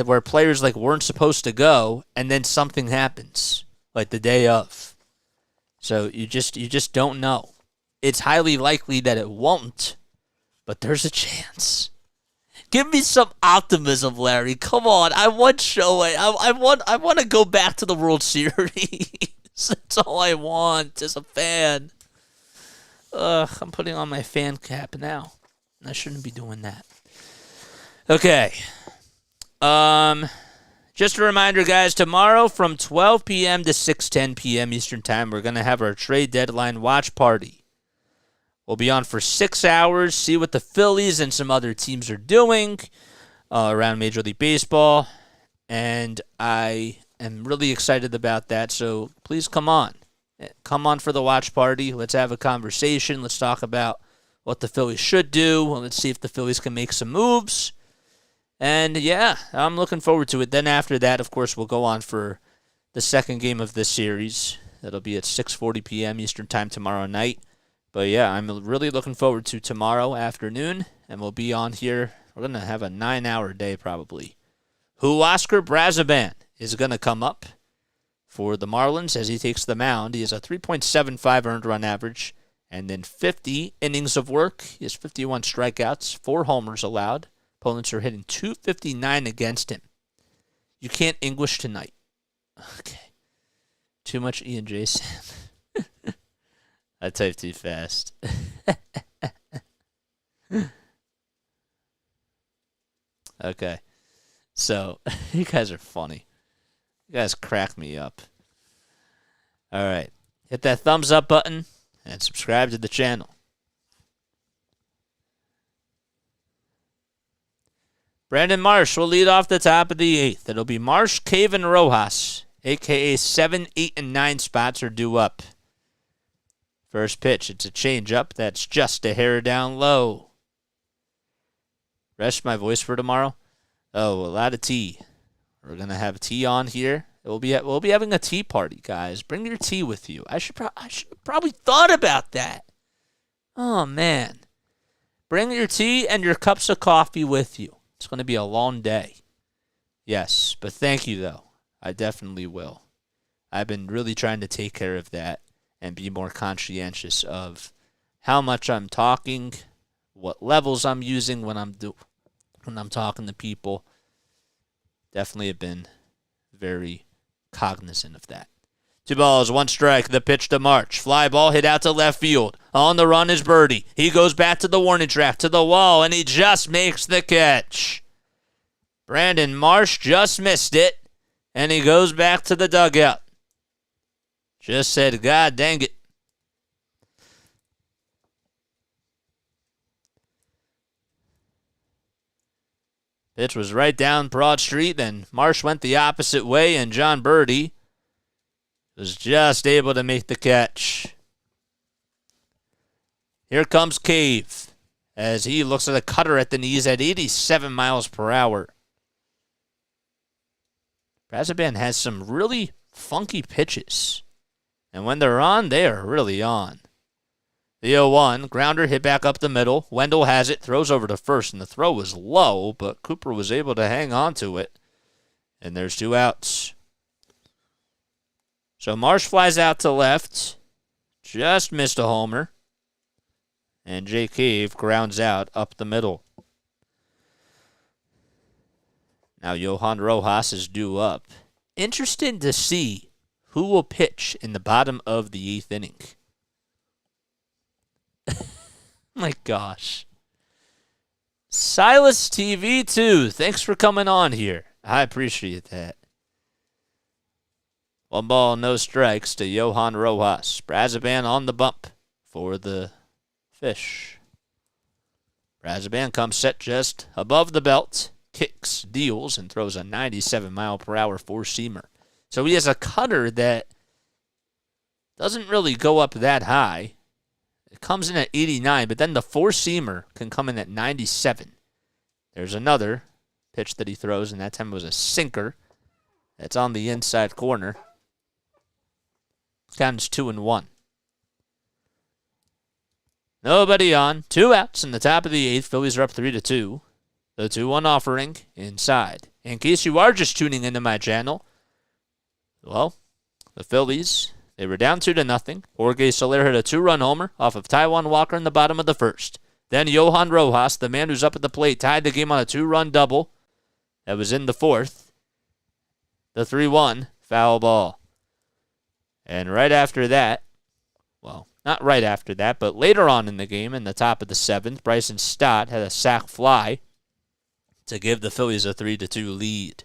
where players like weren't supposed to go, and then something happens, like the day of. So you just don't know. It's highly likely that it won't, but there's a chance. Give me some optimism, Larry. Come on. I want Shohei. I want to go back to the World Series. That's all I want as a fan. I'm putting on my fan cap now. I shouldn't be doing that. Okay. Just a reminder, guys, tomorrow from 12 p.m. to 6:10 p.m. Eastern Time, we're going to have our trade deadline watch party. We'll be on for 6 hours, see what the Phillies and some other teams are doing around Major League Baseball, and I am really excited about that, so please come on. Come on for the watch party. Let's have a conversation. Let's talk about what the Phillies should do. Let's see if the Phillies can make some moves, And yeah, I'm looking forward to it. Then after that, of course, we'll go on for the second game of this series. That'll be at 6:40 p.m. Eastern Time tomorrow night. But yeah, I'm really looking forward to tomorrow afternoon, and we'll be on here. We're going to have a 9-hour day probably. Oscar Brazaban is going to come up for the Marlins as he takes the mound. He has a 3.75 earned run average, and then 50 innings of work. He has 51 strikeouts, 4 homers allowed. Opponents are hitting .259 against him. You can't English tonight. Okay. Too much E and J Sam. I typed too fast. Okay. So, you guys are funny. You guys crack me up. All right. Hit that thumbs up button and subscribe to the channel. Brandon Marsh will lead off the top of the 8th. It'll be Marsh, Cave, and Rojas, a.k.a. 7, 8, and 9 spots are due up. First pitch, it's a changeup that's just a hair down low. Rest my voice for tomorrow. Oh, a lot of tea. We're gonna have tea on here. We'll be having a tea party, guys. Bring your tea with you. I should probably thought about that. Oh man, bring your tea and your cups of coffee with you. It's gonna be a long day. Yes, but thank you though. I definitely will. I've been really trying to take care of that and be more conscientious of how much I'm talking, what levels I'm using when I'm talking to people. Definitely have been very cognizant of that. 2 balls, 1 strike. The pitch to March. Fly ball hit out to left field. On the run is Birdie. He goes back to the warning track, to the wall, and he just makes the catch. Brandon Marsh just missed it, and he goes back to the dugout. Just said, God dang it. Pitch was right down Broad Street, then Marsh went the opposite way, and John Birdie was just able to make the catch. Here comes Cave as he looks at a cutter at the knees at 87 miles per hour. Brazaban has some really funky pitches, and when they're on, they are really on. The 0-1, grounder hit back up the middle. Wendell has it, throws over to first, and the throw was low, but Cooper was able to hang on to it. And there's 2 outs. So Marsh flies out to left. Just missed a homer. And Jay Cave grounds out up the middle. Now Johan Rojas is due up. Interesting to see who will pitch in the bottom of the 8th inning. My gosh. Silas TV 2, thanks for coming on here. I appreciate that. 1 ball, no strikes to Johan Rojas. Brazaban on the bump for the Fish. Brazaban comes set just above the belt, kicks, deals, and throws a 97-mile-per-hour four-seamer. So he has a cutter that doesn't really go up that high. It comes in at 89, but then the four-seamer can come in at 97. There's another pitch that he throws, and that time it was a sinker. That's on the inside corner. Count is 2-1. Nobody on. 2 outs in the top of the 8th. Phillies are up 3-2. The 2-1 offering inside. In case you are just tuning into my channel, well, the Phillies, they were down 2-0. Jorge Soler hit a 2-run homer off of Taijuan Walker in the bottom of the first. Then Johan Rojas, the man who's up at the plate, tied the game on a 2-run double. That was in the 4th. The 3-1 foul ball. And right after that, well, not right after that, but later on in the game, in the top of the 7th, Bryson Stott had a sac fly to give the Phillies a 3-2 lead.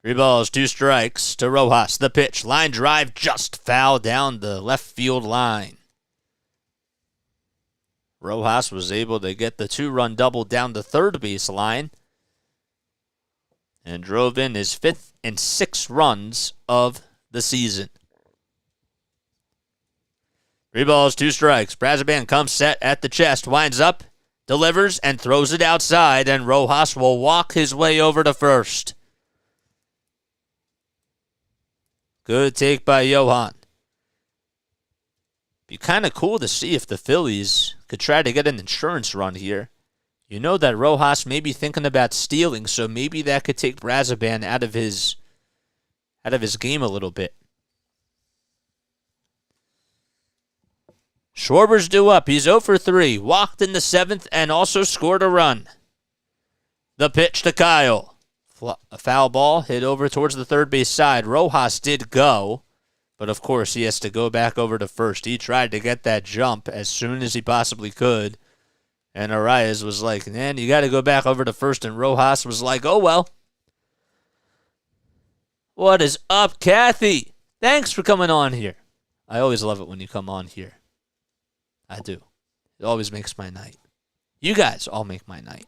3 balls, 2 strikes to Rojas. The pitch, line drive, just foul down the left field line. Rojas was able to get the 2-run double down the third base line and drove in his 5th and 6th runs of the season. 3 balls, 2 strikes. Brazaban comes set at the chest, winds up, delivers and throws it outside, and Rojas will walk his way over to first. Good take by Johan. Be kind of cool to see if the Phillies could try to get an insurance run here. You know that Rojas may be thinking about stealing, so maybe that could take Brazoban out of his game a little bit. Schwarber's due up. He's 0 for 3. Walked in the 7th and also scored a run. The pitch to Kyle. A foul ball hit over towards the third base side. Rojas did go, but of course he has to go back over to first. He tried to get that jump as soon as he possibly could, and Arias was like, man, you got to go back over to first, and Rojas was like, oh well. What is up, Kathy? Thanks for coming on here. I always love it when you come on here. I do. It always makes my night. You guys all make my night.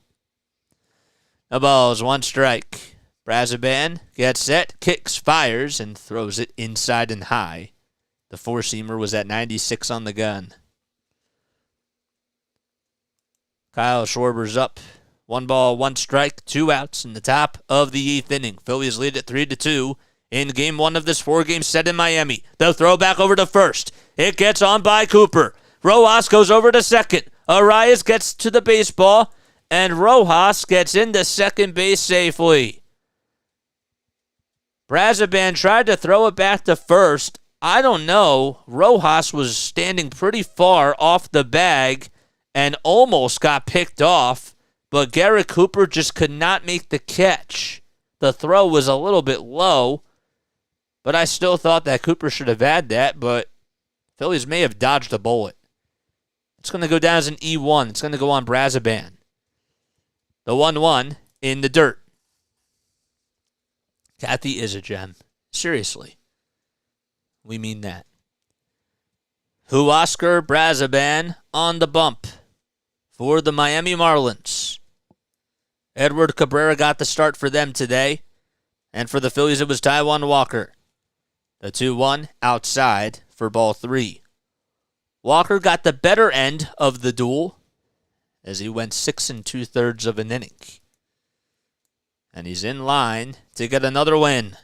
The ball's 1 strike. Brazoban gets set, kicks, fires, and throws it inside and high. The four-seamer was at 96 on the gun. Kyle Schwarber's up. 1 ball, 1 strike, 2 outs in the top of the 8th inning. Phillies lead at 3-2 in Game 1 of this 4-game set in Miami. The throw back over to first. It gets on by Cooper. Rojas goes over to second. Arias gets to the baseball, and Rojas gets into second base safely. Brazoban tried to throw it back to first. I don't know. Rojas was standing pretty far off the bag and almost got picked off, but Garrett Cooper just could not make the catch. The throw was a little bit low, but I still thought that Cooper should have had that, but Phillies may have dodged a bullet. It's going to go down as an E1. It's going to go on Brazoban. The 1-1 in the dirt. Kathy is a gem. Seriously. We mean that. Huascar Brazoban on the bump for the Miami Marlins. Edward Cabrera got the start for them today. And for the Phillies, it was Taijuan Walker. The 2-1 outside for ball 3. Walker got the better end of the duel as he went 6 2/3 of an inning. And he's in line to get another win.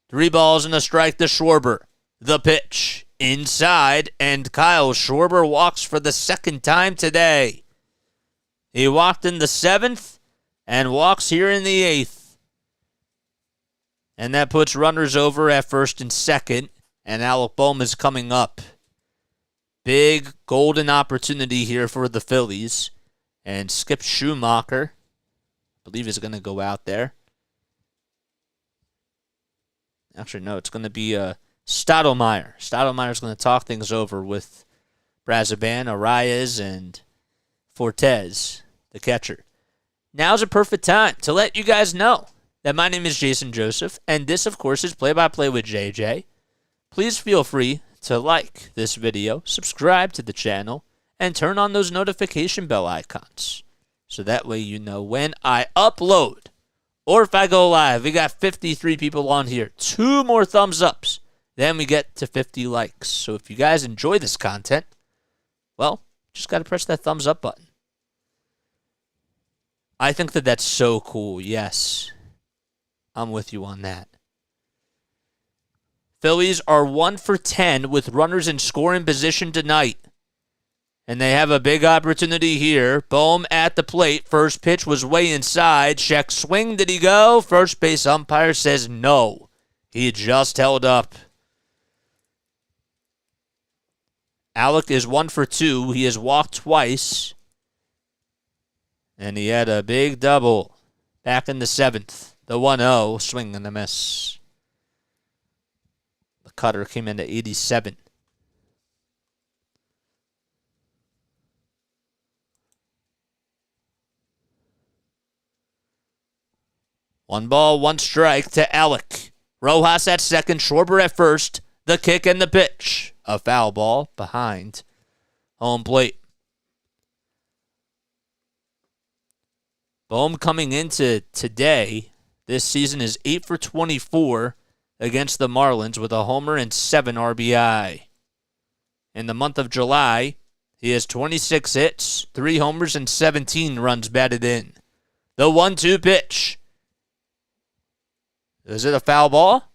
3 balls and a strike to Schwarber. The pitch inside, and Kyle Schwarber walks for the second time today. He walked in the 7th and walks here in the 8th. And that puts runners over at first and second, and Alec Bohm is coming up. Big golden opportunity here for the Phillies. And Skip Schumacher, I believe, is going to go out there. Actually, no, it's going to be Stottlemyre. Stottlemyre's going to talk things over with Brazoban, Arias, and Fortes, the catcher. Now's a perfect time to let you guys know that my name is Jason Joseph, and this, of course, is Play-by-Play with JJ. Please feel free to like this video, subscribe to the channel, and turn on those notification bell icons so that way you know when I upload or if I go live. We got 53 people on here. 2 more thumbs ups, then we get to 50 likes. So if you guys enjoy this content, well, just got to press that thumbs up button. I think that that's so cool. Yes, I'm with you on that. Phillies are 1 for 10 with runners in scoring position tonight. And they have a big opportunity here. Bohm at the plate. First pitch was way inside. Check swing. Did he go? First base umpire says no. He just held up. Alec is 1 for 2. He has walked twice. And he had a big double back in the 7th. The 1-0. Swing and a miss. The cutter came into 87. One ball, 1 strike to Alec. Rojas at second, Schwarber at first. The kick and the pitch. A foul ball behind home plate. Bohm coming into today, this season is 8 for 24 against the Marlins with a homer and 7 RBI. In the month of July, He has 26 hits, 3 homers, and 17 runs batted in. The 1-2 pitch. Is it a foul ball?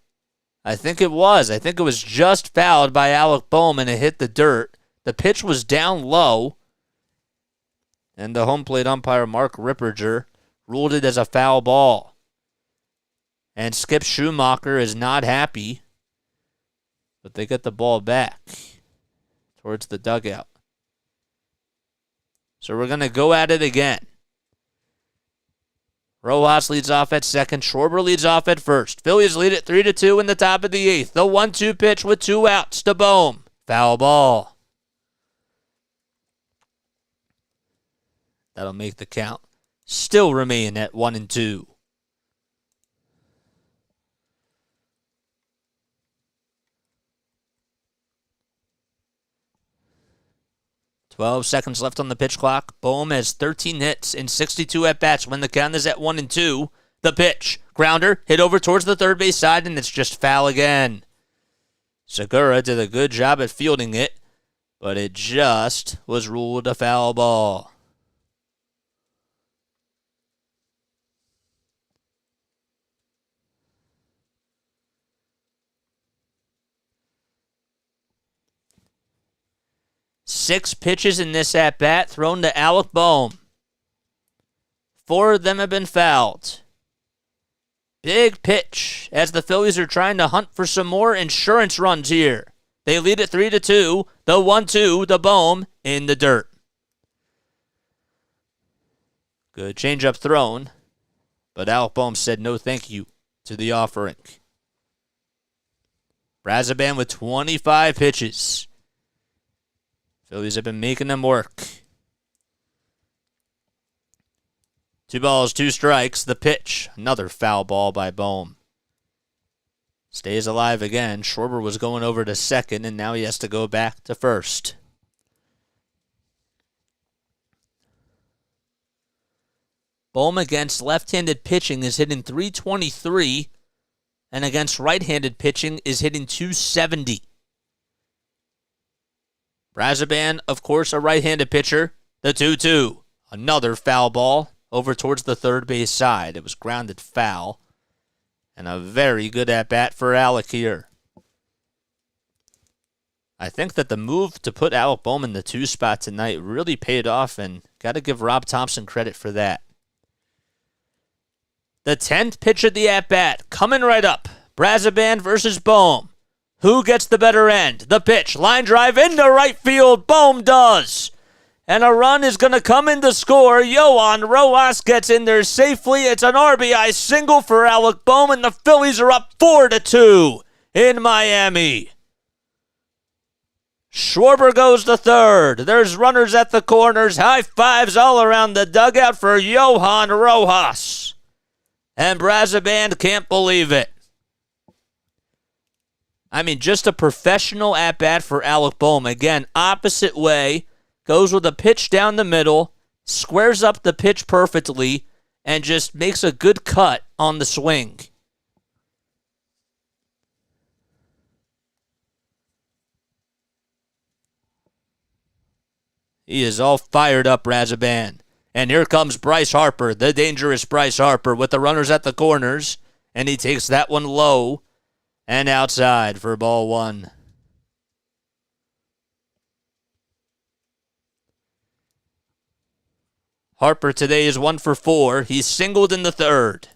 I think it was. I think it was just fouled by Alec Bohm, and it hit the dirt. The pitch was down low, and the home plate umpire, Mark Ripperger, ruled it as a foul ball. And Skip Schumacher is not happy, but they get the ball back towards the dugout. So we're going to go at it again. Rojas leads off at second. Schwarber leads off at first. Phillies lead it 3-2 in the top of the 8th. The 1-2 pitch with 2 outs to Bohm. Foul ball. That'll make the count still remain at 1-2. Twelve seconds left on the pitch clock. Bohm has 13 hits in 62 at-bats when the count is at 1-2. The pitch. Grounder hit over towards the third base side, and it's just foul again. Segura did a good job at fielding it, but it just was ruled a foul ball. Six pitches in this at-bat thrown to Alec Bohm. 4 of them have been fouled. Big pitch as the Phillies are trying to hunt for some more insurance runs here. They lead it 3-2. The 1-2, the Bohm in the dirt. Good changeup thrown, but Alec Bohm said no thank you to the offering. Brazoban with 25 pitches. Phillies have been making them work. 2 balls, 2 strikes. The pitch. Another foul ball by Bohm. Stays alive again. Schwarber was going over to second, and now he has to go back to first. Bohm against left-handed pitching is hitting .323, and against right-handed pitching is hitting .270. Brazoban, of course, a right-handed pitcher. The 2-2. Another foul ball over towards the third base side. It was grounded foul. And a very good at-bat for Alec here. I think that the move to put Alec Bohm in the 2 spot tonight really paid off, and got to give Rob Thompson credit for that. The 10th pitch of the at-bat, coming right up. Brazoban versus Bohm. Who gets the better end? The pitch. Line drive into right field. Bohm does. And a run is going to come in to score. Yohan Rojas gets in there safely. It's an RBI single for Alec Bohm, and the Phillies are up 4-2 in Miami. Schwarber goes to third. There's runners at the corners. High fives all around the dugout for Yohan Rojas. And Brazoban can't believe it. I mean, just a professional at-bat for Alec Bohm. Again, opposite way. Goes with a pitch down the middle. Squares up the pitch perfectly. And just makes a good cut on the swing. He is all fired up, Brazoban. And here comes Bryce Harper, the dangerous Bryce Harper, with the runners at the corners. And he takes that one low and outside for ball 1. Harper today is 1 for 4. He's singled in the third.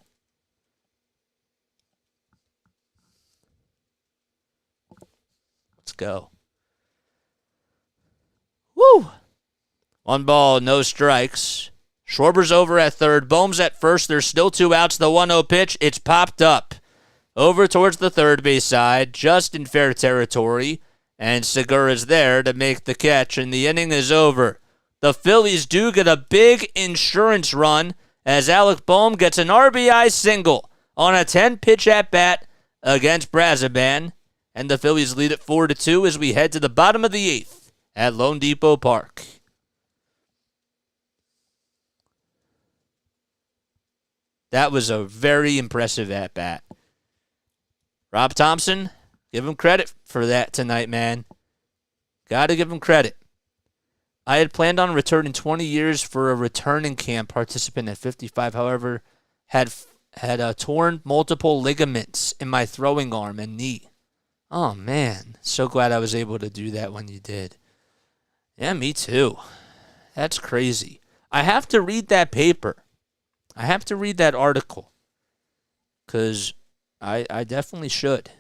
Let's go. Woo! 1 ball, no strikes. Schwarber's over at third. Bohm's at first. There's still 2 outs. The 1-0 pitch. It's popped up over towards the third base side, just in fair territory. And Segura's there to make the catch, and the inning is over. The Phillies do get a big insurance run as Alec Bohm gets an RBI single on a 10-pitch at-bat against Brazoban. And the Phillies lead it 4-2 as we head to the bottom of the 8th at Lone Depot Park. That was a very impressive at-bat. Rob Thompson, give him credit for that tonight, man. Got to give him credit. I had planned on returning 20 years for a returning camp participant at 55. However, had torn multiple ligaments in my throwing arm and knee. Oh, man. So glad I was able to do that when you did. Yeah, me too. That's crazy. I have to read that paper. I have to read that article. Because I definitely should.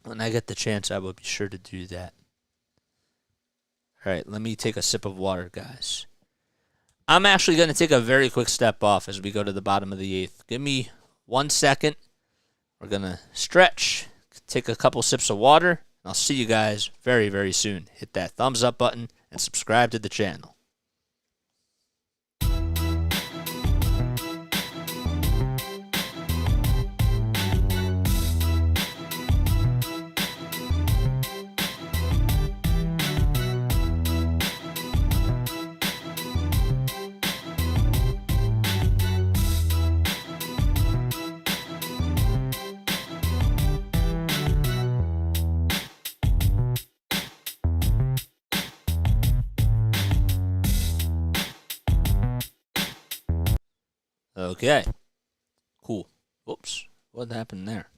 When I get the chance, I will be sure to do that. All right, let me take a sip of water, guys. I'm actually going to take a very quick step off as we go to the bottom of the 8th. Give me 1 second. We're going to stretch, take a couple sips of water, and I'll see you guys very, very soon. Hit that thumbs up button and subscribe to the channel. Okay. Cool. Whoops. What happened there?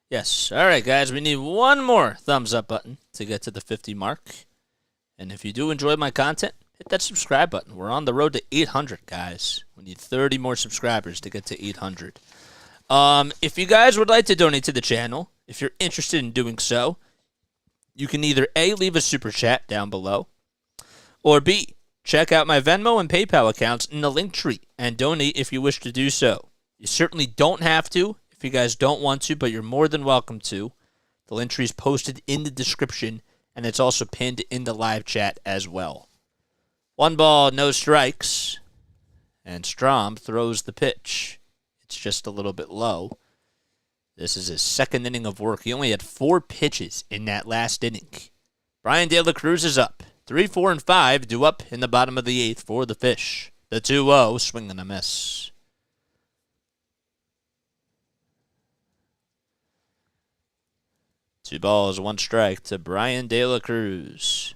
Yes. All right, guys. We need one more thumbs up button to get to the 50 mark. And if you do enjoy my content, hit that subscribe button. We're on the road to 800, guys. We need 30 more subscribers to get to 800. If you guys would like to donate to the channel, if you're interested in doing so, you can either A, leave a super chat down below, or B, check out my Venmo and PayPal accounts in the Linktree and donate if you wish to do so. You certainly don't have to if you guys don't want to, but you're more than welcome to. The Linktree is posted in the description, and it's also pinned in the live chat as well. 1 ball, no strikes, and Strom throws the pitch. It's just a little bit low. This is his second inning of work. He only had 4 pitches in that last inning. Brian De La Cruz is up. 3, 4, and 5 due up in the bottom of the 8th for the Fish. The 2-0, swing and a miss. Two balls, 1 strike to Brian De La Cruz.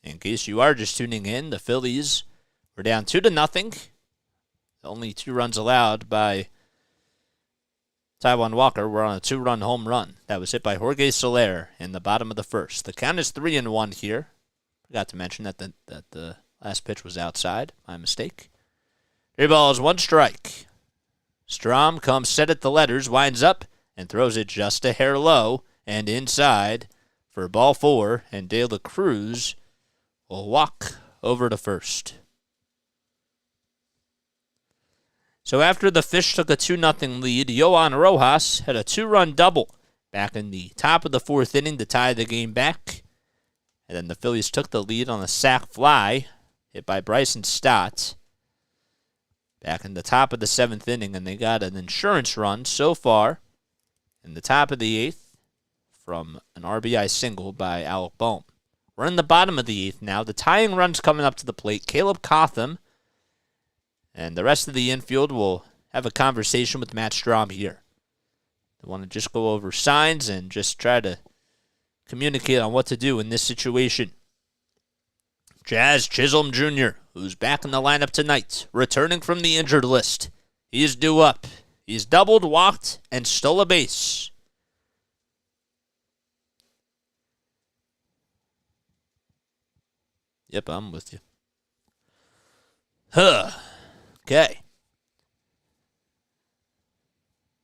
In case you are just tuning in, the Phillies were down 2-0. Only 2 runs allowed by Taijuan Walker. We're on a 2-run home run that was hit by Jorge Soler in the bottom of the 1st. The count is 3-1 here. Forgot to mention that the last pitch was outside. My mistake. 3 balls, 1 strike. Strom comes set at the letters, winds up, and throws it just a hair low and inside for ball 4, and De La Cruz will walk over to first. So after the Fish took a 2-0 lead, Yohan Rojas had a 2-run double back in the top of the 4th inning to tie the game back. And then the Phillies took the lead on a sac fly hit by Bryson Stott back in the top of the 7th inning, and they got an insurance run so far in the top of the 8th from an RBI single by Alec Bohm. We're in the bottom of the 8th now. The tying run's coming up to the plate. Caleb Cotham and the rest of the infield will have a conversation with Matt Strom here. They want to just go over signs and just try to communicate on what to do in this situation. Jazz Chisholm Jr., who's back in the lineup tonight, returning from the injured list. He's due up. He's doubled, walked, and stole a base. Yep, I'm with you. Okay.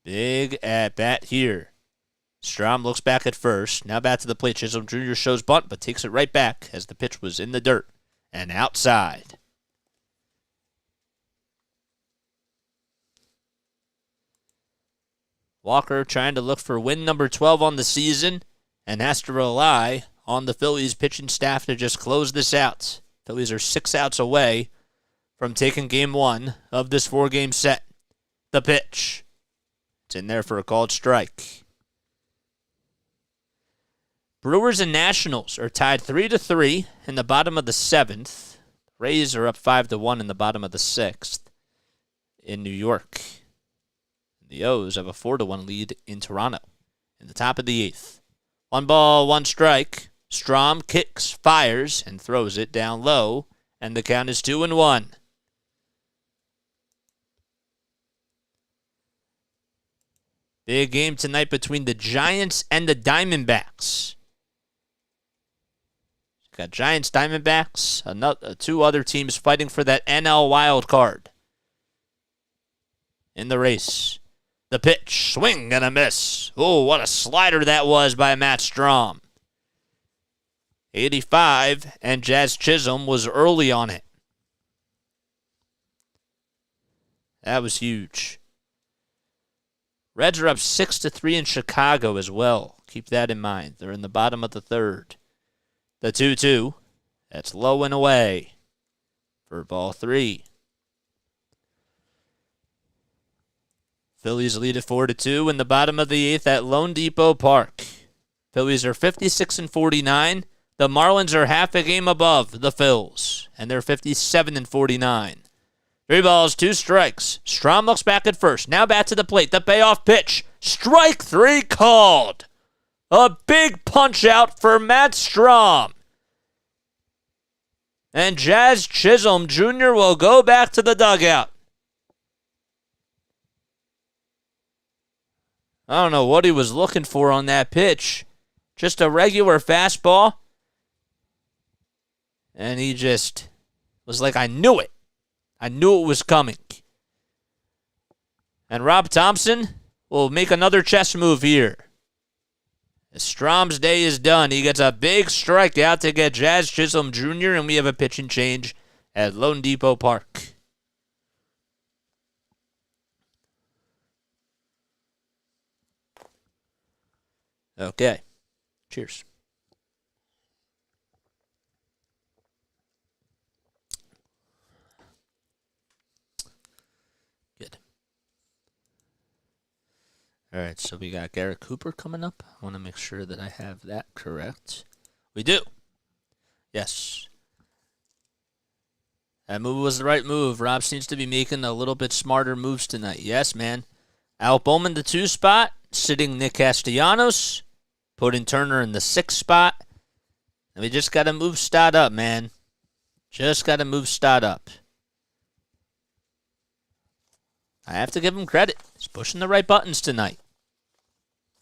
Big at bat here. Strom looks back at first. Now back to the plate. Chisholm Jr. shows bunt, but takes it right back as the pitch was in the dirt and outside. Walker trying to look for win number 12 on the season and has to rely on the Phillies pitching staff to just close this out. Phillies are 6 outs away from taking game 1 of this 4-game set. The pitch. It's in there for a called strike. Brewers and Nationals are tied 3-3 in the bottom of the 7th. Rays are up 5-1 in the bottom of the 6th in New York. The O's have a 4-1 lead in Toronto in the top of the 8th. 1 ball, 1 strike. Strom kicks, fires, and throws it down low, and the count is 2-1. Big game tonight between the Giants and the Diamondbacks. Got Giants, Diamondbacks, two other teams fighting for that NL wild card. In the race. The pitch, swing and a miss. Oh, what a slider that was by Matt Strom. 85, and Jazz Chisholm was early on it. That was huge. Reds are up 6-3 in Chicago as well. Keep that in mind. They're in the bottom of the third. The 2-2. That's low and away for ball 3. Phillies lead at 4-2 in the bottom of the 8th at Lone Depot Park. Phillies are 56-49. The Marlins are half a game above the Phils, and they're 57-49. 3 balls, 2 strikes. Strom looks back at first. Now back to the plate. The payoff pitch. Strike 3 called. A big punch out for Matt Strom. And Jazz Chisholm Jr. will go back to the dugout. I don't know what he was looking for on that pitch. Just a regular fastball. And he just was like, I knew it. I knew it was coming. And Rob Thompson will make another chess move here. As Strom's day is done, he gets a big strikeout to get Jazz Chisholm Jr., and we have a pitching change at Lone Depot Park. Okay. Cheers. Good. All right, so we got Garrett Cooper coming up. I want to make sure that I have that correct. We do. Yes. That move was the right move. Rob seems to be making a little bit smarter moves tonight. Yes, man. Al Bowman, the 2 spot, sitting Nick Castellanos, putting Turner in the 6 spot. And we just got to move Stott up, man. Just got to move Stott up. I have to give him credit. He's pushing the right buttons tonight.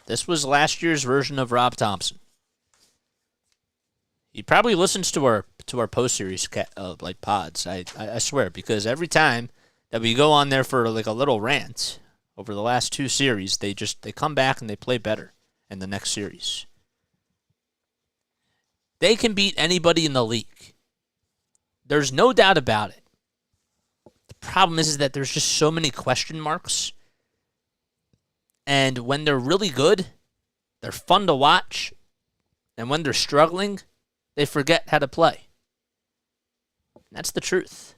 This was last year's version of Rob Thompson. He probably listens to our post-series like pods. I swear, because every time that we go on there for like a little rant over the last 2 series, they come back and they play better in the next series. They can beat anybody in the league. There's no doubt about it. The problem is that there's just so many question marks. And when they're really good, they're fun to watch. And when they're struggling, they forget how to play. That's the truth.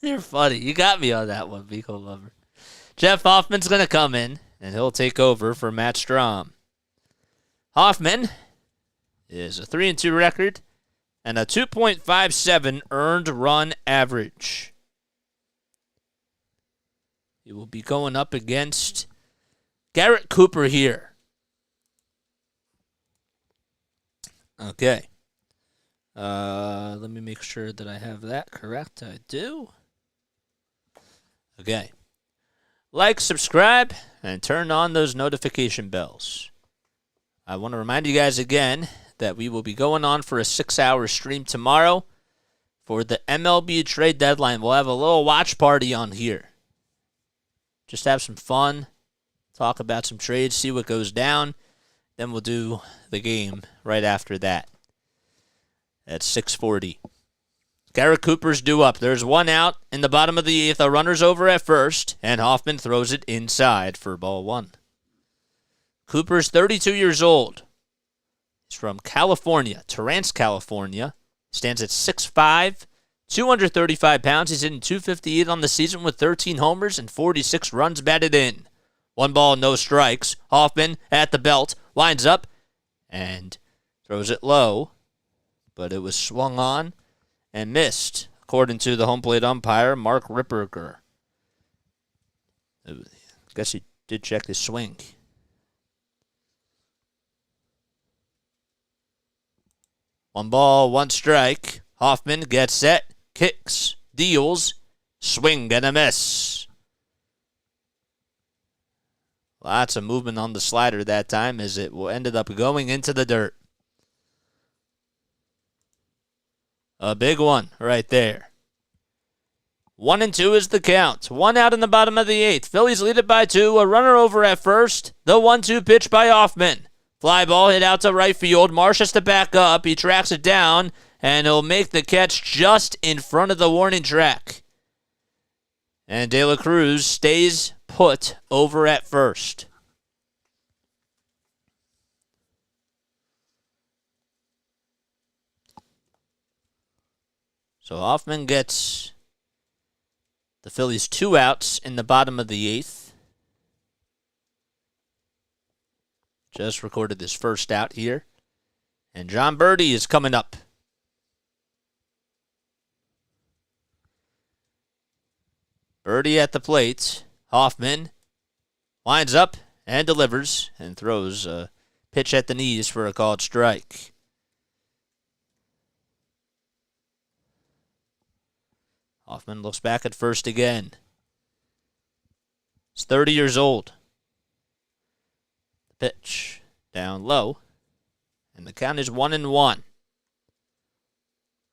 You're funny. You got me on that one, Biko Lover. Jeff Hoffman's going to come in, and he'll take over for Matt Strom. Hoffman is a 3-2 record and a 2.57 earned run average. He will be going up against Garrett Cooper here. Okay. Let me make sure that I have that correct. I do. Okay. Like, subscribe, and turn on those notification bells. I want to remind you guys again that we will be going on for a 6-hour stream tomorrow for the MLB trade deadline. We'll have a little watch party on here. Just have some fun, talk about some trades, see what goes down. Then we'll do the game right after that at 6:40. Garrett Cooper's due up. There's 1 out in the bottom of the 8th. A runner's over at first, and Hoffman throws it inside for ball 1. Cooper's 32 years old. He's from California, Torrance, California. Stands at 6'5", 235 pounds. He's hitting .258 on the season with 13 homers and 46 runs batted in. 1 ball, no strikes. Hoffman at the belt, winds up, and throws it low. But it was swung on and missed, according to the home plate umpire, Mark Ripperger. Guess he did check his swing. One ball, one strike. Hoffman gets set, kicks, deals, swing and a miss. Lots of movement on the slider that time as it ended up going into the dirt. A big one right there. 1-2 is the count. One out in the bottom of the eighth. Phillies lead it by 2. A runner over at first. The 1-2 pitch by Hoffman. Fly ball hit out to right field. Marsh has to back up. He tracks it down, and he'll make the catch just in front of the warning track. And De La Cruz stays put over at first. So Hoffman gets the Phillies 2 outs in the bottom of the eighth. Just recorded his first out here. And John Birdie is coming up. Birdie at the plate. Hoffman winds up and delivers and throws a pitch at the knees for a called strike. Hoffman looks back at first again. He's 30 years old. The pitch down low. And the count is 1-1.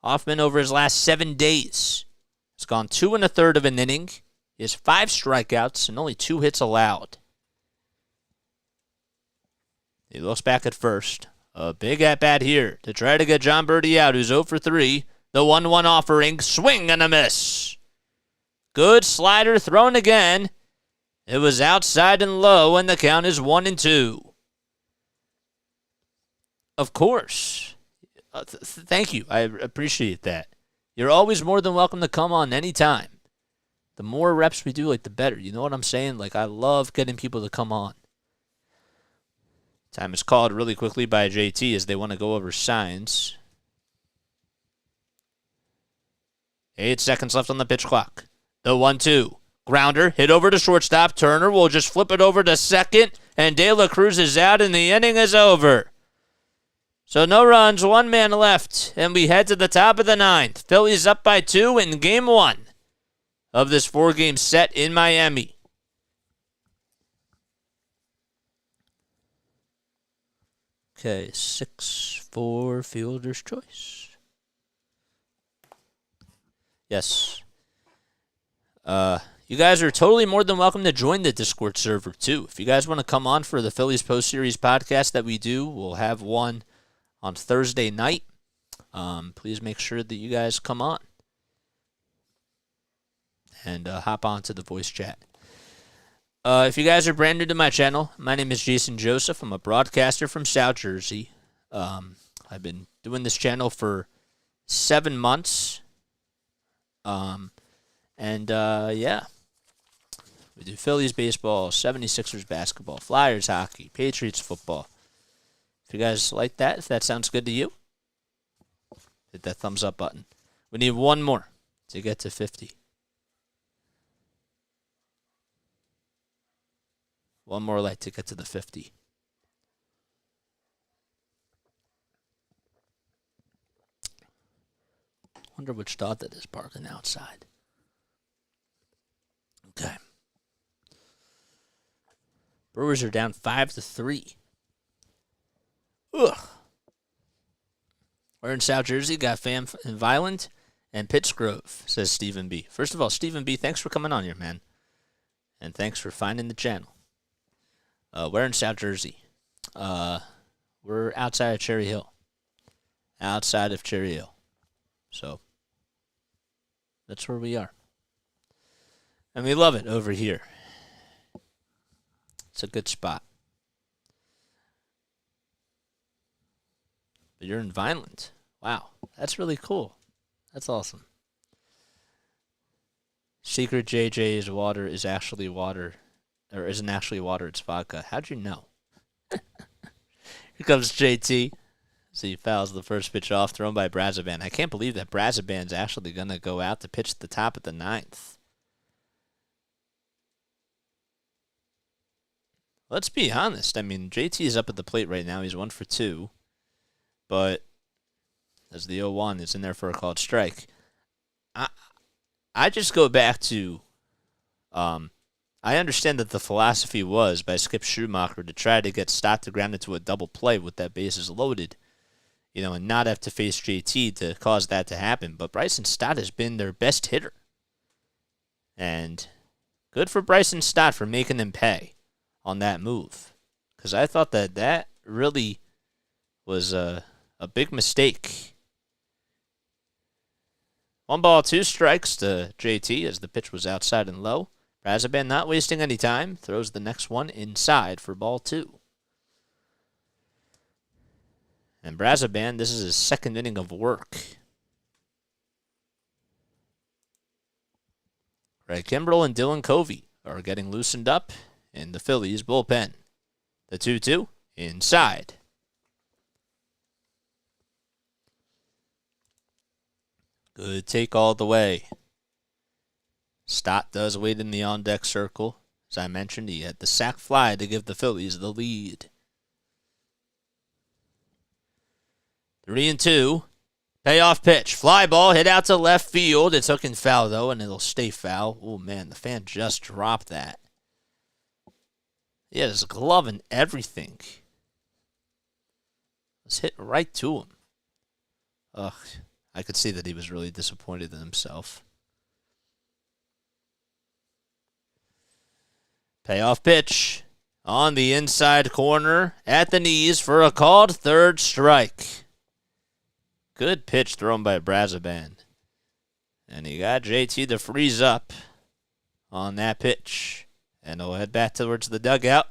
Hoffman over his last 7 days has gone 2 1/3 of an inning. He has 5 strikeouts and only 2 hits allowed. He looks back at first. A big at-bat here to try to get John Birdie out, who's 0 for 3. The 1-1 offering, swing and a miss. Good slider thrown again. It was outside and low, and the count is 1-2. Of course. Thank you. I appreciate that. You're always more than welcome to come on anytime. The more reps we do, the better. You know what I'm saying? I love getting people to come on. Time is called really quickly by JT as they want to go over signs. 8 seconds left on the pitch clock. The 1-2. Grounder hit over to shortstop. Turner will just flip it over to second, and De La Cruz is out, and the inning is over. So no runs, 1 man left, and we head to the top of the 9th. Phillies up by 2 in Game 1 of this 4-game set in Miami. Okay, 6-4 fielder's choice. Yes. You guys are totally more than welcome to join the Discord server, too. If you guys want to come on for the Phillies Post-Series podcast that we do, we'll have one on Thursday night. Please make sure that you guys come on and hop on to the voice chat. If you guys are brand new to my channel, my name is Jason Joseph. I'm a broadcaster from South Jersey. I've been doing this channel for 7 months. Yeah. We do Phillies baseball, 76ers basketball, Flyers hockey, Patriots football. If you guys like that, if that sounds good to you, hit that thumbs up button. We need 1 more to get to 50. 1 more like to get to the 50. Wonder which dog that is barking outside. Okay. Brewers are down 5-3. Ugh. We're in South Jersey, got fam in Violent and Pittsgrove, says Stephen B. First of all, Stephen B., thanks for coming on here, man. And thanks for finding the channel. We're in South Jersey. We're outside of Cherry Hill. Outside of Cherry Hill. So, that's where we are. And we love it over here. It's a good spot. But you're in Vineland. Wow, that's really cool. That's awesome. Secret JJ's water is actually water, or isn't actually water, it's vodka. How'd you know? Here comes JT. So he fouls the first pitch off, thrown by Brazoban. I can't believe that Brazoban's actually going to go out to pitch at the top of the 9th. let's be honest. I mean, JT is up at the plate right now. He's 1 for 2. But as the 0-1 is in there for a called strike, I just go back to, I understand that the philosophy was by Skip Schumacher to try to get Stott to ground into a double play with that bases loaded, and not have to face JT to cause that to happen. But Bryson Stott has been their best hitter. And good for Bryson Stott for making them pay on that move. Because I thought that really was a big mistake. 1 ball, 2 strikes to JT as the pitch was outside and low. Brazaban not wasting any time. Throws the next one inside for ball 2. And Brazaban, this is his second inning of work. Ray Kimbrell and Dylan Covey are getting loosened up in the Phillies bullpen. The 2-2 inside. Good take all the way. Stott does wait in the on-deck circle. As I mentioned, he had the sac fly to give the Phillies the lead. 3-2. Payoff pitch. Fly ball hit out to left field. It's hooking foul, though, and it'll stay foul. Oh, man, the fan just dropped that. He had his glove and everything. It's hit right to him. Ugh. I could see that he was really disappointed in himself. Payoff pitch on the inside corner at the knees for a called third strike. Good pitch thrown by Brazaban. And he got JT to freeze up on that pitch. And he'll head back towards the dugout,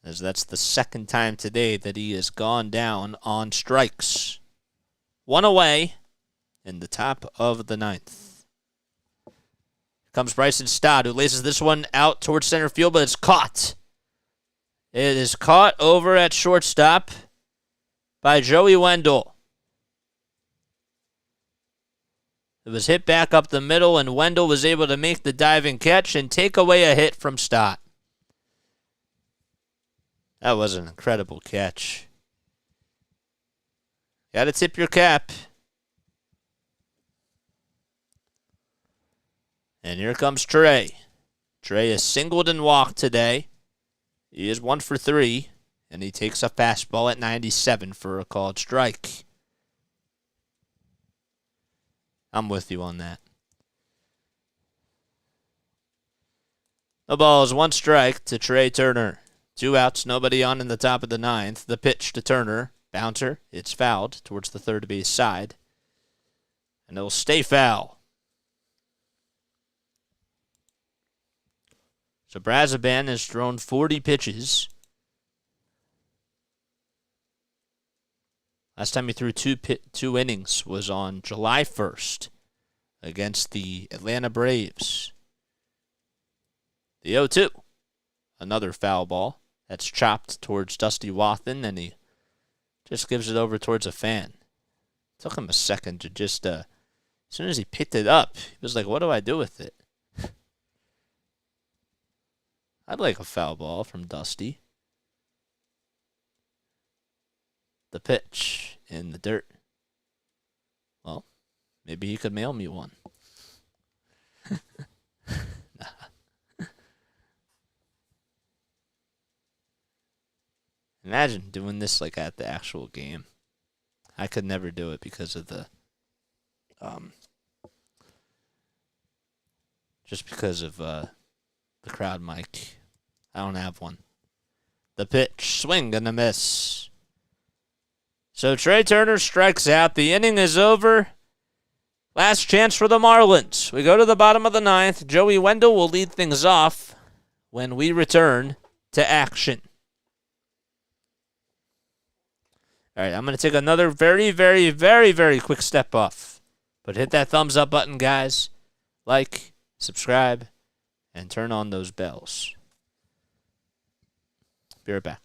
as that's the second time today that he has gone down on strikes. 1 away in the top of the 9th. Comes Bryson Stott, who laces this one out towards center field, but it's caught. It is caught over at shortstop by Joey Wendell. It was hit back up the middle, and Wendell was able to make the diving catch and take away a hit from Stott. That was an incredible catch. Got to tip your cap. And here comes Trey. Trey is singled and walked today. He is 1 for 3, and he takes a fastball at 97 for a called strike. I'm with you on that. The ball is 1 strike to Trey Turner. 2 outs, nobody on in the top of the 9th. The pitch to Turner. Bouncer, it's fouled towards the third base side. And it'll stay foul. So Brazaban has thrown 40 pitches. Last time he threw two innings was on July 1st against the Atlanta Braves. The 0-2. Another foul ball. That's chopped towards Dusty Wathan, and he just gives it over towards a fan. Took him a second to just, as soon as he picked it up, he was like, what do I do with it? I'd like a foul ball from Dusty. The pitch in the dirt. Well, maybe he could mail me one. Imagine doing this like at the actual game. I could never do it because of the just because of the crowd mic. I don't have one. The pitch, swing and a miss. So Trey Turner strikes out. The inning is over. Last chance for the Marlins. We go to the bottom of the 9th. Joey Wendell will lead things off when we return to action. All right, I'm going to take another very, very, very, very quick step off. But hit that thumbs up button, guys. Like, subscribe, and turn on those bells. Be right back.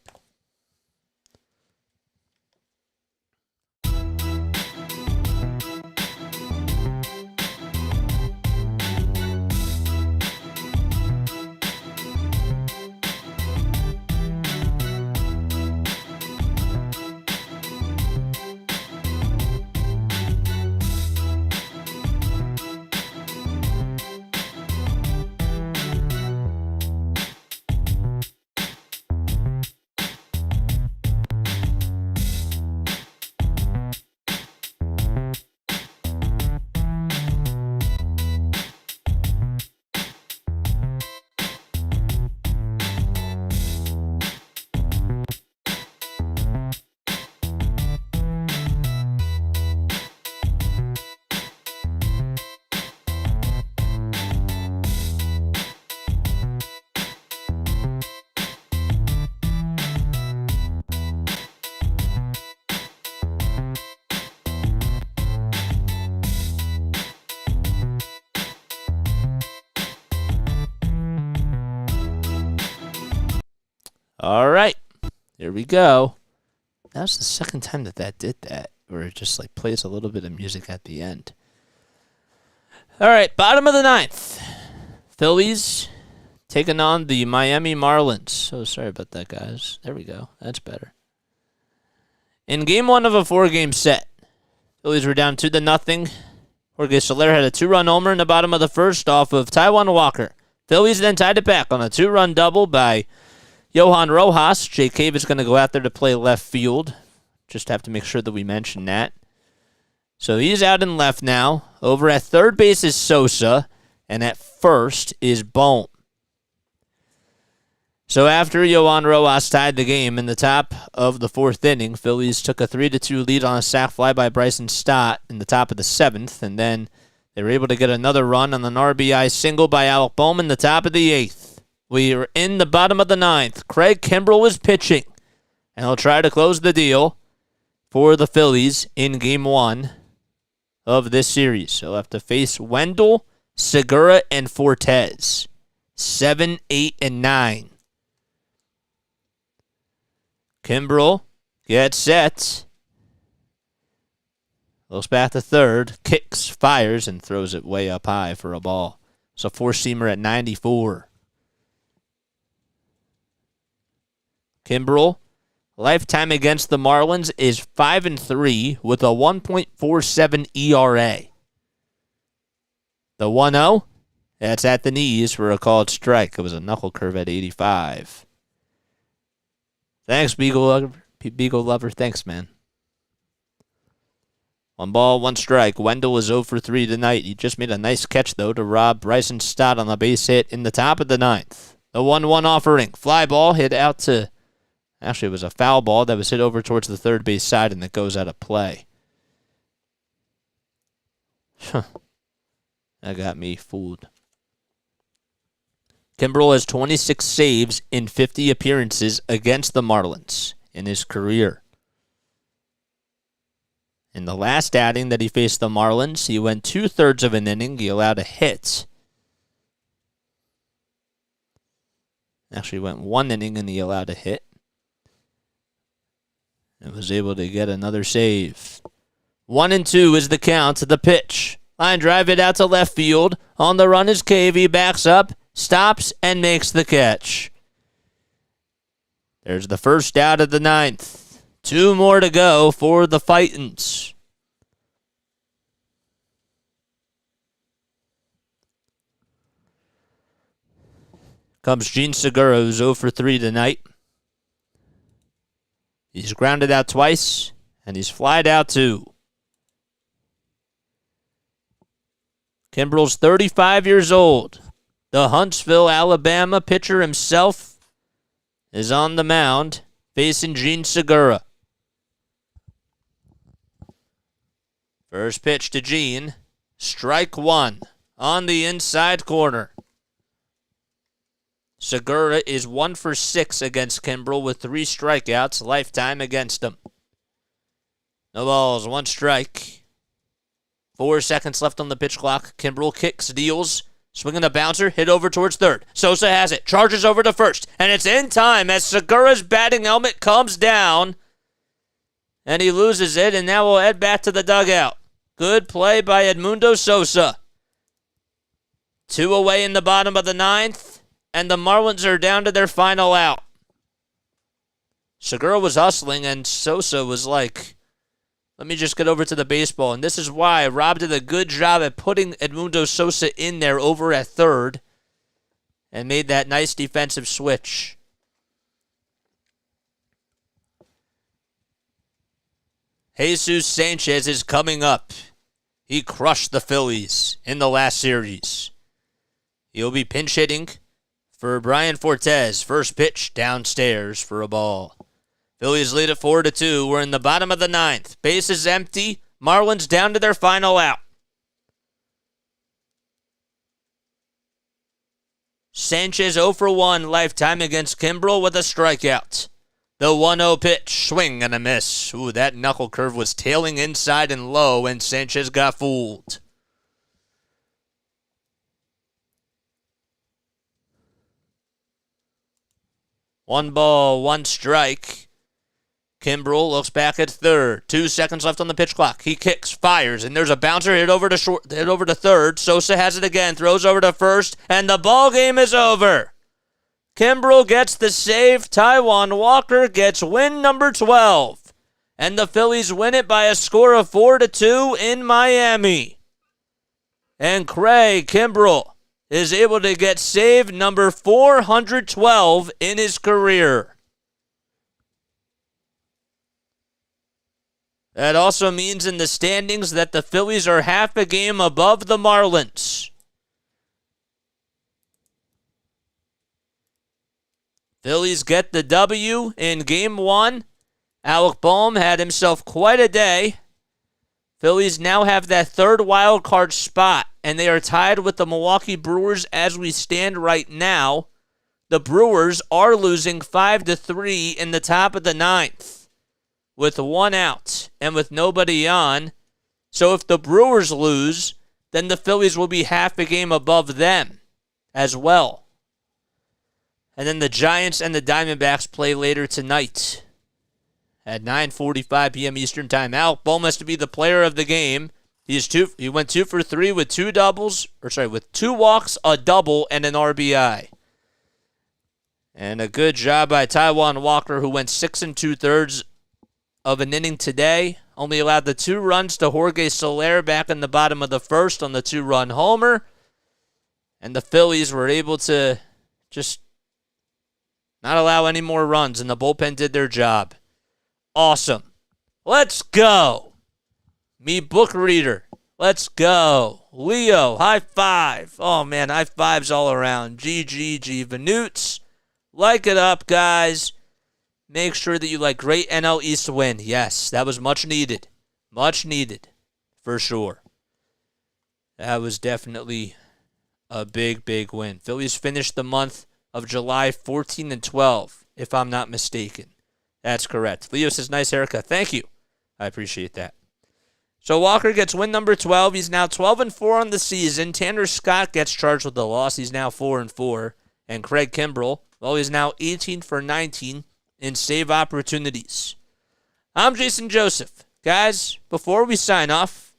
All right. Here we go. That was the second time that did that, where it just like plays a little bit of music at the end. All right, bottom of the ninth. Phillies taking on the Miami Marlins. So sorry about that, guys. There we go. That's better. In game one of a 4-game set, Phillies were down 2-0. Jorge Soler had a 2-run homer in the bottom of the first off of Taijuan Walker. Phillies then tied it back on a 2-run double by Johan Rojas. Jake Cave is going to go out there to play left field. Just have to make sure that we mention that. So he's out in left now. Over at third base is Sosa, and at first is Bohm. So after Johan Rojas tied the game in the top of the fourth inning, Phillies took a 3-2 lead on a sac fly by Bryson Stott in the top of the seventh, and then they were able to get another run on an RBI single by Alec Bohm in the top of the eighth. We are in the bottom of the ninth. Craig Kimbrell is pitching, and he'll try to close the deal for the Phillies in game one of this series. He'll have to face Wendell, Segura, and Fortes. 7, 8, and 9. Kimbrell gets set. Looks back to third. Kicks, fires, and throws it way up high for a ball. It's a four-seamer at 94. Kimbrell, lifetime against the Marlins, is 5-3 with a 1.47 ERA. The 1-0, that's at the knees for a called strike. It was a knuckle curve at 85. Thanks, Beagle Lover. Thanks, man. 1 ball, 1 strike. Wendell is 0 for 3 tonight. He just made a nice catch, though, to rob Bryson Stott on a base hit in the top of the ninth. The 1-1 offering. Fly ball hit out to... Actually, it was a foul ball that was hit over towards the third base side, and it goes out of play. That got me fooled. Kimbrell has 26 saves in 50 appearances against the Marlins in his career. In the last outing that he faced the Marlins, he went 2/3 of an inning. He allowed a hit. Actually went 1 inning and he allowed a hit. And was able to get another save. 1-2 is the count. The pitch. Line drive it out to left field. On the run is Cave. He backs up, stops, and makes the catch. There's the first out of the ninth. 2 more to go for the Fightins. Comes Gene Segura, who's 0 for 3 tonight. He's grounded out twice, and he's flied out 2. Kimbrell's 35 years old. The Huntsville, Alabama pitcher himself is on the mound facing Gene Segura. First pitch to Gene. Strike 1 on the inside corner. Segura is 1 for 6 against Kimbrell with 3 strikeouts lifetime against him. No balls, 1 strike. 4 seconds left on the pitch clock. Kimbrell kicks, deals, swinging a bouncer, hit over towards third. Sosa has it, charges over to first, and it's in time as Segura's batting helmet comes down, and he loses it, and now we'll head back to the dugout. Good play by Edmundo Sosa. 2 away in the bottom of the ninth. And the Marlins are down to their final out. Segura was hustling, and Sosa was like, let me just get over to the baseball. And this is why Rob did a good job at putting Edmundo Sosa in there over at third and made that nice defensive switch. Jesus Sanchez is coming up. He crushed the Phillies in the last series. He'll be pinch hitting for Brian Fortes. First pitch downstairs for a ball. Phillies lead it 4-2. We're in the bottom of the ninth. Base is empty. Marlins down to their final out. Sanchez 0 for 1 lifetime against Kimbrell with a strikeout. The 1-0 pitch. Swing and a miss. Ooh, that knuckle curve was tailing inside and low, and Sanchez got fooled. 1 ball, 1 strike. Kimbrel looks back at third. 2 seconds left on the pitch clock. He kicks, fires, and there's a bouncer hit over to third. Sosa has it again, throws over to first, and the ball game is over. Kimbrel gets the save. Taijuan Walker gets win number 12. And the Phillies win it by a score of 4-2 in Miami. And Craig Kimbrel is able to get save number 412 in his career. That also means in the standings that the Phillies are half a game above the Marlins. Phillies get the W in Game 1. Alec Boehm had himself quite a day. Phillies now have that third wild card spot, and they are tied with the Milwaukee Brewers as we stand right now. The Brewers are losing 5-3 in the top of the 9th with 1 out and with nobody on. So if the Brewers lose, then the Phillies will be half a game above them as well. And then the Giants and the Diamondbacks play later tonight at 9:45 p.m. Eastern Time. Alec Boehm has to be the player of the game. He went 2 for 3 with 2 walks, a double, and an RBI. And a good job by Taijuan Walker, who went 6 2/3 of an inning today. Only allowed the 2 runs to Jorge Soler back in the bottom of the first on the 2-run homer. And the Phillies were able to just not allow any more runs, and the bullpen did their job. Awesome. Let's go. Me book reader. Let's go. Leo, high five. Oh, man, high fives all around. GGG Vanoots. Like it up, guys. Make sure that you like great NL East win. Yes, that was much needed. Much needed, for sure. That was definitely a big, big win. Phillies finished the month of July 14-12, if I'm not mistaken. That's correct. Leo says, nice haircut. Thank you. I appreciate that. So Walker gets win number 12. He's now 12-4 on the season. Tanner Scott gets charged with the loss. He's now 4-4. And Craig Kimbrel, well, he's now 18 for 19 in save opportunities. I'm Jason Joseph. Guys, before we sign off,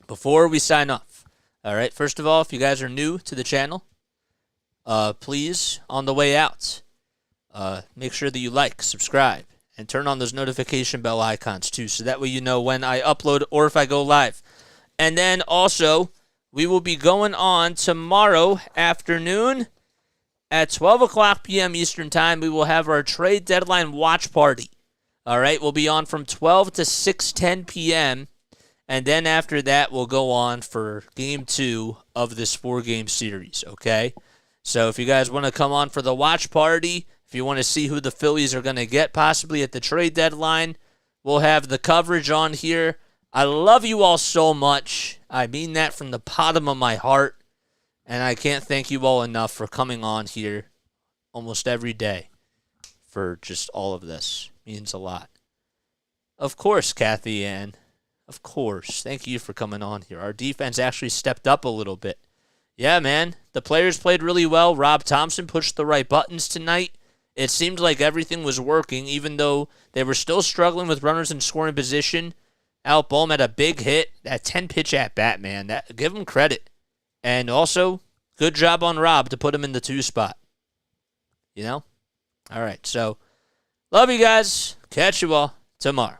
all right, first of all, if you guys are new to the channel, please, on the way out, make sure that you like, subscribe, and turn on those notification bell icons too, so that way you know when I upload or if I go live. And then also, we will be going on tomorrow afternoon at 12 o'clock p.m. Eastern Time. We will have our trade deadline watch party. All right, we'll be on from 12 to 6:10 p.m., and then after that, we'll go on for Game 2 of this 4-game series, okay? So if you guys want to come on for the watch party, if you want to see who the Phillies are going to get possibly at the trade deadline, we'll have the coverage on here. I love you all so much. I mean that from the bottom of my heart. And I can't thank you all enough for coming on here almost every day for just all of this. It means a lot. Of course, Kathy Ann. Of course. Thank you for coming on here. Our defense actually stepped up a little bit. Yeah, man. The players played really well. Rob Thompson pushed the right buttons tonight. It seemed like everything was working, even though they were still struggling with runners in scoring position. Alec Boehm had a big hit. That 10-pitch at-bat, man. Give him credit. And also, good job on Rob to put him in the 2 spot. You know? All right, so love you guys. Catch you all tomorrow.